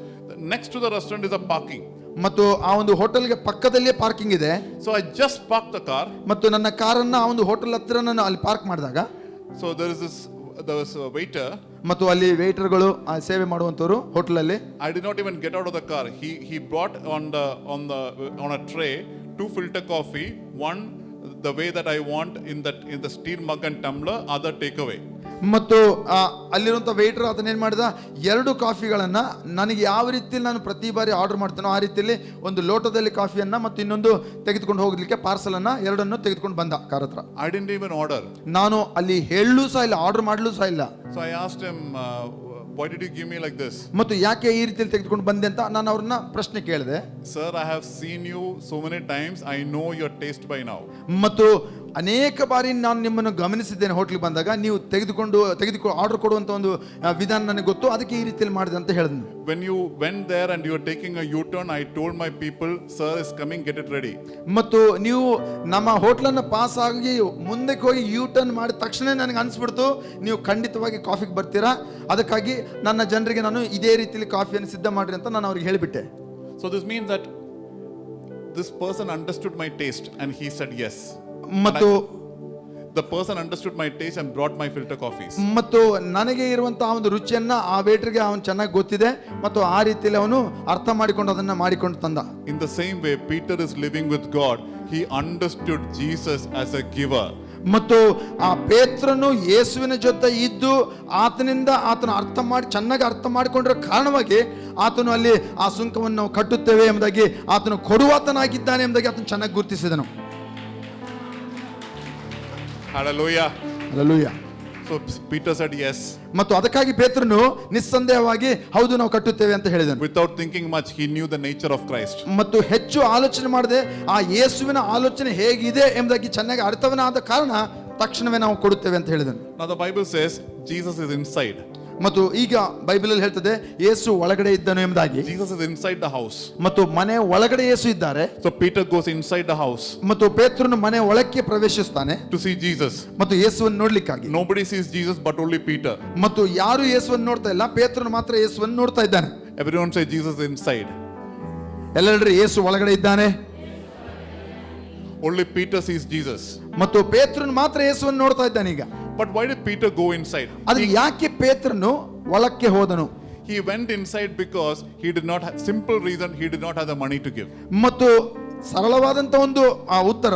Next to the restaurant is a parking.
ಮತ್ತು ಆ ಒಂದು ಹೋಟೆಲ್ಗೆ ಪಕ್ಕದಲ್ಲೇ ಪಾರ್ಕಿಂಗ್ ಇದೆ.
So I just parked the car.
ಮತ್ತು ನನ್ನ ಕಾರನ್ನ ಆ ಒಂದು ಹೋಟೆಲ್ ಹತ್ತಿರ ನಾನು ಅಲ್ಲಿ ಪಾರ್ಕ್ ಮಾಡಿದಾಗ
So there was a waiter.
ಮತ್ತು ಅಲ್ಲಿ ವೇಟರ್ಗಳು ಸೇವೆ ಮಾಡುವಂತವರು ಹೋಟೆಲಲ್ಲಿ.
I did not even get out of the car. He brought on a tray 2 filter coffee, one the way that I want in the steel mug and tumbler, other takeaway.
ಮತ್ತು ಅಲ್ಲಿರುವಂಥ water ಅದನ್ನೇನು ಮಾಡಿದ, 2 ಕಾಫಿಗಳನ್ನು ನನಗೆ ಯಾವ ರೀತಿಯಲ್ಲಿ ನಾನು ಪ್ರತಿ ಬಾರಿ ಆರ್ಡರ್ ಮಾಡ್ತೇನೋ ಆ ರೀತಿಯಲ್ಲಿ ಒಂದು ಲೋಟದಲ್ಲಿ ಕಾಫಿಯನ್ನ ಮತ್ತು ಇನ್ನೊಂದು ತೆಗೆದುಕೊಂಡು ಹೋಗ್ಲಿಕ್ಕೆ ಪಾರ್ಸಲನ್ನು 2 ತೆಗೆದುಕೊಂಡು ಬಂದ ಕಾರ್ ಹತ್ರ.
I didn't even order.
ನಾನು ಅಲ್ಲಿ ಹೇಳಲೂ ಸಹ ಇಲ್ಲ, ಆರ್ಡರ್ ಮಾಡಲೂ ಸಹ ಇಲ್ಲ.
So I asked him, why did you give me like this?
ಮತ್ತು ಯಾಕೆ ಈ ರೀತಿಯಲ್ಲಿ ತೆಗೆದುಕೊಂಡು ಬಂದೆ ಅಂತ ನಾನು ಅವ್ರನ್ನ ಪ್ರಶ್ನೆ ಕೇಳಿದೆ.
Sir, I have seen you so many times. I know your taste by now.
ಮತ್ತು ಅನೇಕ ಬಾರಿ ನಾನು ನಿಮ್ಮನ್ನು ಗಮನಿಸಿದ್ದೇನೆ ಹೋಟ್ಲಿಗೆ ಬಂದಾಗ ನೀವು ತೆಗೆದುಕೊಂಡು ಆರ್ಡರ್ ಕೊಡುವಂತ ಒಂದು ವಿಧಾನ ನನಗೆ ಗೊತ್ತು, ಅದಕ್ಕೆ ಈ ರೀತಿಯಲ್ಲಿ ಮಾಡಿದೆ ಅಂತ ಹೇಳಿದ್ನು.
When you went there and you were taking a U-turn, I told my people, sir is coming, get it ready.
ಮತ್ತು ನೀವು ನಮ್ಮ ಹೋಟ್ಲನ್ನು ಪಾಸ್ ಆಗಿ ಮುಂದಕ್ಕೆ ಹೋಗಿ ಯೂ ಟರ್ನ್ ಮಾಡಿದ ತಕ್ಷಣ ನನಗೆ ಅನಿಸ್ಬಿಡ್ತು ನೀವು ಖಂಡಿತವಾಗಿ ಕಾಫಿಗೆ ಬರ್ತೀರಾ, ಅದಕ್ಕಾಗಿ ನನ್ನ ಜನರಿಗೆ ನಾನು ಇದೇ ರೀತಿಯಲ್ಲಿ ಕಾಫಿಯನ್ನು ಸಿದ್ಧ ಮಾಡ್ರಿ ಅಂತ ನಾನು ಅವ್ರಿಗೆ ಹೇಳಿಬಿಟ್ಟೆ.
So this means that this person understood my taste and he said yes.
ಮತ್ತು
the person understood my taste and brought my filter coffees.
ಮತ್ತು ನನಗೆ ಇರುವಂತಹ ಒಂದು ರುಚಿಯನ್ನ ಆ ವೇಟರ್ಗೆ ಅವನು ಚೆನ್ನಾಗಿ ಗೊತ್ತಿದೆ ಮತ್ತು ಆ ರೀತಿಯಲ್ಲಿ ಅವನು ಅರ್ಥ ಮಾಡಿಕೊಂಡು ಅದನ್ನ ಮಾಡಿಕೊಂಡು ತಂದ.
In the same way, Peter is living with God. He understood Jesus as a giver.
ಮತ್ತು ಆ ಪೇತ್ರನು ಯೇಸುವಿನ ಜೊತೆ ಇದ್ದು ಆತನಿಂದ ಚೆನ್ನಾಗಿ ಅರ್ಥ ಮಾಡಿಕೊಂಡಿರೋ ಕಾರಣವಾಗಿ ಆತನು ಅಲ್ಲಿ ಆ ಸುಂಕವನ್ನು ನಾವು ಕಟ್ಟುತ್ತೇವೆ ಎಂಬುದಾಗಿ ಆತನು ಕೊಡುವಾತನಾಗಿದ್ದಾನೆ ಎಂಬುದಾಗಿ ಆತನು ಚೆನ್ನಾಗಿ ಗುರುತಿಸಿದನು.
Hallelujah.
Hallelujah.
So Peter said yes.
ಮತ್ತು ಅದಕ್ಕಾಗಿ ಪೇತ್ರನು ನಿಸ್ಸಂದೇಹವಾಗಿ ಹೌದು ನಾವು ಕಟ್ಟುತ್ತೇವೆ ಅಂತ ಹೇಳಿದನು.
Without thinking much, he knew the nature of Christ.
ಮತ್ತು ಹೆಚ್ಚು ಆಲೋಚನೆ ಮಾಡದೆ ಆ ಯೇಸುವಿನ ಆಲೋಚನೆ ಹೇಗಿದೆ ಎಂಬುದಾಗಿ ಚೆನ್ನಾಗಿ ಅರ್ಥವನಾದ ಕಾರಣ ತಕ್ಷಣವೇ ನಾವು ಕೊಡುತ್ತೇವೆ ಅಂತ ಹೇಳಿದನು.
Now the Bible says Jesus is inside.
ಮತ್ತು ಈಗ ಬೈಬಲ್ ಅಲ್ಲಿ ಹೇಳ್ತದೆ ಯೇಸು ಒಳಗಡೆ ಇದ್ದನು ಎಂಬುದಾಗಿ.
Jesus is inside the house.
ಮತ್ತು ಮನೆ ಒಳಗಡೆ ಯೇಸು ಇದ್ದಾರೆ.
So Peter goes inside the house.
ಮತ್ತು ಪೇತ್ರನು ಮನೆ ಒಳಕ್ಕೆ ಪ್ರವೇಶಿಸ್ತಾನೆ
to see Jesus.
ಮತ್ತು ಯೇಸುವನ್ನು ನೋಡ್ಲಿಕ್ಕಾಗಿ.
Nobody sees Jesus but only Peter.
ಮತ್ತು ಯಾರು ಯೇಸುವನ್ನು ನೋಡ್ತಾ ಇಲ್ಲ, ಪೇತ್ರನು ಮಾತ್ರ ಯೇಸುವನ್ನು ನೋಡ್ತಾ ಇದ್ದಾನೆ.
Everyone say Jesus is inside.
ಎಲ್ಲರೂ ಯೇಸು ಒಳಗಡೆ ಇದ್ದಾನೆ.
Only Peter sees Jesus.
ಮತ್ತು ಪೇತ್ರನು ಮಾತ್ರ ಯೇಸುವನ್ನು ನೋಡ್ತಾ ಇದ್ದಾನೆ ಈಗ.
But why did Peter go inside?
ಆದರೆ ಯಾಕೆ ಪೇತ್ರನು ಒಳಕ್ಕೆ ಹೋದನು?
He went inside because he did not have, simple reason, he did not have the money to give.
ಮತ್ತು ಸರಳವಾದಂತ ಒಂದು ಆ ಉತ್ತರ,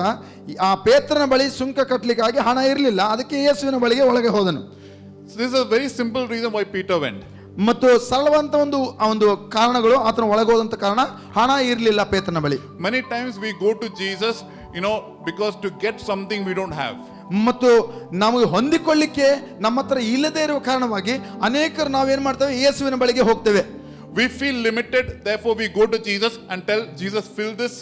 ಆ ಪೇತ್ರನ ಬಳಿ ಸುಂಕ ಕಟ್ಟಲಿಕ್ಕಾಗಿ ಹಣ ಇರಲಿಲ್ಲ, ಅದಕ್ಕೆ ಯೇಸುವಿನ ಬಳಿಗೆ ಒಳಗೆ ಹೋದನು.
So this is a very simple reason why Peter went.
ಮತ್ತು ಸರಳವಾದಂತ ಒಂದು ಕಾರಣಗಳು ಆತನ ಒಳಗೆ ಹೋದಂತ ಕಾರಣ, ಹಣ ಇರಲಿಲ್ಲ ಪೇತ್ರನ ಬಳಿ.
Many times we go to Jesus, because to get something we don't have.
ಮತ್ತು ನಮಗೆ ಹೊಂದಿಕೊಳ್ಳಿಕ್ಕೆ ನಮ್ಮ ಹತ್ರ ಇಲ್ಲದೆ ಇರುವ ಕಾರಣವಾಗಿ ಅನೇಕರು ನಾವೇನ್ ಮಾಡ್ತೇವೆ, ಯೇಸುವಿನ ಬಳಿಗೆ ಹೋಗ್ತೇವೆ.
We feel limited, therefore we go to Jesus and tell Jesus, fill this.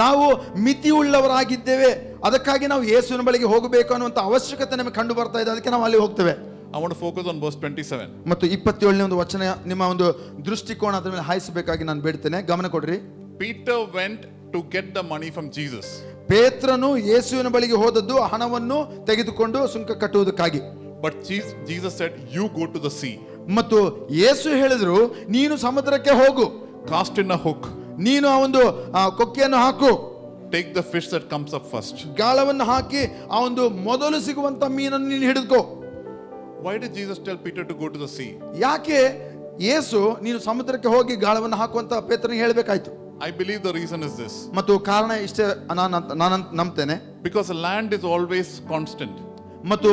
ನಾವು ಮಿತಿ ಉಳ್ಳವರಾಗಿದ್ದೇವೆ, ಅದಕ್ಕಾಗಿ ನಾವು ಯೇಸುವಿನ ಬಳಿಗೆ ಹೋಗಬೇಕು ಅನ್ನುವಂತ ಅವಶ್ಯಕತೆ ನಮಗೆ ಕಂಡು ಬರ್ತಾ ಇದೆ, ಅದಕ್ಕೆ ನಾವು ಅಲ್ಲಿ ಹೋಗ್ತೇವೆ.
I want to focus on verse 27.
ಮತ್ತು 27ನೇ ಒಂದು ವಚನ ನಿಮ್ಮ ಒಂದು ದೃಷ್ಟಿಕೋನ ಅದರ ಮೇಲೆ ಹಾಯಿಸಬೇಕಾಗಿ ನಾನು ಬೇಡ್ತೇನೆ, ಗಮನ ಕೊಡ್ರಿ.
Peter went to get the money from Jesus.
ಪೇತ್ರನು ಯೇಸುವಿನ ಬಳಿಗೆ ಹೋದದ್ದು ಹಣವನ್ನು ತೆಗೆದುಕೊಂಡು ಸುಂಕ ಕಟ್ಟುವುದಕ್ಕಾಗಿ.
But Jesus said, you go to the sea.
ಮತ್ತು ಯೇಸು ಹೇಳಿದ್ರು, ನೀನು ಸಮುದ್ರಕ್ಕೆ ಹೋಗು,
Cast in a hook.
ನೀನು ಆ ಒಂದು ಕೊಕ್ಕೆಯನ್ನು ಹಾಕು,
Take the fish that comes up first.
ಗಾಳವನ್ನು ಹಾಕಿ ಆ ಒಂದು ಮೊದಲು ಸಿಗುವಂತ ಮೀನನ್ನು ನೀನು ಹಿಡಿದುಕೋ.
Why did Jesus tell Peter to go to the sea?
ಯಾಕೆ ಯೇಸು ನೀನು ಸಮುದ್ರಕ್ಕೆ ಹೋಗಿ ಗಾಳವನ್ನು ಹಾಕುವಂತ ಪೇತ್ರನಿಗೆ ಹೇಳಬೇಕಾಯ್ತು?
I believe the reason is this.
ಮತ್ತು ಕಾರಣ ಇಷ್ಟೇ ನಾನು ನಂಬ್ತೇನೆ.
Because land is always constant.
ಮತ್ತು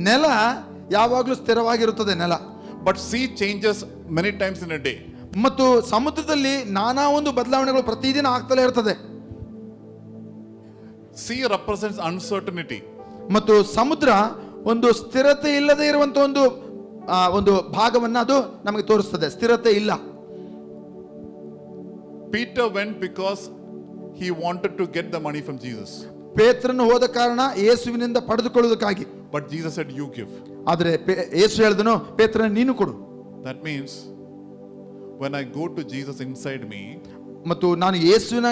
ನೆಲ ಯಾವಾಗಲೂ ಸ್ಥಿರವಾಗಿರುತ್ತದೆ ನೆಲ.
But sea changes many times in a day.
ಮತ್ತು ಸಮುದ್ರದಲ್ಲಿ ನಾನಾ ಒಂದು ಬದಲಾವಣೆಗಳು ಪ್ರತಿದಿನ ಆಗ್ತಲೇ ಇರ್ತದೆ.
Sea represents uncertainty.
ಮತ್ತು ಸಮುದ್ರ ಒಂದು ಸ್ಥಿರತೆ ಇಲ್ಲದೆ ಇರುವಂತ ಒಂದು ಭಾಗವನ್ನ ಅದು ನಮಗೆ ತೋರಿಸ್ತದೆ, ಸ್ಥಿರತೆ ಇಲ್ಲ.
Peter went because he wanted to get the money from Jesus.
ಪೇತ್ರನು ಹೋದ ಕಾರಣ ಯೇಸುವಿನಿಂದ ಪಡೆದುಕೊಳ್ಳುವುದಕ್ಕಾಗಿ.
But Jesus said, you give.
ಆದರೆ ಯೇಸು ಹೇಳಿದನು, ಪೇತ್ರನ ನೀನು ಕೊಡು.
That means when I go to Jesus inside me,
ಮತ್ತು ನಾನು ಯೇಸುವಿನ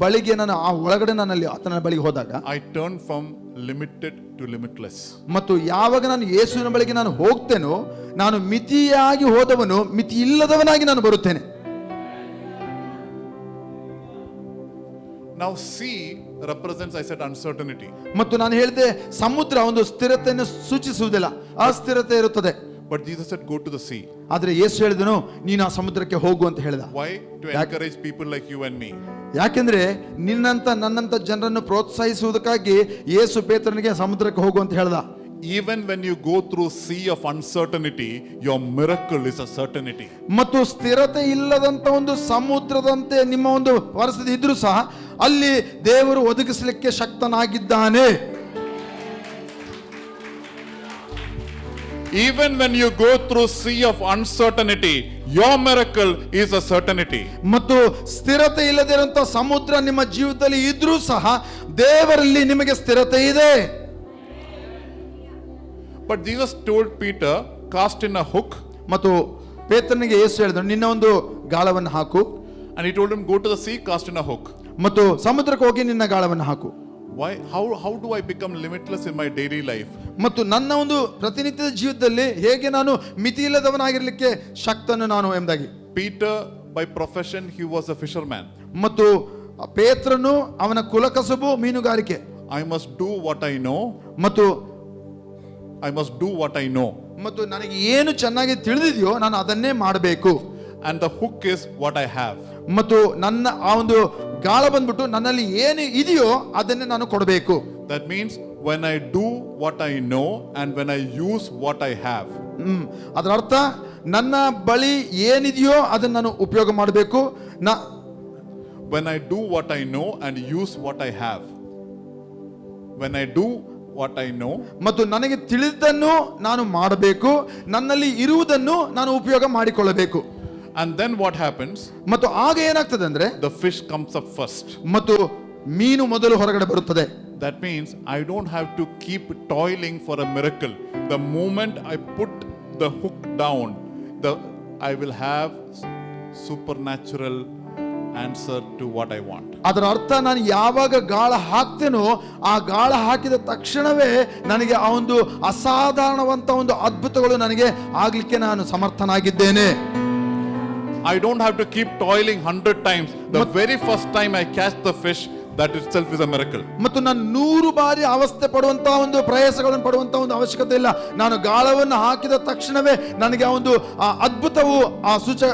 ಬಳಿಗೆ ನಾನು ಆ ಒಳಗಡೆ ನನ್ನಲ್ಲಿ ಆತನ ಬಳಿಗೆ ಹೋದಾಗ
I turn from limited to limitless.
ಮತ್ತು ಯಾವಾಗ ನಾನು ಯೇಸುವಿನ ಬಳಿಗೆ ನಾನು ಹೋಗ್ತೇನೋ, ನಾನು ಮಿತಿಯಾಗಿ ಹೋದವನು ಮಿತಿ ಇಲ್ಲದವನಾಗಿ ನಾನು ಬರುತ್ತೇನೆ.
Now sea represents, I said, uncertainty.
ಮತ್ತು ನಾನು ಹೇಳಿದೆ ಸಮುದ್ರ ಒಂದು ಸ್ಥಿರತೆಯನ್ನು ಸೂಚಿಸುವುದಿಲ್ಲ, ಅಸ್ಥಿರತೆ ಇರುತ್ತದೆ.
But Jesus said, go to the sea.
ಆದ್ರೆ ಯೇಸು ಹೇಳಿದನು, ನೀನು ಆ ಸಮುದ್ರಕ್ಕೆ ಹೋಗು ಅಂತ ಹೇಳಿದ.
Why? To encourage people like you and me.
ಯಾಕೆಂದ್ರೆ ನನ್ನಂತ ಜನರನ್ನು ಪ್ರೋತ್ಸಾಹಿಸುವುದಕ್ಕಾಗಿ ಯೇಸು ಪೇತ್ರನಿಗೆ ಸಮುದ್ರಕ್ಕೆ ಹೋಗು ಅಂತ ಹೇಳ್ದ.
Even when you go through sea of uncertainty, your miracle is a certainty.
ಮತ್ತು ಸ್ಥಿರತೆ ಇಲ್ಲದಂತ ಒಂದು ಸಮುದ್ರದಂತೆ ನಿಮ್ಮ ಒಂದು ಪರಿಸ್ಥಿತಿ ಇದ್ರೂ ಸಹ ಅಲ್ಲಿ ದೇವರು ಒದಗಿಸಲಿಕ್ಕೆ ಶಕ್ತನಾಗಿದ್ದಾನೆ.
Even when you go through sea of uncertainty, your miracle is a certainty.
ಮತ್ತು ಸ್ಥಿರತೆ ಇಲ್ಲದಿರುವಂತ ಸಮುದ್ರ ನಿಮ್ಮ ಜೀವಿತದಲ್ಲಿ ಇದ್ರೂ ಸಹ ದೇವರಲ್ಲಿ ನಿಮಗೆ ಸ್ಥಿರತೆ ಇದೆ.
But Jesus told Peter, cast in a hook.
ಮತ್ತು ಪೇತ್ರನಿಗೆ ಯೇಸು ಹೇಳಿದನು, ನಿನ್ನ ಒಂದು ಗಾಳವನ್ನು ಹಾಕು.
And he told him, go to the sea, cast in a hook.
ಮತ್ತು ಸಮುದ್ರಕ್ಕೆ ಹೋಗಿ ನಿನ್ನ ಗಾಳವನ್ನು ಹಾಕು.
Why? How do I become limitless in my daily life?
ಮತ್ತು ನನ್ನ ಒಂದು ಪ್ರತಿನಿತ್ಯದ ಜೀವಿತದಲ್ಲಿ ಹೇಗೆ ನಾನು ಮಿತಿ ಇಲ್ಲದವನಾಗಿರ್ಲಿಕ್ಕೆ ಶಕ್ತನು ನಾನು ಎಂಬುದಾಗಿ.
Peter, by profession, he was a fisherman.
ಮತ್ತು ಪೇತ್ರನು ಅವನ ಕುಲಕಸಬು ಮೀನುಗಾರಿಕೆ.
I must do what I know.
ಮತ್ತು
I must do what I know.
ಮತ್ತು ನನಗೆ ಏನು ಚೆನ್ನಾಗಿ ತಿಳಿದಿದೆಯೋ ನಾನು ಅದನ್ನೇ ಮಾಡಬೇಕು.
And the hook is what I have.
ಮತ್ತು ನನ್ನ ಆ ಒಂದು ಗಾಳ ಬಂದ್ಬಿಟ್ಟು ನನ್ನಲ್ಲಿ ಏನು ಇದೆಯೋ ಅದನ್ನೇ ನಾನು ಕೊಡಬೇಕು.
That means when I do what I know and when I use what I have.
ಅದರ ಅರ್ಥ ನನ್ನ ಬಳಿ ಏನಿದೆಯೋ ಅದನ್ನು ನಾನು ಉಪಯೋಗ ಮಾಡಬೇಕು.
When I do what I know and use what I have. When I do what I know.
ಮತ್ತು ನನಗೆ ತಿಳಿದನ್ನು ನಾನು ಮಾಡಬೇಕು, ನನ್ನಲ್ಲಿ ಇರುವುದನ್ನು ನಾನು ಉಪಯೋಗ ಮಾಡಿಕೊಳ್ಳಬೇಕು.
And then what happens?
ಮತ್ತು ಆಗ ಏನಾಗ್ತದೆ ಅಂದ್ರೆ
The fish comes up first.
ಮತ್ತು ಮೀನು ಮೊದಲು ಹೊರಗಡೆ ಬರುತ್ತದೆ.
That means I don't have to keep toiling for a miracle. The moment I put the hook down, I will have supernatural answer to what I want.
ಅದರ ಅರ್ಥ ನಾನು ಯಾವಾಗ ಗಾಳ ಹಾಕ್ತೇನೋ ಆ ಗಾಳ ಹಾಕಿದ ತಕ್ಷಣವೇ ನನಗೆ ಆ ಒಂದು ಅಸಾಧಾರಣವಂತ ಒಂದು ಅದ್ಭುತಗಳು ನನಗೆ ಆಗ್ಲಿಕ್ಕೆ ನಾನು ಸಮರ್ಥನಾಗಿದ್ದೇನೆ.
I don't have to keep toiling 100 times. The very first time I catch the fish, that itself is a miracle.
ಮತ್ತು ನಾನು 100 ಬಾರಿ ಅವಸ್ಥೆ ಪಡುವಂತಹ ಒಂದು ಪ್ರಯಾಸಗಳನ್ನು ಪಡುವಂತಹ ಒಂದು ಅವಶ್ಯಕತೆ ಇಲ್ಲ. ನಾನು ಗಾಳವನ್ನು ಹಾಕಿದ ತಕ್ಷಣವೇ ನನಗೆ ಆ ಒಂದು ಅದ್ಭುತವು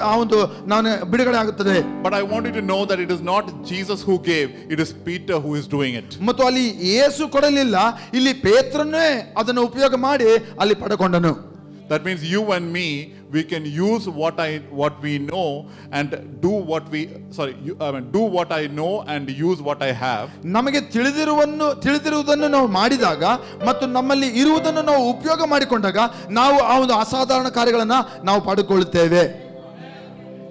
ಆ ಒಂದು ನಾನು ಬಿಡುಗಡೆ ಆಗುತ್ತದೆ.
But I want you to know that it is not Jesus who gave, it is Peter who is doing it.
ಮತ್ತು ಅಲ್ಲಿ ಯೇಸು ಕೊಡಲಿಲ್ಲ, ಇಲ್ಲಿ ಪೇತ್ರನೇ ಅದನ್ನು ಉಪಯೋಗ ಮಾಡಿ ಅಲ್ಲಿ ಪಡೆಕೊಂಡನು.
That means you and me, we can use what we know and do what I know and use what I have.
ನಮಗೆ ತಿಳಿದಿರುವುದನ್ನು ನಾವು ಮಾಡಿದಾಗ ಮತ್ತು ನಮ್ಮಲ್ಲಿ ಇರುವುದನ್ನು ನಾವು ಉಪಯೋಗ ಮಾಡಿಕೊಂಡಾಗ ನಾವು ಆ ಒಂದು ಅಸಾಧಾರಣ ಕಾರ್ಯಗಳನ್ನು ನಾವು ಪಡೆದುಕೊಳ್ಳುತ್ತೇವೆ.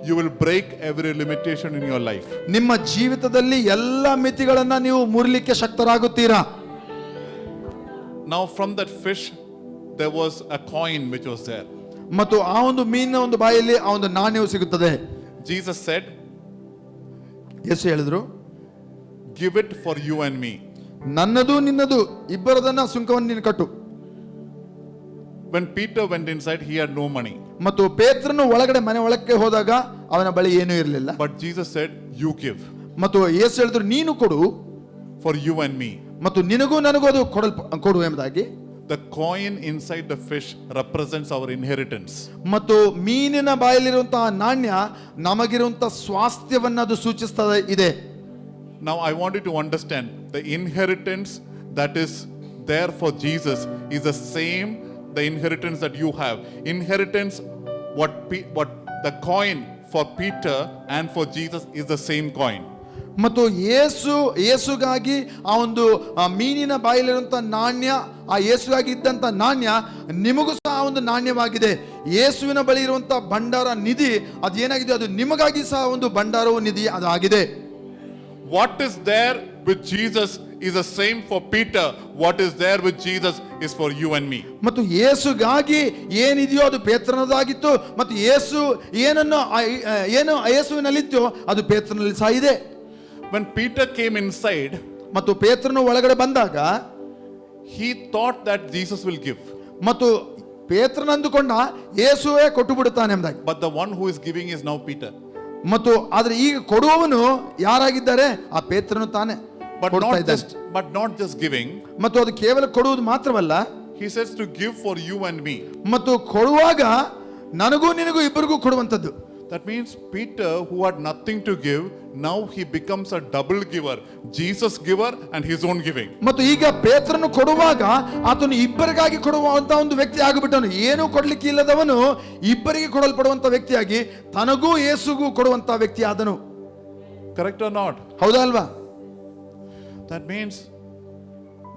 You will break every limitation in your life.
ನಿಮ್ಮ ಜೀವಿತದಲ್ಲಿ ಎಲ್ಲ ಮಿತಿಗಳನ್ನು ನೀವು ಮುರಿಲಿಕ್ಕೆ ಶಕ್ತರಾಗುತ್ತೀರಾ.
Now from that fish there was a coin which was there.
ಮತ್ತು ಆ ಒಂದು ಮೀನಿನ ಒಂದು ಬಾಯಲ್ಲಿ ಆ ಒಂದು ನಾಣ್ಯವು ಸಿಗುತ್ತದೆ.
Jesus said,
ಯೇಸು ಹೇಳಿದ್ರು,
give it for you and me.
ನನ್ನದು ನಿನ್ನದು ಇಬ್ಬರದನ್ನ ಸುಂಕವನ್ನು ನೀನು ಕಟ್ಟು.
When Peter went inside, he had no money.
ಮತ್ತು ಪೇತ್ರನು ಒಳಗಡೆ ಮನೆ ಒಳಕ್ಕೆ ಹೋದಾಗ ಅವನ ಬಳಿ ಏನೂ ಇರಲಿಲ್ಲ.
But Jesus said, you give.
ಮತ್ತು ಯೇಸು ಹೇಳಿದ್ರು, ನೀನು ಕೊಡು
for you and me.
ಮತ್ತು ನಿನಗೂ ನನಗೂ ಅದು ಕೊಡು ಎಂಬುದಾಗಿ.
The coin inside the fish represents our inheritance.
ಮತ್ತು ಮೀನಿನ ಬಾಯಲ್ಲಿರುವಂತಹ ನಾಣ್ಯ ನಮಗಿರುವಂತಹ ಸ್ವಾಸ್ಥ್ಯವನ್ನ ಅದು ಸೂಚಿಸುತ್ತದೆ ಇದೆ.
Now I want you to understand the inheritance that is there for Jesus is the same the inheritance that you have. Inheritance what the coin for Peter and for Jesus is the same coin.
ಮತ್ತು ಯೇಸುಗಾಗಿ ಆ ಒಂದು ಮೀನಿನ ಬಾಯಲ್ಲಿರುವಂತಹ ನಾಣ್ಯ, ಆ ಯೇಸುಗಾಗಿ ಇದ್ದಂತ ನಾಣ್ಯ ನಿಮಗೂ ಸಹ ಆ ಒಂದು ನಾಣ್ಯವಾಗಿದೆ. ಯೇಸುವಿನ ಬಳಿ ಇರುವಂತಹ ಭಂಡಾರ ನಿಧಿ ಅದೇನಾಗಿದೆ, ಅದು ನಿಮಗಾಗಿ ಸಹ ಒಂದು ಭಂಡಾರವು ನಿಧಿ ಅದಾಗಿದೆ.
What is there with Jesus is the same for Peter. What is there with Jesus is for you and me.
ಮತ್ತು ಯೇಸುಗಾಗಿ ಏನಿದೆಯೋ ಅದು ಪೇತ್ರನದಾಗಿತ್ತು, ಮತ್ತು ಏನು ಯೇಸುವಿನಲ್ಲಿತ್ತು ಅದು ಪೇತ್ರನಲ್ಲಿ ಸಹ ಇದೆ.
When Peter came inside,
ಮತ್ತು ಪೇತ್ರನು ಒಳಗಡೆ ಬಂದಾಗ
he thought that Jesus will give.
ಮತ್ತು ಪೇತ್ರನ ಅಂದುಕೊಂಡ ಯೇಸುವೇ ಕೊಟ್ಟು ಬಿಡುತ್ತಾನೆ ಎಂಬುದಾಗಿ.
But the one who is giving is now Peter.
ಮತ್ತು ಆದ್ರೆ ಈಗ ಕೊಡುವವನು ಯಾರಾಗಿದ್ದಾರೆ, ಆ ಪೇತ್ರನು ತಾನೆ.
But not just giving.
ಮತ್ತು ಅದು ಕೇವಲ ಕೊಡುವುದು ಮಾತ್ರವಲ್ಲ,
he says to give for you and me.
ಮತ್ತು ಕೊಡುವಾಗ ನನಗೂ ನಿನಗೂ ಇಬ್ಬರಿಗೂ ಕೊಡುವಂತದ್ದು.
That means Peter, who had nothing to give, now he becomes a double giver. Jesus giver and his own giving.
ಮತ್ತು ಈಗ ಪೇತ್ರನು ಕೊಡುವಾಗ ಆತನು ಇಬ್ಬರಿಗಾಗಿ ಕೊಡುವಂತ ಒಂದು ವ್ಯಕ್ತಿ ಆಗಿಬಿಟ್ಟನು. ಏನು ಕೊಡ್ಲಿಕ್ಕೆ ಇಲ್ಲದವನು ಇಬ್ಬರಿಗೆ ಕೊಡಲ್ಪಡುವಂತ ವ್ಯಕ್ತಿಯಾಗಿ ತನಗೂ ಯೇಸುಗೂ ಕೊಡುವಂತ ವ್ಯಕ್ತಿ ಆದನು.
Correct or not?
ಹೌದಾ ಅಲ್ವಾ?
That means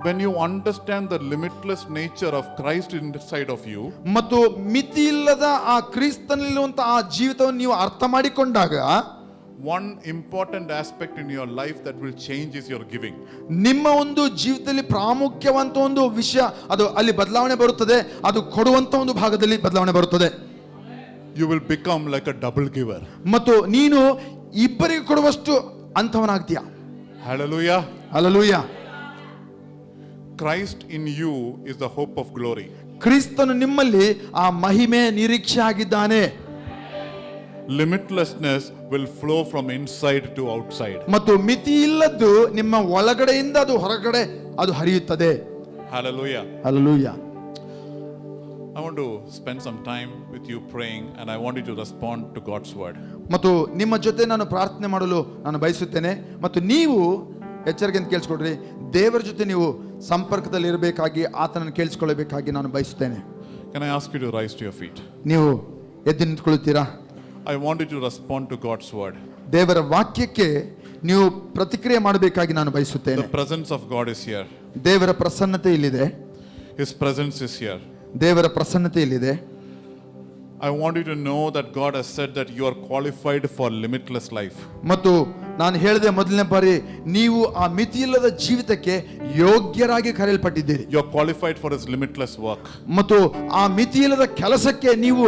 when you understand the limitless nature of Christ inside of you,
ಮತ್ತು ಮಿತಿ ಇಲ್ಲದ ಆ ಕ್ರಿಸ್ತನಲ್ಲಿರುವಂತಹ ಆ ಜೀವಿತವನ್ನು ನೀವು ಅರ್ಥ ಮಾಡಿಕೊಂಡಾಗ
one important aspect in your life that will change is your giving.
ನಿಮ್ಮ ಒಂದು ಜೀವಿತದಲ್ಲಿ ಪ್ರಾಮುಖ್ಯವಂತ ಒಂದು ವಿಷಯ ಅದು ಅಲ್ಲಿ ಬದಲಾವಣೆ ಬರುತ್ತದೆ, ಅದು ಕೊಡುವಂತ ಒಂದು ಭಾಗದಲ್ಲಿ ಬದಲಾವಣೆ ಬರುತ್ತದೆ.
You will become like a double giver.
ಮತ್ತು ನೀನು ಇಬ್ಬರಿಗೆ ಕೊಡುವಷ್ಟು ಅಂತವನಾಗ್ತೀಯ.
Hallelujah.
Hallelujah.
Christ in you is the hope of glory.
ಕ್ರಿಸ್ತನು ನಿಮ್ಮಲ್ಲಿ ಆ ಮಹಿಮೆ ನಿರೀಕ್ಷೆ ಆಗಿದ್ದಾನೆ.
Limitlessness will flow from inside to outside.
ಮತ್ತು ಮಿತಿ ಇಲ್ಲದ್ದು ನಿಮ್ಮ ಒಳಗಡೆಯಿಂದ ಅದು ಹೊರಗಡೆ ಅದು ಹರಿಯುತ್ತದೆ.
Hallelujah.
Hallelujah.
I want to spend some time with you praying, and I want you to respond to God's word.
ಮತ್ತು ನಿಮ್ಮ ಜೊತೆ ನಾನು ಪ್ರಾರ್ಥನೆ ಮಾಡಲು ನಾನು ಬಯಸುತ್ತೇನೆ. ಮತ್ತು ನೀವು ಎಚ್ಚರಿಕೆಯಿಂದ ಕೇಳಿಸ್ಕೊಡ್ರಿ, ದೇವರ ಜೊತೆ ನೀವು ಸಂಪರ್ಕದಲ್ಲಿ ಇರಬೇಕಾಗಿ, ಆತನನ್ನು ಕೇಳಿಸ್ಕೊಳ್ಳಬೇಕಾಗಿ ನಾನು ಬಯಸುತ್ತೇನೆ.
Can I ask you to rise to your feet?
ನೀವು ಎದ್ದು ನಿಂತ್ಕೊಳ್ತೀರಾ?
I want you to respond to God's word.
ದೇವರ ವಾಕ್ಯಕ್ಕೆ ನೀವು ಪ್ರತಿಕ್ರಿಯೆ ಮಾಡಬೇಕಾಗಿ ನಾನು ಬಯಸುತ್ತೇನೆ.
The presence of God is here.
ದೇವರ ಪ್ರಸನ್ನತೆ ಇಲ್ಲಿದೆ.
His presence is here.
ದೇವರ ಪ್ರಸನ್ನತೆ ಇಲ್ಲಿದೆ.
I want you to know that God has said that you are qualified for limitless life.
ಮತ್ತು ನಾನು ಹೇಳಿದೆ ಮೊದಲನೇ ಬಾರಿ, ನೀವು ಆ ಮಿತಿಯಿಲ್ಲದ ಜೀವಿತಕ್ಕೆ ಯೋಗ್ಯರಾಗಿ ಕರೆಯಲ್ಪಟ್ಟಿದ್ದೀರಿ.
You are qualified for His limitless work.
ಮತ್ತು ಆ ಮಿತಿಯಿಲ್ಲದ ಕೆಲಸಕ್ಕೆ ನೀವು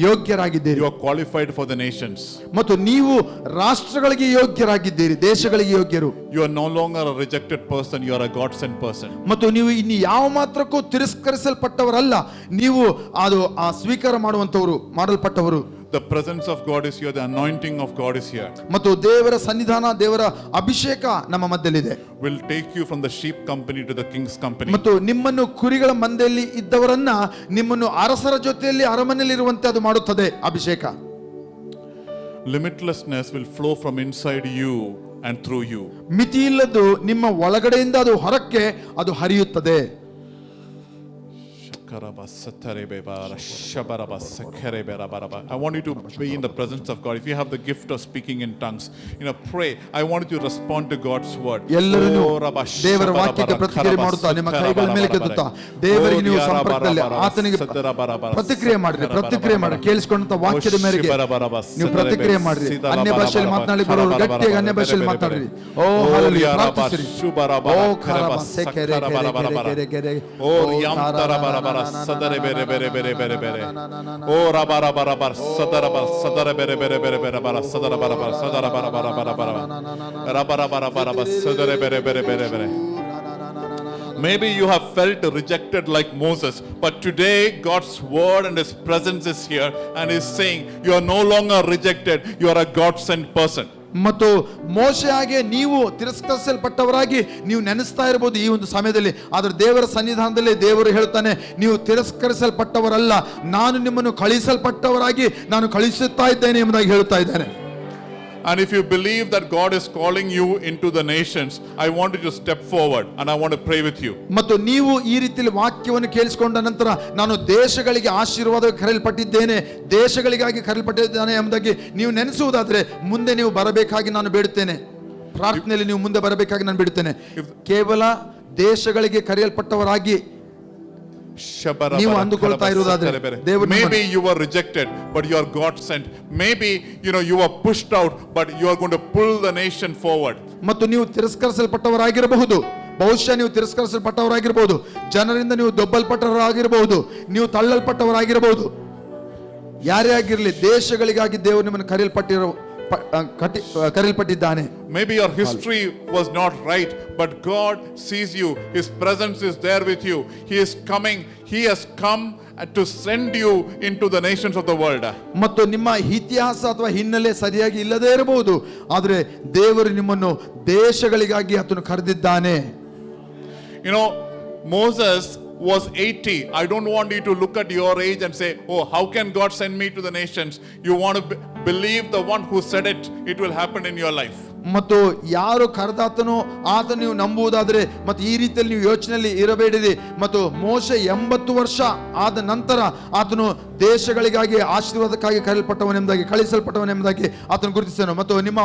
ಯೋಗ್ಯರಾಗಿದ್ದೀರಿ.
You are qualified for the nations.
ಮತ್ತು ನೀವು ರಾಷ್ಟ್ರಗಳಿಗೆ ಯೋಗ್ಯರಾಗಿದ್ದೀರಿ, ದೇಶಗಳಿಗೆ ಯೋಗ್ಯರು.
You are no longer a rejected person, you are a God sent person.
ಮತ್ತು ನೀವು ಇನ್ನು ಯಾವ ಮಾತ್ರಕ್ಕೂ ತಿರಸ್ಕರಿಸಲ್ಪಟ್ಟವರಲ್ಲ, ನೀವು ಅದು ಆ ಸ್ವೀಕಾರ ಮಾಡುವಂತವರು, ಮಾಡಲ್ಪಟ್ಟವರು.
The presence of God is here, the anointing of God is here.
ಮತ್ತು ದೇವರ ಸನ್ನಿಧಾನ, ದೇವರ ಅಭಿಷೇಕ ನಮ್ಮ ಮಧ್ಯದಲ್ಲಿದೆ.
Will take you from the sheep company to the king's company.
ಮತ್ತು ನಿಮ್ಮನ್ನು ಕುರಿಗಳ ಮಂದೆಯಲ್ಲಿ ಇದ್ದವರನ್ನ ನಿಮ್ಮನ್ನು ಅರಸರ ಜೊತೆಯಲ್ಲಿ ಅರಮನೆಯಲ್ಲಿ ಇರುವಂತೆ ಅದು ಮಾಡುತ್ತದೆ ಅಭಿಷೇಕ.
Limitlessness will flow from inside you and through you.
ಮಿತಿ ಇಲ್ಲದ್ದು ನಿಮ್ಮ ಒಳಗಡೆಯಿಂದ ಅದು ಹೊರಕ್ಕೆ ಅದು ಹರಿಯುತ್ತದೆ.
I want you to be in the presence of God. If you have the gift of speaking in tongues, pray. I want you to respond to God's word.
ಎಲ್ಲರೂ ದೇವರ ವಾಕ್ಯಕ್ಕೆ ಪ್ರತಿಕ್ರಿಯೆ ಮಾಡುತ್ತಾ ನಿಮ್ಮ ಕೈಗಳ ಮೇಲೆ ಕೆತ್ತುತ್ತಾ ದೇವರಿಗೆ ನೀವು ಸಂಪರ್ಕದಲ್ಲಿ ಆತನಿಗೆ ಪ್ರತಿಕ್ರಿಯೆ ಮಾಡಿರಿ. ಪ್ರತಿಕ್ರಿಯೆ ಮಾಡಿ, ಕೇಳಿಸಿಕೊಂಡಂತ ವಾಕ್ಯದ ಮೇರೆಗೆ ನೀವು ಪ್ರತಿಕ್ರಿಯೆ ಮಾಡಿರಿ. ಅನ್ಯ ಭಾಷೆಯಲ್ಲಿ ಮಾತನಾಡಿ ಬರೋರು ಗಟ್ಟಿಯಾಗಿ ಅನ್ಯ ಭಾಷೆಯಲ್ಲಿ ಮಾತಾಡ್ರಿ. ಓ ಹಲ್ಲೆಲೂಯಾ, ಪ್ರಾರ್ಥಿಸಿರಿ. ಓ ಖರಬ ಸೆಕೆರೆ ಕೆರೆ ಓ
Sadare bere bere bere bere bere. Oh rabara bara bar sadara bar sadare bere bere bere bere bara sadara bara bar sadara bara bara bara bara rabara bara bara bar sadare bere bere bere bere. Maybe you have felt rejected like Moses, but today God's word and His presence is here and is saying you are no longer rejected, you are a God sent person.
ಮತ್ತು ಮೋಶೆ ಹಾಗೆ ನೀವು ತಿರಸ್ಕರಿಸಲ್ಪಟ್ಟವರಾಗಿ ನೀವು ನೆನೆಸ್ತಾ ಇರಬಹುದು ಈ ಒಂದು ಸಮಯದಲ್ಲಿ. ಆದ್ರೆ ದೇವರ ಸನ್ನಿಧಾನದಲ್ಲಿ ದೇವರು ಹೇಳ್ತಾನೆ, ನೀವು ತಿರಸ್ಕರಿಸಲ್ಪಟ್ಟವರಲ್ಲ, ನಾನು ನಿಮ್ಮನ್ನು ಕಳಿಸಲ್ಪಟ್ಟವರಾಗಿ ನಾನು ಕಳಿಸುತ್ತಾ ಇದ್ದೇನೆ ಎಂಬುದಾಗಿ ಹೇಳ್ತಾ ಇದ್ದಾನೆ.
And if you believe that God is calling you into the nations, I want you to step forward and I want to pray with you.
ಮತ್ತು ನೀವು ಈ ರೀತಿಯಲ್ಲಿ ವಾಕ್ಯವನ್ನು ಕೇಳಿಸಿಕೊಂಡ ನಂತರ ನಾನು ದೇಶಗಳಿಗೆ ಆಶೀರ್ವಾದ ಕರೆಯಲ್ಪಟ್ಟಿದ್ದೇನೆ, ದೇಶಗಳಿಗಾಗಿ ಕರೆಯಲ್ಪಟ್ಟಿದ್ದೇನೆ ಎಂಬುದಾಗಿ ನೀವು ನೆನೆಸುವುದಾದ್ರೆ ಮುಂದೆ ನೀವು ಬರಬೇಕಾಗಿ ನಾನು ಬೇಡುತ್ತೇನೆ. ಪ್ರಾರ್ಥನೆಯಲ್ಲಿ ನೀವು ಮುಂದೆ ಬರಬೇಕಾಗಿ ನಾನು ಬಿಡುತ್ತೇನೆ. ಕೇವಲ ದೇಶಗಳಿಗೆ ಕರೆಯಲ್ಪಟ್ಟವರಾಗಿ ನೀವು ಅಂದುಕೊಳ್ತಾ ಇರುವುದಾದ್ರೆ,
maybe you were rejected but you are God sent. Maybe you were pushed out but you are going to pull the nation forward.
ಮತ್ತು ನೀವು ತಿರಸ್ಕರಿಸಲ್ಪಟ್ಟವರಾಗಿರಬಹುದು, ಬಹುಶಃ ನೀವು ತಿರಸ್ಕರಿಸಲ್ಪಟ್ಟವರಾಗಿರಬಹುದು, ಜನರಿಂದ ನೀವು ದೊಬ್ಬಲ್ಪಟ್ಟವರಾಗಿರಬಹುದು, ನೀವು ತಳ್ಳಲ್ಪಟ್ಟವರಾಗಿರಬಹುದು. ಯಾರೇ ಆಗಿರಲಿ, ದೇಶಗಳಿಗಾಗಿ ದೇವರು ನಿಮ್ಮನ್ನು ಕರೆಯಲ್ಪಟ್ಟಿದ್ದಾನೆ.
Maybe your history was not right, but God sees you. His presence is there with you. He is coming. He has come to send you into the nations of the world.
ಮತ್ತು ನಿಮ್ಮ ಇತಿಹಾಸ ಅಥವಾ ಹಿನ್ನೆಲೆ ಸರಿಯಾಗಿ ಇಲ್ಲದೇ ಇರಬಹುದು, ಆದರೆ ದೇವರು ನಿಮ್ಮನ್ನು ದೇಶಗಳಿಗಾಗಿ ಆತನು ಕರೆದಿದ್ದಾನೆ.
Moses was 80. I don't want you to look at your age and say, oh, how can God send me to the nations? You want to believe the one who said it. It will happen in your life.
ಮತ್ತು ಯಾರು ಕರೆದಾತನೋ ಆತ ನೀವು ನಂಬುವುದಾದ್ರೆ ಮತ್ತು ಈ ರೀತಿಯಲ್ಲಿ ನೀವು ಯೋಚನೆಯಲ್ಲಿ ಇರಬೇಡಿರಿ. ಮತ್ತು ಮೋಶೆ 80 ವರ್ಷ ಆದ ನಂತರ ಆತನು ದೇಶಗಳಿಗಾಗಿ ಆಶೀರ್ವಾದಕ್ಕಾಗಿ ಕರೆಯಲ್ಪಟ್ಟವನೆಂಬುದಾಗಿ, ಕಳಿಸಲ್ಪಟ್ಟವನೆಂಬುದಾಗಿ ಆತನು ಗುರುತಿಸನು. ಮತ್ತು ನಿಮ್ಮ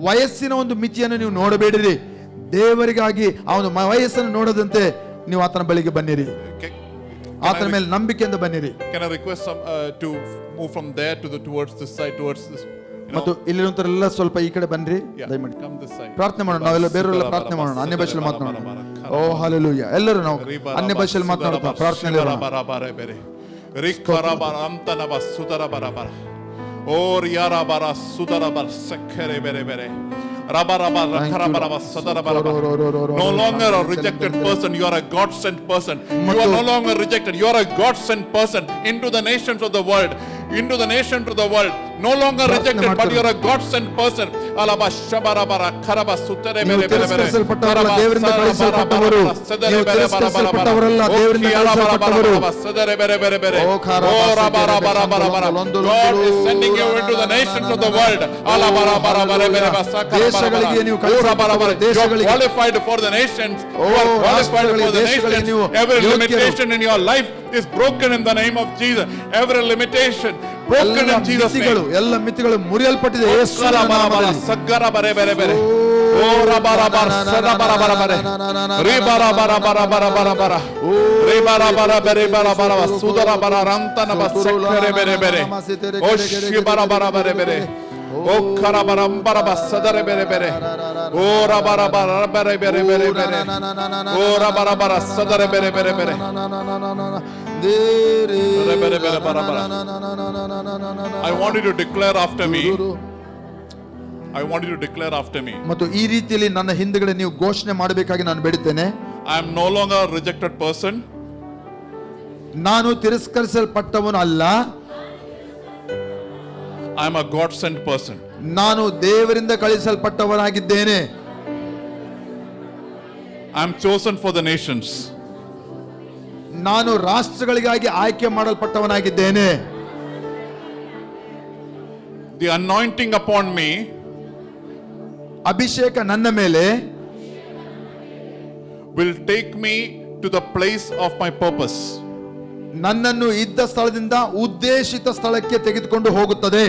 ವಯಸ್ಸಿನ ಒಂದು ಮಿತಿಯನ್ನು ನೀವು ನೋಡಬೇಡಿರಿ. ದೇವರಿಗಾಗಿ ಆ ಒಂದು ವಯಸ್ಸನ್ನು ನೋಡದಂತೆ ನೀವು ಆತನ ಬಳಿಗೆ ಬನ್ನಿರಿ, ಆತನ ಮೇಲೆ ನಂಬಿಕೆಯಿಂದ ಬನ್ನಿರಿ.
Can I request some to move from there to the towards this side, towards this?
ಮತ್ತು ಇಲ್ಲಿರುವಂತರೆಲ್ಲ ಸ್ವಲ್ಪ ಈ ಕಡೆ ಬನ್ನಿರಿ, ದಯಮಾಡಿ
Come this side.
ಪ್ರಾರ್ಥನೆ ಮಾಡೋಣ. ನಾವೆಲ್ಲ ಬೇರೆಲ್ಲ ಪ್ರಾರ್ಥನೆ ಮಾಡೋಣ, ಅನ್ಯ ಭಾಷೆಯಲ್ಲಿ ಮಾತನಾಡೋಣ. ಓ ಹಲ್ಲೆಲೂಯಾ. ಎಲ್ಲರೂ ನಾವು ಅನ್ಯ ಭಾಷೆಯಲ್ಲಿ ಮಾತನಾಡುತ್ತಾ ಪ್ರಾರ್ಥನೆಯಲ್ಲಿ ಇರೋಣ.
No longer a rejected person, you are a God sent person. You are no longer rejected, you are a God sent person into the nations of the world. Into the nations of the world, no longer rejected, but you are a God sent person. Alaba shabarabara karaba sutere bere bere bere.
ತಿರಸ್ಕರಿಸಲ್ಪಟ್ಟವರಲ್ಲ, ದೇವರಿಂದ ಕಳುಹಿಸಲ್ಪಟ್ಟವರು. ನೀವು ತಿರಸ್ಕರಿಸಲ್ಪಟ್ಟವರಲ್ಲ, ದೇವರಿಂದ ಕಳುಹಿಸಲ್ಪಟ್ಟವರು.
God is sending you into the nations of the world.
ದೇಶಗಳಿಗೆ ನೀವು ಕಳುಹಿಸಲ್ಪಟ್ಟವರು,
You are qualified for the nations. You are qualified for the nations. Every limitation in your life is broken in the name of Jesus. Every limitation broken in Jesus name.
ಎಲ್ಲ ಮಿತಿಗಳು ಮುರಿಯಲ್ಪಟ್ಟಿದೆ ಯೇಸುವಿನ ನಾಮದಲ್ಲಿ.
ಸಗ್ಗರ ಬರೆ ಬರೆ ಬರೆ ಓ ರಬರ ಬರ ಸದ ಬರ ಬರ ಬರೆ ರೀ ಬರ ಬರ ಬರ ಬರ ಬರ ಬರ ರೀ ಬರ ಬರ ಬರೆ ಬರ ಬರ ಸುದರ ಬರ ರಂತನ ಬಸಕ್ಕರೆ ಬೇರೆ ಬೇರೆ ಓ ಶಿ ಬರ ಬರ ಬರೆ ಬೇರೆ ಓ ಖರ ಬರ ಬರ ಬಸದರೆ ಬೇರೆ ಬೇರೆ ಓ ರಬರ ಬರ ಬರೆ ಬೇರೆ ಬೇರೆ ಬೇರೆ ಓ ರಬರ ಬರ ಸದರೆ ಬೇರೆ ಬೇರೆ ಬೇರೆ ಬೇರೆ ಬೇರೆ ಬರ ಬರ. I want you to declare after me. I want you to declare after me.
ಮತ್ತು ಈ ರೀತಿಯಲ್ಲಿ ನನ್ನ ಹಿಂದೆಗಡೆ ನೀವು ಘೋಷಣೆ ಮಾಡಬೇಕಾಗಿ ನಾನು ಬೇಡುತ್ತೇನೆ.
I am no longer a rejected person.
ನಾನು ತಿರಸ್ಕರಿಸಲ್ಪಟ್ಟವನು ಅಲ್ಲ,
I am a God sent person.
ನಾನು ದೇವರಿಂದ ಕಳುಹಿಸಲ್ಪಟ್ಟವನಾಗಿದ್ದೇನೆ.
I am chosen for the nations.
ನಾನು ರಾಷ್ಟ್ರಗಳಿಗಾಗಿ ಆಯ್ಕೆ ಮಾಡಲ್ಪಟ್ಟವನಾಗಿದ್ದೇನೆ.
The anointing upon me,
ಅಭಿಷೇಕ ನನ್ನ ಮೇಲೆ
will take me to the place of my purpose.
ನನ್ನನ್ನು ಇದ್ದ ಸ್ಥಳದಿಂದ ಉದ್ದೇಶಿತ ಸ್ಥಳಕ್ಕೆ ತೆಗೆದುಕೊಂಡು ಹೋಗುತ್ತದೆ.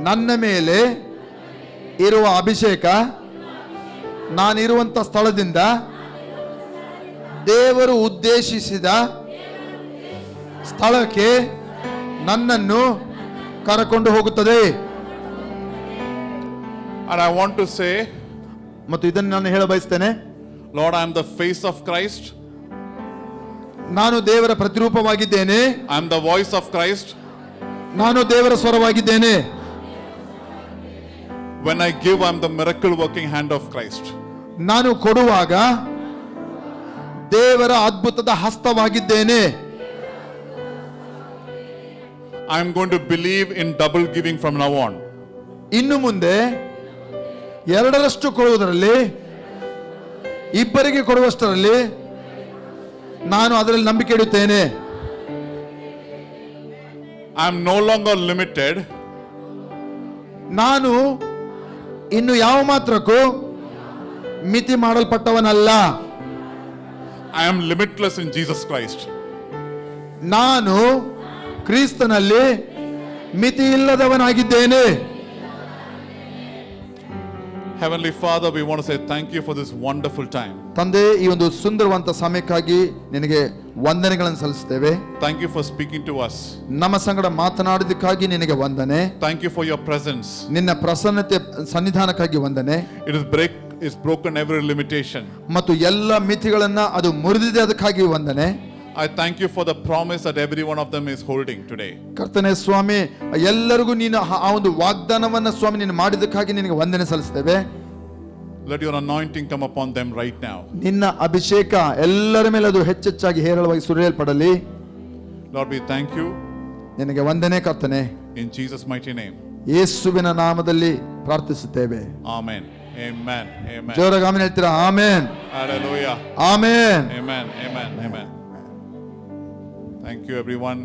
ನನ್ನ ಮೇಲೆ ಇರುವ ಅಭಿಷೇಕ ನಾನಿರುವಂತ ಸ್ಥಳದಿಂದ ದೇವರು ಉದ್ದೇಶಿಸಿದ ಸ್ಥಳಕ್ಕೆ ನನ್ನನ್ನು ಕರೆಕೊಂಡು ಹೋಗುತ್ತದೆ.
And I want to say,
ಮತ್ತು ಇದನ್ನು ನಾನು ಹೇಳ ಬಯಸ್ತೇನೆ,
Lord, I am the face of Christ.
ನಾನು ದೇವರ ಪ್ರತಿರೂಪವಾಗಿದ್ದೇನೆ.
I am the voice of Christ.
ನಾನು ದೇವರ ಸ್ವರವಾಗಿದ್ದೇನೆ.
When I give, I am the miracle working hand of Christ.
ನಾನು ಕೊಡುವಾಗ ದೇವರ ಅದ್ಭುತದ ಹಸ್ತವಾಗಿದ್ದೇನೆ.
I am going to believe in double giving from now on.
ಇನ್ನು ಮುಂದೆ ಎರಡರಷ್ಟು ಕೊಡುವುದರಲ್ಲಿ, ಇಬ್ಬರಿಗೆ ಕೊಡುವಷ್ಟರಲ್ಲಿ ನಾನು ಅದರಲ್ಲಿ ನಂಬಿಕೆ ಇಡುತ್ತೇನೆ.
I am no longer limited.
ನಾನು ಇನ್ನು ಯಾವ ಮಾತ್ರಕ್ಕೂ ಮಿತಿ ಮಾಡಲ್ಪಟ್ಟವನಲ್ಲ.
I am limitless in Jesus Christ.
ನಾನು ಕ್ರಿಸ್ತನಲ್ಲಿ ಮಿತಿ ಇಲ್ಲದವನಾಗಿದ್ದೇನೆ.
Heavenly Father, we want to say thank you for this wonderful time.
ತಂದೆ, ಈ ಒಂದು ಸುಂದರವಂತ ಸಮಯಕ್ಕಾಗಿ ನಿನಗೆ ವಂದನೆಗಳನ್ನು ಸಲ್ಲಿಸುತ್ತೇವೆ.
Thank you for speaking to us.
ನಮ್ಮ ಸಂಗಡ ಮಾತನಾಡಿದಕ್ಕಾಗಿ ನಿನಗೆ ವಂದನೆ.
Thank you for your presence.
ನಿನ್ನ ಪ್ರಸನ್ನತೆ ಸನ್ನಿಧಾನಕ್ಕಾಗಿ ವಂದನೆ.
It's broken every limitation.
ಮತ್ತು ಎಲ್ಲ ಮಿತಿಗಳನ್ನ ಅದು ಮುರಿದಿದೆ, ಅದಕ್ಕಾಗಿ ವಂದನೆ.
I thank you for the promise that every one of them is holding today.
ಕರ್ತನೇ ಸ್ವಾಮಿ, ಎಲ್ಲರಿಗೂ ನೀನು ಆ ಒಂದು ವಾಗ್ದಾನವನ್ನ ಸ್ವಾಮಿ ನೀನು ಮಾಡಿದಕ್ಕಾಗಿ ನಿನಗೆ ವಂದನೆ ಸಲ್ಲಿಸ್ತೇವೆ.
Let your anointing come upon them right now.
ನಿನ್ನ ಅಭಿಷೇಕ ಎಲ್ಲರ ಮೇಲೆ ಅದು ಹೆಚ್ಚೆಚ್ಚಾಗಿ ಹೇರಳವಾಗಿ ಸುರಿಯಲ್ಪಡಲಿ.
Lord, we thank you.
ನಿನಗೆ ವಂದನೆ ಕರ್ತನೆ.
In Jesus' mighty name.
ಯೇಸುವಿನ ನಾಮದಲ್ಲಿ ಪ್ರಾರ್ಥಿಸುತ್ತೇವೆ.
Amen. Amen. Amen.
ಜೋರಾಗಿ ಆಮೆನ್ ಹೇಳ್ತೀರಾ? Amen.
Hallelujah.
Amen.
Amen. Amen. Amen. Thank you, everyone.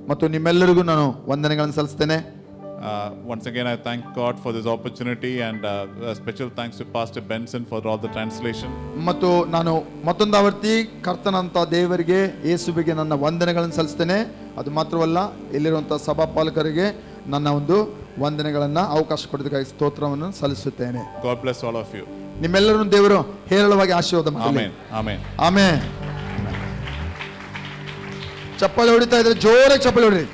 ಮತ್ತು ನಿಮ್ಮೆಲ್ಲರಿಗೂ ನಾನು ವಂದನೆಗಳನ್ನು ಸಲ್ಲಿಸ್ತೇನೆ.
Once again, I thank God for this opportunity, and a special thanks to Pastor Benson for all the translation.
ಮತ್ತು ನಾನು ಮತ್ತೊಂದು ಆವರ್ತಿ ಕರ್ತನಂತ ದೇವರಿಗೆ, ಯೇಸುವಿಗೆ ನನ್ನ ವಂದನೆಗಳನ್ನು ಸಲ್ಲಿಸ್ತೇನೆ. ಅದು ಮಾತ್ರವಲ್ಲ, ಇಲ್ಲಿರುವಂತಹ ಸಭಾಪಾಲಕರಿಗೆ ನನ್ನ ಒಂದು ವಂದನೆಗಳನ್ನು ಅವಕಾಶ ಕೊಡೋದಕ್ಕಾಗಿ ಸ್ತೋತ್ರವನ್ನು ಸಲ್ಲಿಸುತ್ತೇನೆ.
God bless all of you.
ನಿಮ್ಮೆಲ್ಲರನ್ನು ದೇವರು ಹೇರಳವಾಗಿ ಆಶೀರ್ವಾದ ಮಾಡಲಿ.
Amen. Amen.
ಆಮೆನ್. ಚಪ್ಪಾಳೆ ಹೊಡಿತಾ ಇದ್ರೆ ಜೋರಾಗಿ ಚಪ್ಪಾಳೆ ಹೊಡಿರಿ.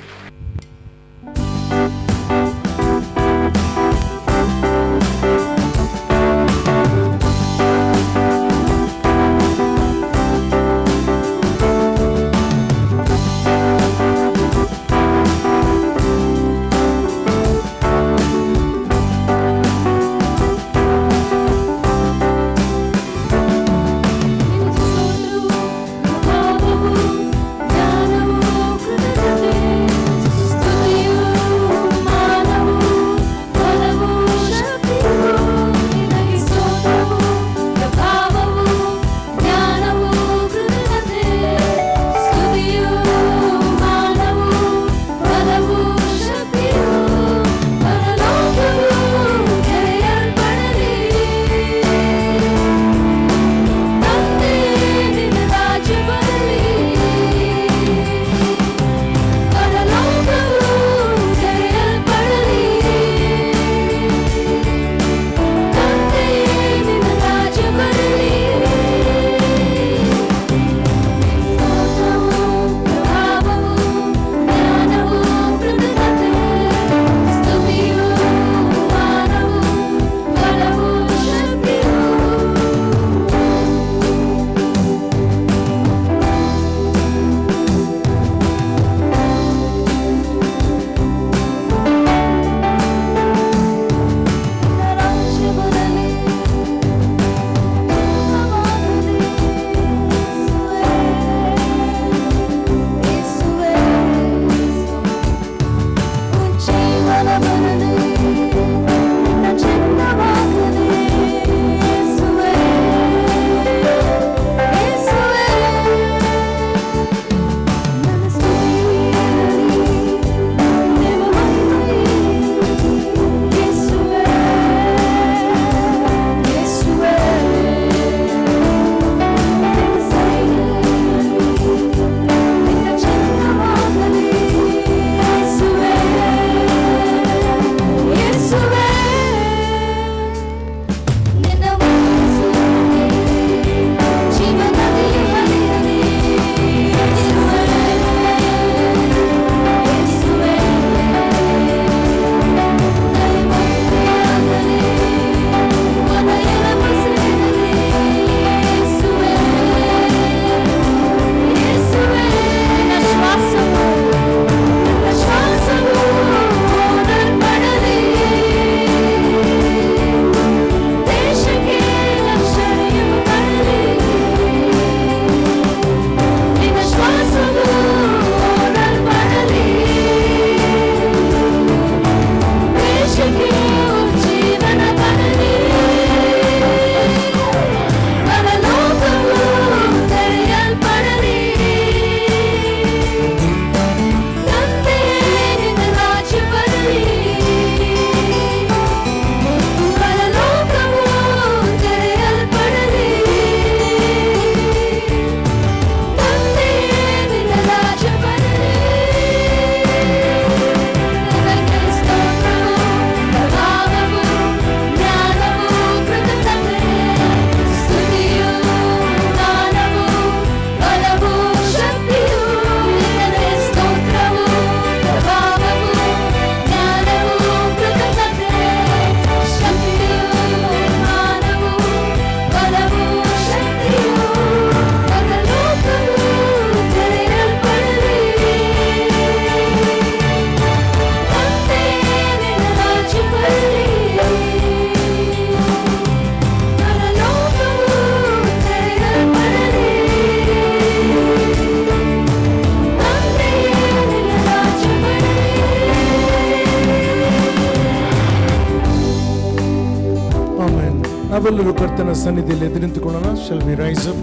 ನಾವೆಲ್ಲರೂ ಕರ್ತನ ಸನ್ನಿಧಿಯಲ್ಲಿ ಎದ್ದು ನಿಂತುಕೊಳ್ಳೋಣ. Shall we rise up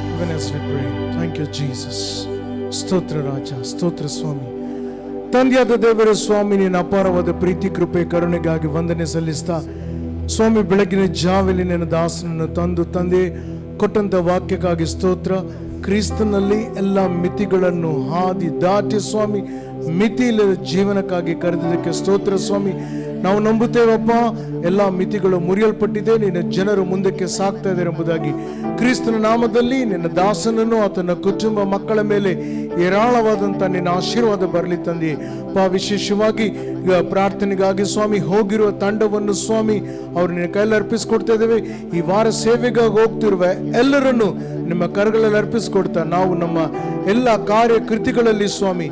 even as we pray? Thank you Jesus. ಸ್ತೋತ್ರ ರಾಜ, ಸ್ತೋತ್ರ ಸ್ವಾಮಿ. ತಂದೆಯಾದ ದೇವರ ಸ್ವಾಮಿ, ನಿನ್ನ ಅಪಾರವಾದ ಪ್ರೀತಿ ಕೃಪೆ ಕರುಣೆಗಾಗಿ ವಂದನೆ ಸಲ್ಲಿಸ್ತಾ ಸ್ವಾಮಿ, ಬೆಳಗಿನ ಜಾವೆಯಲ್ಲಿ ನಿನ್ನ ದಾಸನನ್ನು ತಂದು ತಂದೆ ಕೊಟ್ಟಂತ ವಾಕ್ಯಕ್ಕಾಗಿ ಸ್ತೋತ್ರ. ಕ್ರಿಸ್ತನಲ್ಲಿ ಎಲ್ಲ ಮಿತಿಗಳನ್ನು ಹಾದಿ ದಾಟಿ ಸ್ವಾಮಿ ಮಿತಿ ಇಲ್ಲದ ಜೀವನಕ್ಕಾಗಿ ಕರೆದಿದ್ದಕ್ಕೆ ಸ್ತೋತ್ರ ಸ್ವಾಮಿ. ನಾವು ನಂಬುತ್ತೇವಪ್ಪ, ಎಲ್ಲ ಮಿತಿಗಳು ಮುರಿಯಲ್ಪಟ್ಟಿದೆ, ನಿನ್ನ ಜನರು ಮುಂದಕ್ಕೆ ಸಾಗ್ತಾ ಇದ್ದಾರೆ ಎಂಬುದಾಗಿ. ಕ್ರಿಸ್ತನ ನಾಮದಲ್ಲಿ ನಿನ್ನ ದಾಸನನ್ನು ಆತನ ಕುಟುಂಬ ಮಕ್ಕಳ ಮೇಲೆ ಏರಾಳವಾದಂಥ ನಿನ್ನ ಆಶೀರ್ವಾದ ಬರಲಿ ತಂದೆ. ವಿಶೇಷವಾಗಿ ಈಗ ಪ್ರಾರ್ಥನೆಗಾಗಿ ಸ್ವಾಮಿ ಹೋಗಿರುವ ತಂಡವನ್ನು ಸ್ವಾಮಿ ಅವ್ರು ನಿನ್ನ ಕೈಯಲ್ಲಿ ಅರ್ಪಿಸ್ಕೊಡ್ತಾ ಇದ್ದೇವೆ. ಈ ವಾರ ಸೇವೆಗಾಗಿ ಹೋಗ್ತಿರುವ ಎಲ್ಲರನ್ನು ನಿಮ್ಮ ಕರಗಳಲ್ಲಿ ಅರ್ಪಿಸ್ಕೊಡ್ತಾ ನಾವು ನಮ್ಮ ಎಲ್ಲ ಕಾರ್ಯಕೃತಿಗಳಲ್ಲಿ ಸ್ವಾಮಿ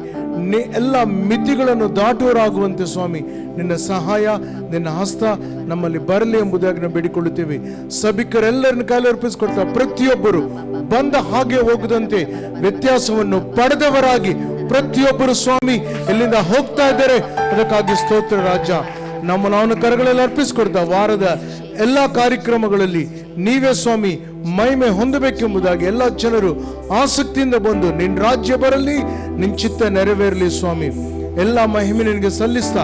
ಎಲ್ಲ ಮಿತಿಗಳನ್ನು ದಾಟುವರಾಗುವಂತೆ ಸ್ವಾಮಿ ನಿನ್ನ ಸಹಾಯ, ನಿನ್ನ ಹಸ್ತ ನಮ್ಮಲ್ಲಿ ಬರಲಿ ಎಂಬುದಾಗಿ ನಾವು ಬೇಡಿಕೊಳ್ಳುತ್ತೇವೆ. ಸಭಿಕರೆಲ್ಲರನ್ನ ಕೈಲಿ ಅರ್ಪಿಸಿಕೊಡ್ತಾ ಪ್ರತಿಯೊಬ್ಬರು ಬಂದ ಹಾಗೆ ಹೋಗದಂತೆ ವ್ಯತ್ಯಾಸವನ್ನು ಪಡೆದವರಾಗಿ ಪ್ರತಿಯೊಬ್ಬರು ಸ್ವಾಮಿ ಎಲ್ಲಿಂದ ಹೋಗ್ತಾ ಇದ್ದಾರೆ. ಅದಕ್ಕಾಗಿ ಸ್ತೋತ್ರ ರಾಜ. ನಾವು ಕರಗಳಲ್ಲಿ ಅರ್ಪಿಸಿಕೊಡ್ತಾ ವಾರದ ಎಲ್ಲ ಕಾರ್ಯಕ್ರಮಗಳಲ್ಲಿ ನೀವೇ ಸ್ವಾಮಿ ಮಹಿಮೆ ಹೊಂದಬೇಕೆಂಬುದಾಗಿ ಎಲ್ಲ ಜನರು ಆಸಕ್ತಿಯಿಂದ ಬಂದು ನಿನ್ನ ರಾಜ್ಯ ಬರಲಿ, ನಿನ್ನ ಚಿತ್ತ ನೆರವೇರಲಿ ಸ್ವಾಮಿ. ಎಲ್ಲ ಮಹಿಮೆ ನಿನಗೆ ಸಲ್ಲಿಸ್ತಾ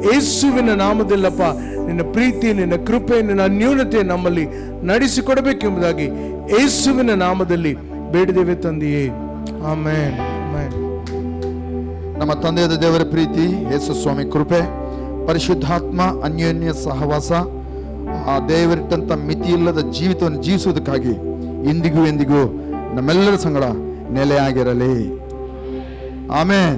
ಯೇಸುವಿನ ನಾಮದಲ್ಲಪ್ಪ ನಿನ್ನ ಪ್ರೀತಿ, ನಿನ್ನ ಕೃಪೆ, ನಿನ್ನ ಅನ್ಯೂನತೆ ನಮ್ಮಲ್ಲಿ ನಡೆಸಿಕೊಡಬೇಕೆಂಬುದಾಗಿ ಯೇಸುವಿನ ನಾಮದಲ್ಲಿ ಬೇಡಿದೇವೆ ತಂದೆಯೇ, ಆಮೆನ್. ಆಮೆನ್.
ನಮ್ಮ ತಂದೆಯಾದ ದೇವರ ಪ್ರೀತಿ, ಯೇಸು ಸ್ವಾಮಿ ಕೃಪೆ, ಪರಿಶುದ್ಧಾತ್ಮ ಅನ್ಯೋನ್ಯ ಸಹವಾಸ, ಆ ದೇವರಿಟ್ಟಂತ ಮಿತಿಯಿಲ್ಲದ ಜೀವಿತವನ್ನು ಜೀವಿಸುವುದಕ್ಕಾಗಿ ಇಂದಿಗೂ ಎಂದಿಗೂ ನಮ್ಮೆಲ್ಲರ ಸಂಗಡ ನೆಲೆಯಾಗಿರಲಿ. ಆಮೆನ್.